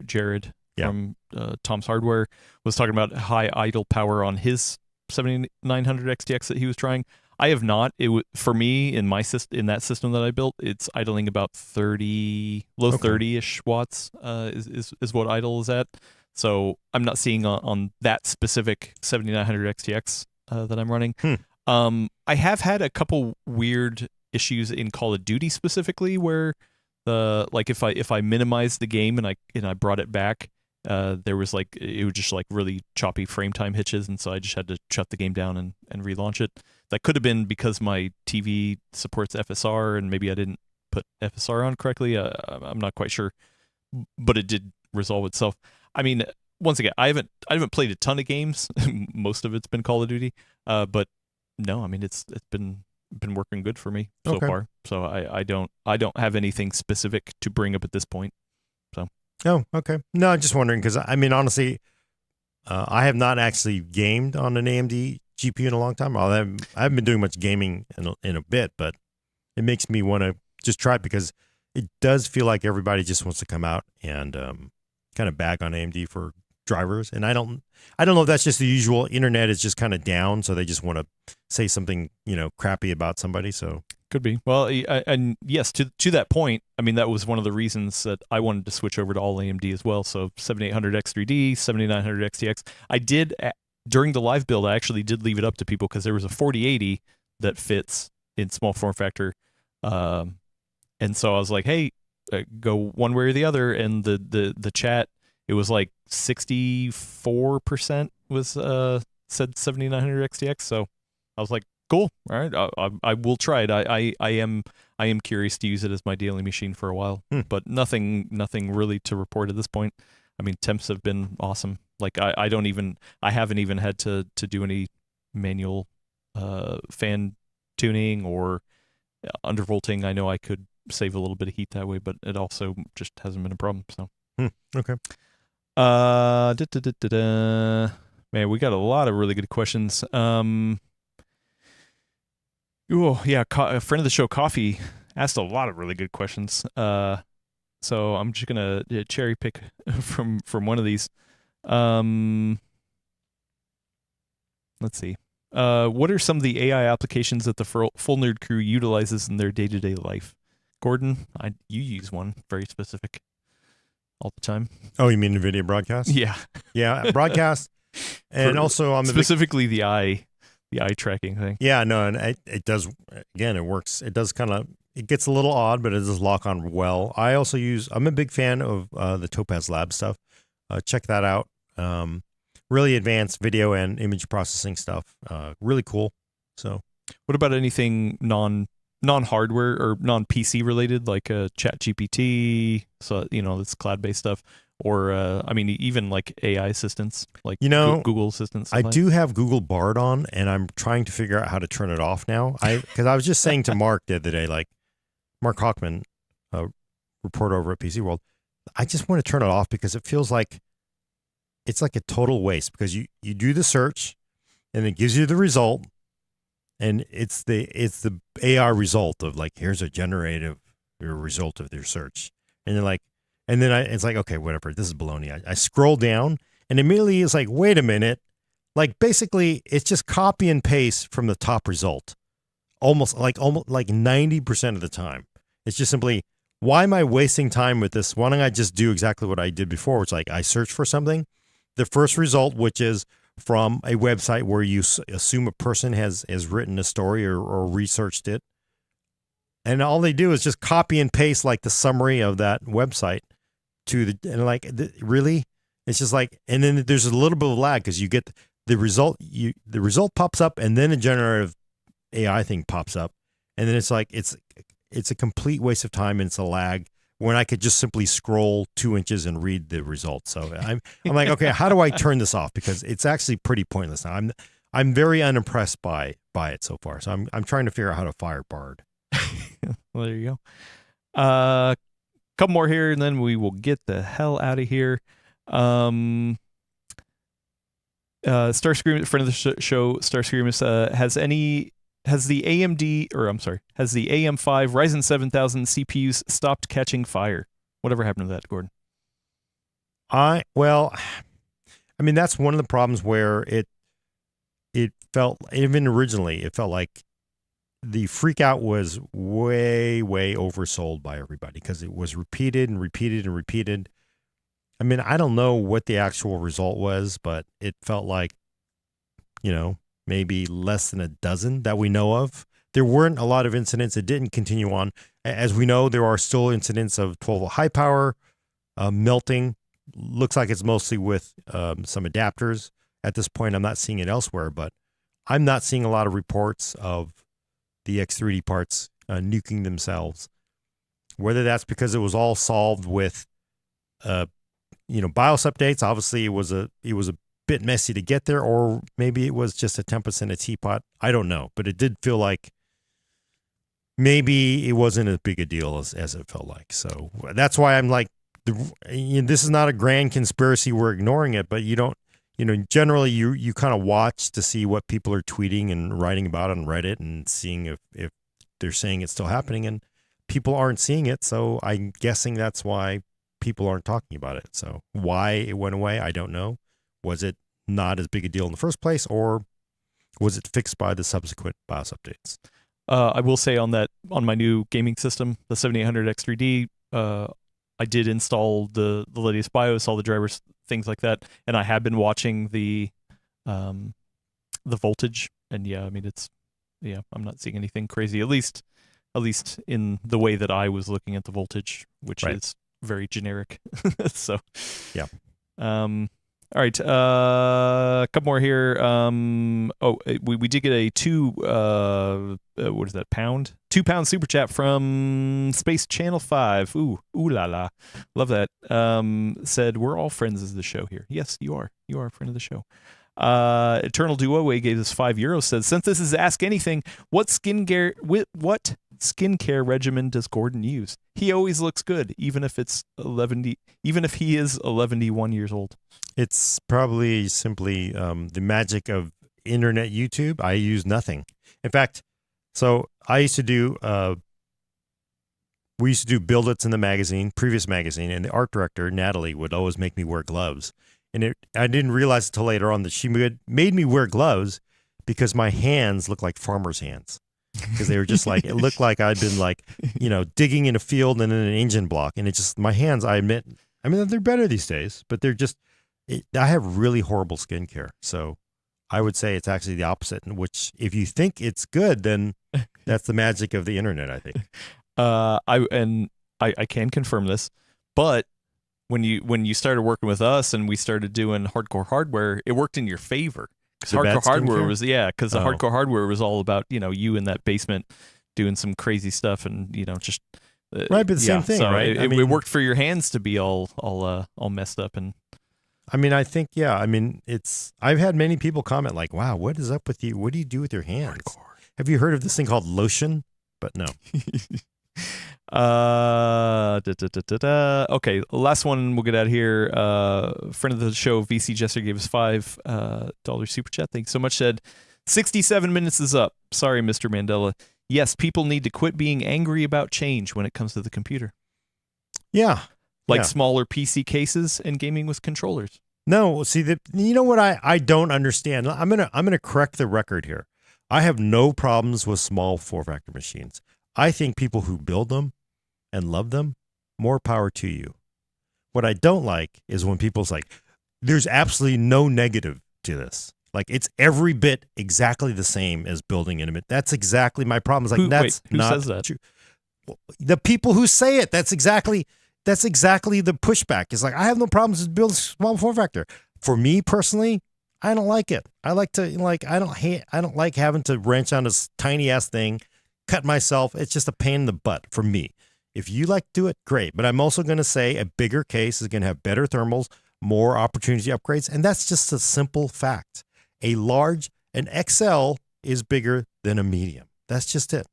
Jared from Tom's Hardware was talking about high idle power on his 7900 XTX that he was trying. I have not. For me in my in that system that I built, it's idling about low 30-ish watts is what idle is at. So I'm not seeing on that specific 7900 XTX that I'm running. I have had a couple weird issues in Call of Duty specifically where if I minimize the game and I brought it back, there was it was just really choppy frame time hitches, and so I just had to shut the game down and relaunch it. That could have been because my TV supports FSR and maybe I didn't put FSR on correctly. I'm not quite sure, but it did resolve itself. I mean, once again, I haven't played a ton of games. Most of it's been Call of Duty, but no, I mean it's been working good for me so far. So I don't have anything specific to bring up at this point. So. Oh, okay. No, I'm just wondering because I mean honestly, I have not actually gamed on an AMD GPU in a long time. I haven't been doing much gaming in a bit, but it makes me want to just try it because it does feel like everybody just wants to come out and kind of bag on AMD for drivers, and I don't know if that's just the usual. Internet is just kind of down, so they just want to say something crappy about somebody. So could be. Well, and yes, to that point, I mean that was one of the reasons that I wanted to switch over to all AMD as well. So 7800 X3D, 7900 XTX. I did during the live build. I actually did leave it up to people because there was a 4080 that fits in small form factor, and so I was like, hey, go one way or the other, and the chat. It was 64% was said 7900 XTX. So I was like, cool. All right, I will try it. I am curious to use it as my daily machine for a while, but nothing really to report at this point. I mean, temps have been awesome. I haven't even had to do any manual fan tuning or undervolting. I know I could save a little bit of heat that way, but it also just hasn't been a problem. So okay. Man, we got a lot of really good questions. A friend of the show, Coffee, asked a lot of really good questions. So I'm just gonna cherry pick from one of these. Let's see. What are some of the AI applications that the Full Nerd crew utilizes in their day-to-day life? Gordon, you use one very specific. All the time. Oh, you mean NVIDIA broadcast? Yeah. Yeah, broadcast. And also I'm specifically the eye tracking thing. Yeah, no, and it does, again, it works. It does it gets a little odd, but it does lock on well. I'm a big fan of the Topaz Lab stuff. Check that out. Really advanced video and image processing stuff. Really cool. So what about anything non-hardware or non-PC related, like ChatGPT, so that's cloud-based stuff, or even AI assistants, like Google assistants. I do have Google Bard on, and I'm trying to figure out how to turn it off now. Because I was just saying to Mark the other day, Mark Hochman, reporter over at PC World, I just want to turn it off because it feels like it's like a total waste because you do the search, and it gives you the result. And it's the AR result of here's a generative result of their search, and it's like, okay, whatever, this is baloney. I scroll down and immediately it's like, wait a minute, basically it's just copy and paste from the top result, almost 90% of the time. It's just simply, why am I wasting time with this? Why don't I just do exactly what I did before, which I search for something, the first result, which is from a website where you assume a person has written a story or researched it. And all they do is just copy and paste like the summary of that website really? It's just like, and then there's a little bit of lag because you get the result, the result pops up and then a generative AI thing pops up. And then it's like, it's a complete waste of time and it's a lag when I could just simply scroll 2 inches and read the results. So I'm like, okay, how do I turn this off? Because it's actually pretty pointless now. I'm very unimpressed by it so far. So I'm trying to figure out how to fire Bard. Well, there you go. Couple more here, and then we will get the hell out of here. Starscream, friend of the show, Starscream, has the AM5 Ryzen 7000 CPUs stopped catching fire? Whatever happened to that, Gordon? That's one of the problems where it felt, even originally, it felt like the freak out was way, way oversold by everybody because it was repeated and repeated and repeated. I mean, I don't know what the actual result was, but it felt like, maybe less than a dozen that we know of. There weren't a lot of incidents. It didn't continue on. As we know, there are still incidents of 12-volt high power melting. Looks like it's mostly with some adapters. At this point, I'm not seeing it elsewhere, but I'm not seeing a lot of reports of the X3D parts nuking themselves. Whether that's because it was all solved with, BIOS updates. Obviously, it was a bit messy to get there, or maybe it was just a tempest in a teapot. I don't know, but it did feel like maybe it wasn't as big a deal as it felt like. So that's why I'm like, this is not a grand conspiracy. We're ignoring it, but you don't. Generally you kind of watch to see what people are tweeting and writing about on Reddit and seeing if they're saying it's still happening, and people aren't seeing it. So I'm guessing that's why people aren't talking about it. So why it went away, I don't know. Was it not as big a deal in the first place, or was it fixed by the subsequent BIOS updates? I will say on my new gaming system, the 7800 X3D, I did install the latest BIOS, all the drivers, things like that, and I have been watching the voltage, and I'm not seeing anything crazy, at least in the way that I was looking at the voltage, which is very generic. So yeah. All right, a couple more here. We did get a £2 super chat from Space Channel 5. Ooh la la, love that. Said we're all friends of the show here. Yes, you are a friend of the show. Eternal Duo gave us €5. Says, since this is Ask Anything, what skincare regimen does Gordon use? He always looks good, even if he is 1 years old. It's probably simply the magic of internet YouTube. I use nothing. In fact, so I used to do, we used to do Build It's in the previous magazine, and the art director, Natalie, would always make me wear gloves. And I didn't realize until later on that she made me wear gloves because my hands look like farmers' hands. Because they were just like, it looked like I'd been like, digging in a field and in an engine block. And it just, my hands, I admit, they're better these days, but they're just, I have really horrible skincare. So I would say it's actually the opposite, in which if you think it's good, then that's the magic of the internet, I think. I can confirm this, but when you started working with us and we started doing Hardcore Hardware, it worked in your favor. Because Hardcore Hardware was, the Hardcore Hardware was all about, you in that basement doing some crazy stuff and, just. Right, but the same thing, so right? It worked for your hands to be all messed up. And I think, I've had many people comment like, wow, what is up with you? What do you do with your hands? Hardcore. Have you heard of this thing called lotion? But no. Okay, last one we'll get out here. Friend of the show, VC Jester, gave us $5 super chat. Thanks so much. Said 67 minutes is up. Sorry, Mr. Mandela. Yes, people need to quit being angry about change when it comes to the computer. Yeah. Smaller PC cases and gaming with controllers. No, see, you know what I don't understand? I'm gonna correct the record here. I have no problems with small form factor machines. I think people who build them and love them, more power to you. What I don't like is when people's like, there's absolutely no negative to this. Like it's every bit exactly the same as building intimate. That's exactly my problem. It's like Who not says that? true. The people who say it. That's exactly the pushback. It's like I have no problems with building small form factor. For me personally, I don't like it. I like to I don't like having to wrench on this tiny ass thing, cut myself. It's just a pain in the butt for me. If you like to do it, great. But I'm also going to say a bigger case is going to have better thermals, more opportunity upgrades, and that's just a simple fact. An XL is bigger than a medium. That's just it.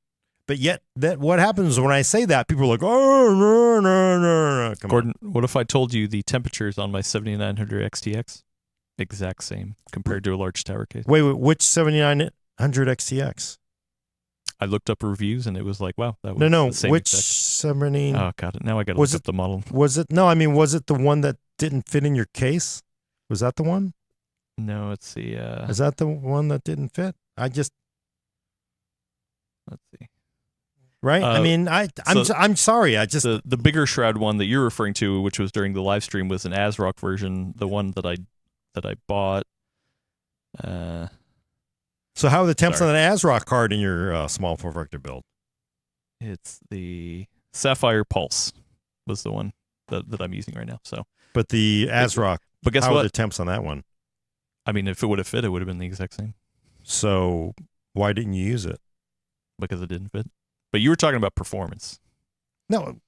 But yet, what happens when I say that? People are like, oh, no. Come Gordon, what if I told you the temperatures on my 7900 XTX? Exact same compared to a large tower case. Wait, which 7900 XTX? I looked up reviews and it was like, wow, that was the same which exact. 70? Oh, got it. Now I got to look up the model. Was it the one that didn't fit in your case? Was that the one? No, it's the. Is that the one that didn't fit? Let's see. Right? I'm sorry. I just the bigger shroud one that you're referring to, which was during the live stream, was an ASRock version. The one that I bought. So how are the temps on an ASRock card in your small form factor build? It's the Sapphire Pulse was the one that I'm using right now. So, but the ASRock. But guess how what? are the temps on that one? I mean, if it would have fit, it would have been the exact same. So why didn't you use it? Because it didn't fit. But you were talking about performance. No.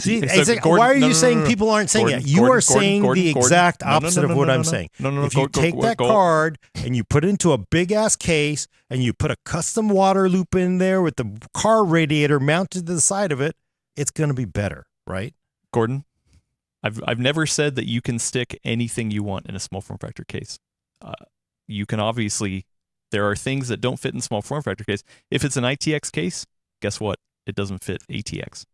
See, why are you saying people aren't saying it? You are saying the exact opposite of what I'm saying. If you take that card and you put it into a big ass case and you put a custom water loop in there with the car radiator mounted to the side of it, it's going to be better, right? Gordon, I've never said that you can stick anything you want in a small form factor case. You can obviously, there are things that don't fit in small form factor case. If it's an ITX case, guess what? It doesn't fit ATX.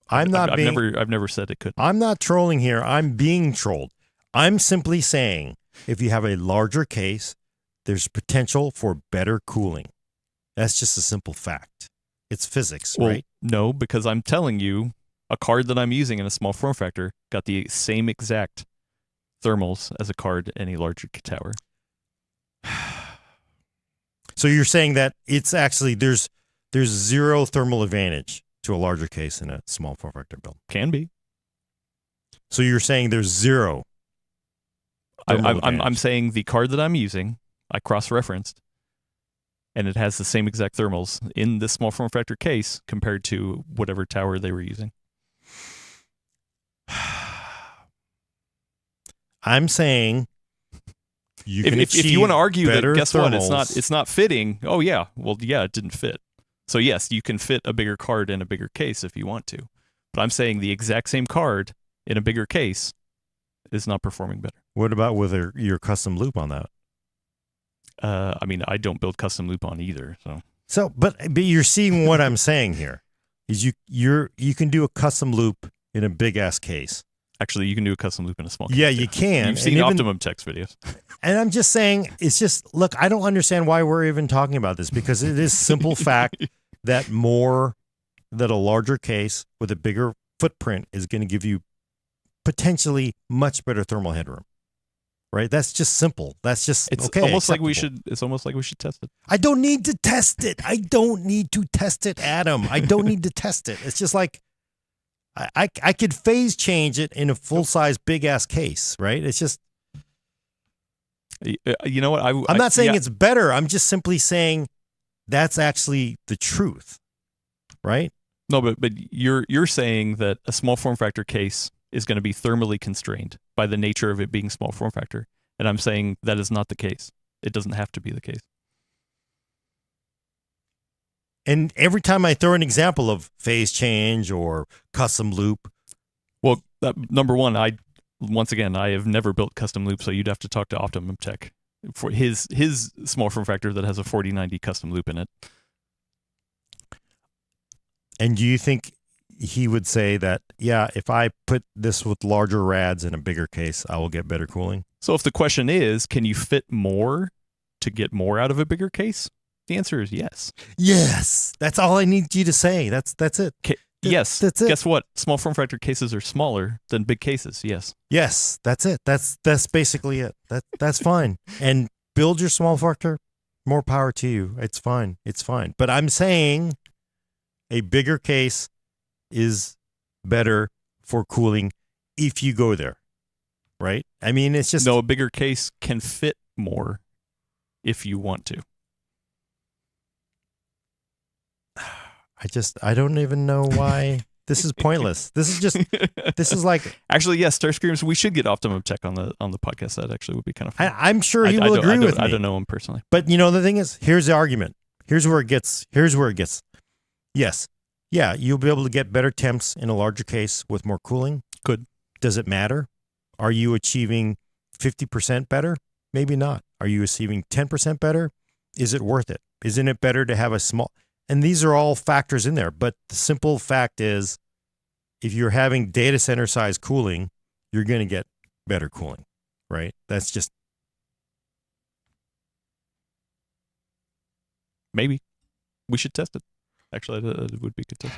I've never said it could. I'm not trolling here. I'm being trolled. I'm simply saying if you have a larger case, there's potential for better cooling. That's just a simple fact. It's physics, right? No, because I'm telling you, a card that I'm using in a small form factor got the same exact thermals as a card in a larger tower. So you're saying that it's actually there's zero thermal advantage to a larger case in a small form factor build. Can be. So you're saying there's zero. I'm saying the card that I'm using, I cross-referenced, and it has the same exact thermals in this small form factor case compared to whatever tower they were using. I'm saying you can if you want to argue that, guess thermals. what? It's not fitting. Oh yeah, well yeah, it didn't fit. So yes, you can fit a bigger card in a bigger case if you want to. But I'm saying the exact same card in a bigger case is not performing better. What about with your custom loop on that? I mean, I don't build custom loop on either. But you're seeing what I'm saying here. Is you can do a custom loop in a big ass case. Actually, you can do a custom loop in a small case. Yeah, you can. You've seen Optimum Tech's videos. And I'm just saying, it's just, look, I don't understand why we're even talking about this because it is simple fact that a larger case with a bigger footprint is going to give you potentially much better thermal headroom. Right? That's just simple. That's just it's okay. Almost like we should. It's almost like we should test it. I don't need to test it. Adam. I don't need to test it. It's just like I could phase change it in a full size big ass case. Right? It's just. You know what? I'm not saying it's better. I'm just simply saying that's actually the truth. Right? No, but you're saying that a small form factor case is going to be thermally constrained by the nature of it being small form factor. And I'm saying that is not the case. It doesn't have to be the case. And every time I throw an example of phase change or custom loop. Well, number one, I have never built custom loop, so you'd have to talk to Optimum Tech for his small form factor that has a 4090 custom loop in it. And do you think he would say that, yeah, if I put this with larger rads in a bigger case, I will get better cooling? So if the question is, can you fit more to get more out of a bigger case? The answer is yes. Yes. That's all I need you to say. That's it. Yes. That's it. Guess what? Small form factor cases are smaller than big cases. Yes. Yes, that's it. That's basically it. That's fine. And build your small factor. More power to you. It's fine. It's fine. But I'm saying a bigger case is better for cooling if you go there. Right? I mean, it's just No, a bigger case can fit more if you want to. I don't even know why. This is pointless. This is like, Actually, yes, Starscreams, we should get Optimum Tech on the podcast. That actually would be kind of fun. I'm sure he will agree with me. I don't know him personally. But you know, the thing is, here's the argument. Here's where it gets. Yes. Yeah, you'll be able to get better temps in a larger case with more cooling. Good. Does it matter? Are you achieving 50% better? Maybe not. Are you achieving 10% better? Is it worth it? Isn't it better to have a small... And these are all factors in there. But the simple fact is, if you're having data center size cooling, you're going to get better cooling, right? That's just... Maybe. We should test it. Actually, it would be good to.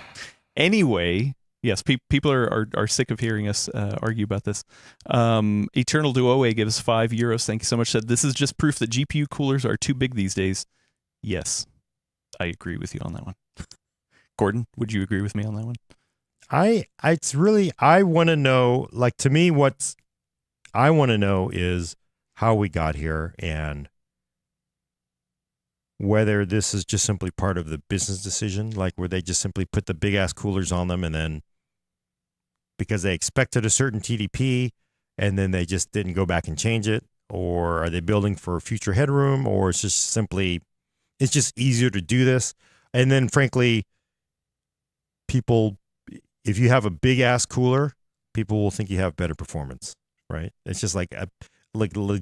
Anyway, yes, people are sick of hearing us argue about this. Eternal Duoe gives €5. Thank you so much. Said, this is just proof that GPU coolers are too big these days. Yes, I agree with you on that one. Gordon, would you agree with me on that one? I want to know, like, to me, I want to know is how we got here and whether this is just simply part of the business decision, like where they just simply put the big ass coolers on them and then because they expected a certain TDP and then they just didn't go back and change it, or are they building for future headroom, or it's just simply, it's just easier to do this. And then frankly, people, if you have a big ass cooler, people will think you have better performance, right? It's just like a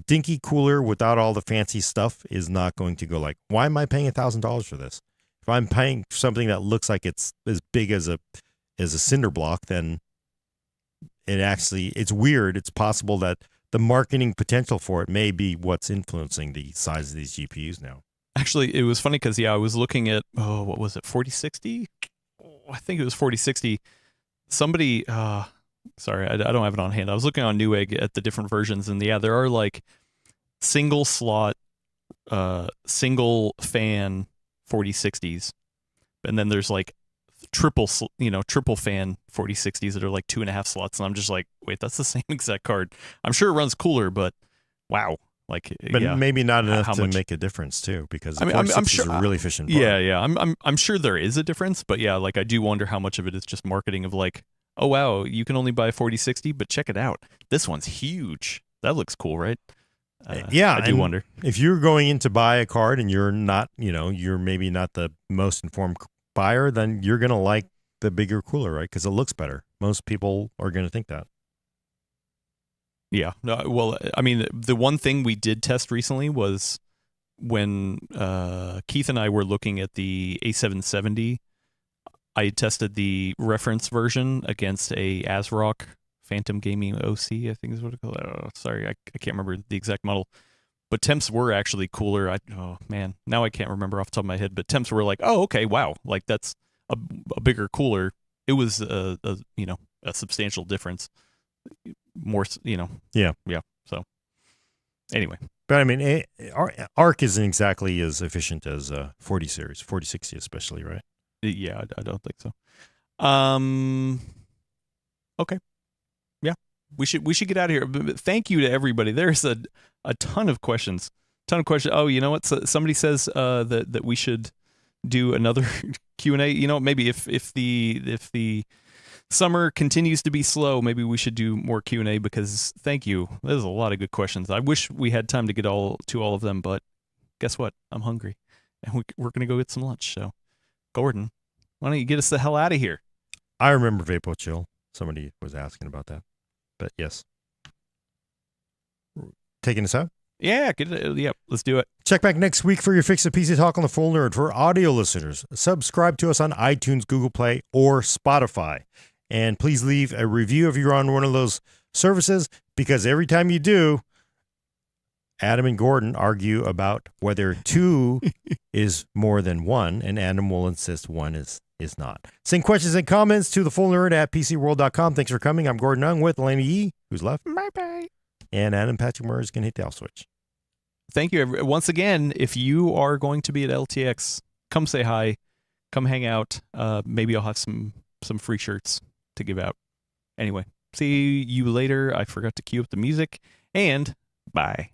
dinky cooler without all the fancy stuff is not going to go like, why am I paying $1,000 for this? If I'm paying for something that looks like it's as big as a cinder block, then it's weird. It's possible that the marketing potential for it may be what's influencing the size of these GPUs now. Actually, it was funny because, I was looking at, what was it, 4060? I think it was 4060. Somebody, sorry, I don't have it on hand. I was looking on Newegg at the different versions, and there are like single slot, single fan 4060s, and then there's like triple fan 4060s that are like 2.5 slots, and I'm just like, wait, that's the same exact card. I'm sure it runs cooler, but wow. Like, but maybe not enough to make a difference too, because I'm sure is a really efficient part. I'm sure there is a difference, but like I do wonder how much of it is just marketing of like, oh wow, you can only buy a 4060, but check it out, this one's huge. That looks cool, right? I do wonder if you're going in to buy a card and you're not, you're maybe not the most informed buyer, then you're gonna like the bigger cooler, right? Because it looks better. Most people are gonna think that. Yeah. No, well, I mean, the one thing we did test recently was when Keith and I were looking at the A770. I tested the reference version against a ASRock Phantom Gaming OC, I think is what it's called. Oh, sorry, I can't remember the exact model. But temps were actually cooler. Oh, man. Now I can't remember off the top of my head. But temps were like, oh, okay, wow. Like, that's a bigger cooler. It was a substantial difference. More, yeah. So, anyway, but I mean, Arc isn't exactly as efficient as 40 series, 4060 especially, right? Yeah, I don't think so. Okay, yeah, we should get out of here. But thank you to everybody. There's a ton of questions. Oh, you know what? So somebody says that we should do another Q&A. Maybe if the summer continues to be slow, maybe we should do more Q&A, because thank you. There's a lot of good questions. I wish we had time to get to all of them, but guess what? I'm hungry, and we're going to go get some lunch. So, Gordon, why don't you get us the hell out of here? I remember Vapo Chill. Somebody was asking about that, but yes. Taking us out? Yeah, let's do it. Check back next week for your fix of PC Talk on the Full Nerd. For audio listeners, subscribe to us on iTunes, Google Play, or Spotify. And please leave a review if you're on one of those services, because every time you do, Adam and Gordon argue about whether 2 is more than 1, and Adam will insist 1 is not. Send questions and comments to thefullnerd@pcworld.com. Thanks for coming. I'm Gordon Ung with Elena Yee, who's left. Bye-bye. And Adam Patrick Murray is going to hit the off switch. Thank you. Once again, if you are going to be at LTX, come say hi. Come hang out. Maybe I'll have some free shirts to give out. Anyway, see you later. I forgot to cue up the music. And bye.